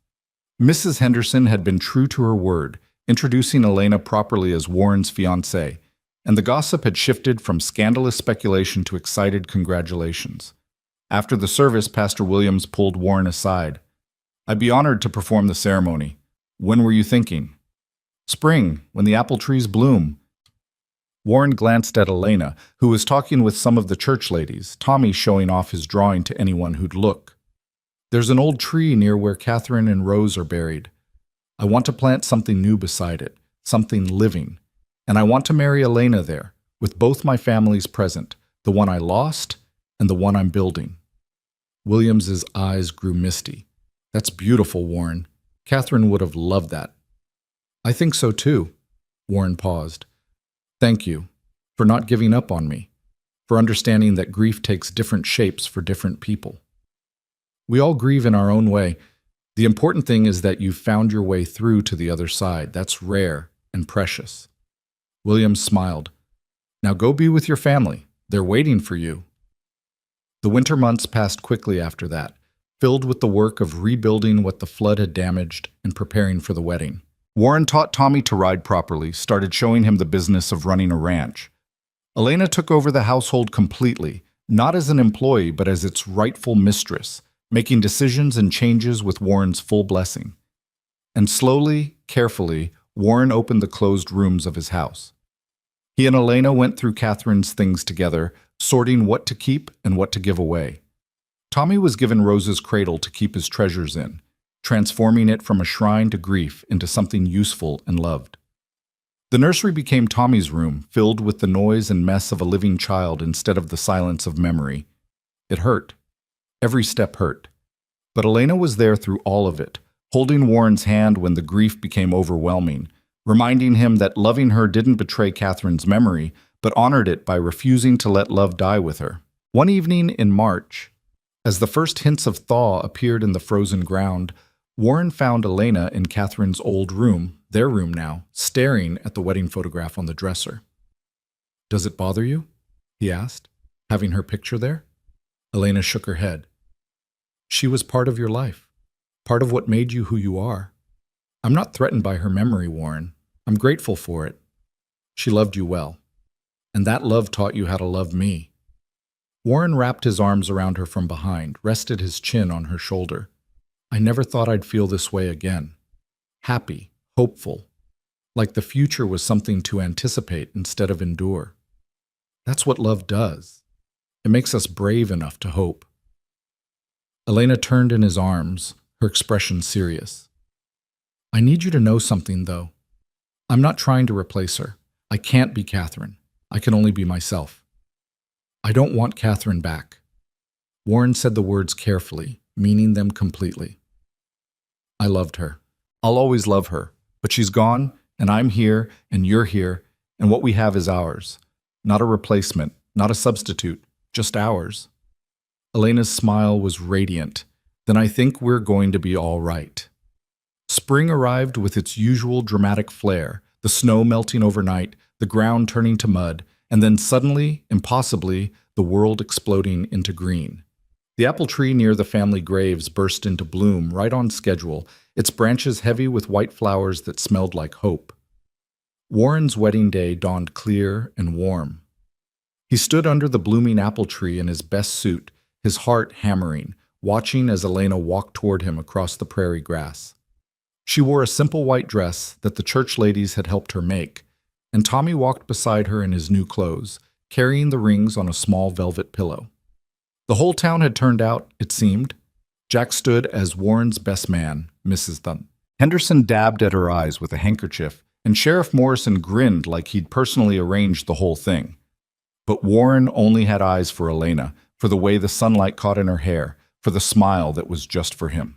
Mrs. Henderson had been true to her word, introducing Elena properly as Warren's fiancée, and the gossip had shifted from scandalous speculation to excited congratulations. After the service, Pastor Williams pulled Warren aside. "I'd be honored to perform the ceremony. When were you thinking?" "Spring, when the apple trees bloom." Warren glanced at Elena, who was talking with some of the church ladies, Tommy showing off his drawing to anyone who'd look. "There's an old tree near where Catherine and Rose are buried. I want to plant something new beside it, something living. And I want to marry Elena there, with both my families present, the one I lost and the one I'm building." Williams's eyes grew misty. "That's beautiful, Warren. Catherine would have loved that." "I think so too." Warren paused. "Thank you for not giving up on me, for understanding that grief takes different shapes for different people. We all grieve in our own way. The important thing is that you've found your way through to the other side. That's rare and precious." Williams smiled. Now go be with your family. They're waiting for you. The winter months passed quickly after that, filled with the work of rebuilding what the flood had damaged and preparing for the wedding. Warren taught Tommy to ride properly, started showing him the business of running a ranch. Elena took over the household completely, not as an employee but as its rightful mistress, making decisions and changes with Warren's full blessing. And slowly, carefully, Warren opened the closed rooms of his house. He and Elena went through Catherine's things together, sorting what to keep and what to give away. Tommy was given Rose's cradle to keep his treasures in, transforming it from a shrine to grief into something useful and loved. The nursery became Tommy's room, filled with the noise and mess of a living child instead of the silence of memory. It hurt. Every step hurt. But Elena was there through all of it, holding Warren's hand when the grief became overwhelming, reminding him that loving her didn't betray Catherine's memory, but honored it by refusing to let love die with her. One evening in March, as the first hints of thaw appeared in the frozen ground, Warren found Elena in Catherine's old room, their room now, staring at the wedding photograph on the dresser. "Does it bother you?" he asked, having her picture there. Elena shook her head. "She was part of your life, part of what made you who you are. I'm not threatened by her memory, Warren. I'm grateful for it. She loved you well, and that love taught you how to love me." Warren wrapped his arms around her from behind, rested his chin on her shoulder. "I never thought I'd feel this way again. Happy, hopeful, like the future was something to anticipate instead of endure. That's what love does. It makes us brave enough to hope." Elena turned in his arms, her expression serious. "I need you to know something, though. I'm not trying to replace her. I can't be Catherine. I can only be myself. I don't want Catherine back." Warren said the words carefully, meaning them completely. "I loved her. I'll always love her. But she's gone, and I'm here, and you're here, and what we have is ours. Not a replacement, not a substitute, just ours." Elena's smile was radiant. "Then I think we're going to be all right." Spring arrived with its usual dramatic flair, the snow melting overnight, the ground turning to mud, and then suddenly, impossibly, the world exploding into green. The apple tree near the family graves burst into bloom right on schedule, its branches heavy with white flowers that smelled like hope. Warren's wedding day dawned clear and warm. He stood under the blooming apple tree in his best suit, his heart hammering, watching as Elena walked toward him across the prairie grass. She wore a simple white dress that the church ladies had helped her make, and Tommy walked beside her in his new clothes, carrying the rings on a small velvet pillow. The whole town had turned out, it seemed. Jack stood as Warren's best man, Mrs. Thun. Henderson dabbed at her eyes with a handkerchief, and Sheriff Morrison grinned like he'd personally arranged the whole thing. But Warren only had eyes for Elena, for the way the sunlight caught in her hair, for the smile that was just for him.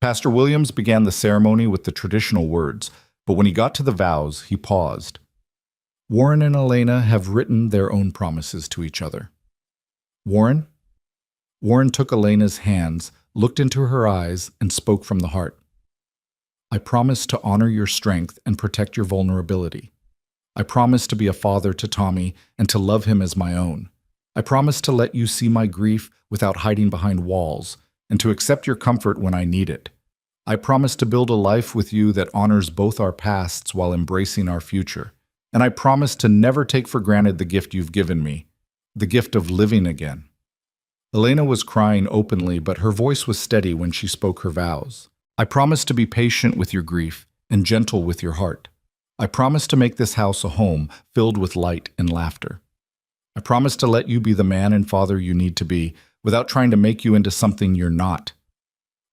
Pastor Williams began the ceremony with the traditional words, but when he got to the vows, he paused. "Warren and Elena have written their own promises to each other." "Warren?" Warren took Elena's hands, looked into her eyes, and spoke from the heart. "I promise to honor your strength and protect your vulnerability. I promise to be a father to Tommy and to love him as my own. I promise to let you see my grief without hiding behind walls, and to accept your comfort when I need it. I promise to build a life with you that honors both our pasts while embracing our future. And I promise to never take for granted the gift you've given me, the gift of living again." Elena was crying openly, but her voice was steady when she spoke her vows. "I promise to be patient with your grief and gentle with your heart. I promise to make this house a home filled with light and laughter. I promise to let you be the man and father you need to be without trying to make you into something you're not.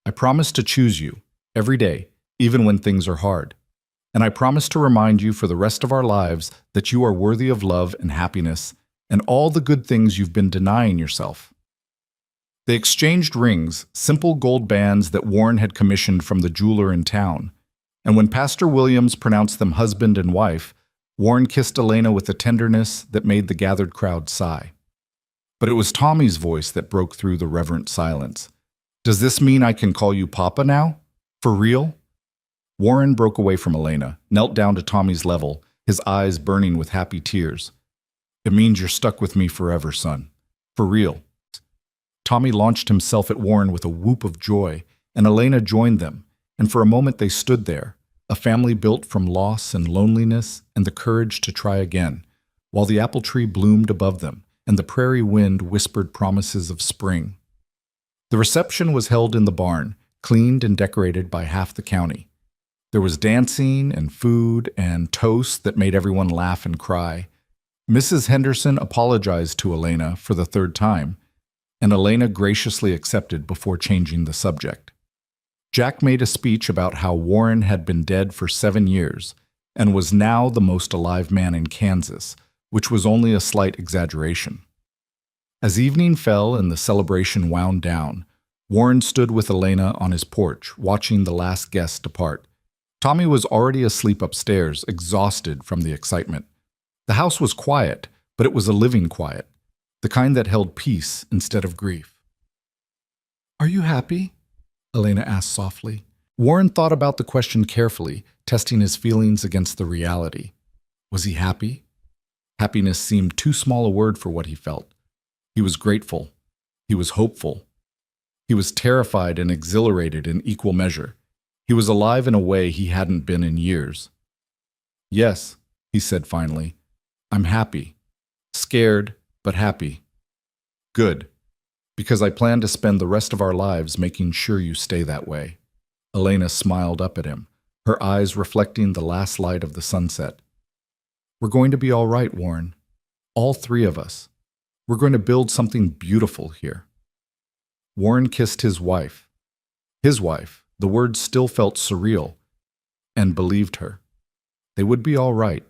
I promise to choose you every day, even when things are hard. And I promise to remind you for the rest of our lives that you are worthy of love and happiness and all the good things you've been denying yourself." They exchanged rings, simple gold bands that Warren had commissioned from the jeweler in town. And when Pastor Williams pronounced them husband and wife, Warren kissed Elena with a tenderness that made the gathered crowd sigh. But it was Tommy's voice that broke through the reverent silence. "Does this mean I can call you Papa now? For real?" Warren broke away from Elena, knelt down to Tommy's level, his eyes burning with happy tears. "It means you're stuck with me forever, son. For real." Tommy launched himself at Warren with a whoop of joy, and Elena joined them, and for a moment they stood there, a family built from loss and loneliness and the courage to try again, while the apple tree bloomed above them and the prairie wind whispered promises of spring. The reception was held in the barn, cleaned and decorated by half the county. There was dancing and food and toast that made everyone laugh and cry. Mrs. Henderson apologized to Elena for the third time, and Elena graciously accepted before changing the subject. Jack made a speech about how Warren had been dead for 7 years and was now the most alive man in Kansas, which was only a slight exaggeration. As evening fell and the celebration wound down, Warren stood with Elena on his porch, watching the last guest depart. Tommy was already asleep upstairs, exhausted from the excitement. The house was quiet, but it was a living quiet, the kind that held peace instead of grief. "Are you happy?" Elena asked softly. Warren thought about the question carefully, testing his feelings against the reality. Was he happy? Happiness seemed too small a word for what he felt. He was grateful. He was hopeful. He was terrified and exhilarated in equal measure. He was alive in a way he hadn't been in years. "Yes," he said finally, "I'm happy. Scared, but happy. Good, because I plan to spend the rest of our lives making sure you stay that way." Elena smiled up at him, her eyes reflecting the last light of the sunset. "We're going to be all right, Warren. All 3 of us. We're going to build something beautiful here." Warren kissed his wife. His wife, the words still felt surreal, and believed her. They would be all right.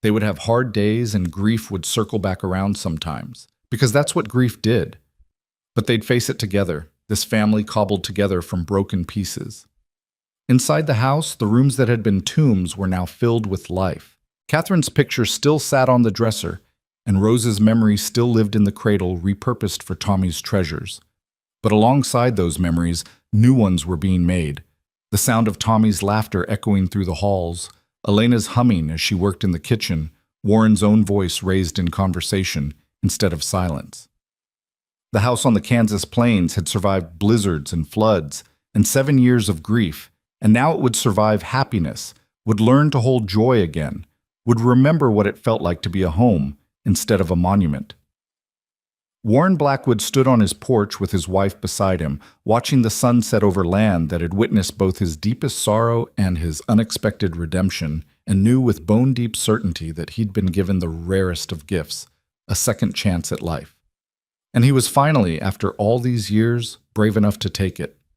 They would have hard days and grief would circle back around sometimes, because that's what grief did. But they'd face it together, this family cobbled together from broken pieces. Inside the house, the rooms that had been tombs were now filled with life. Catherine's picture still sat on the dresser, and Rose's memory still lived in the cradle repurposed for Tommy's treasures. But alongside those memories, new ones were being made. The sound of Tommy's laughter echoing through the halls, Elena's humming as she worked in the kitchen, Warren's own voice raised in conversation instead of silence. The house on the Kansas plains had survived blizzards and floods and 7 years of grief, and now it would survive happiness, would learn to hold joy again, would remember what it felt like to be a home instead of a monument. Warren Blackwood stood on his porch with his wife beside him, watching the sun set over land that had witnessed both his deepest sorrow and his unexpected redemption, and knew with bone-deep certainty that he'd been given the rarest of gifts, a second chance at life. And he was finally, after all these years, brave enough to take it.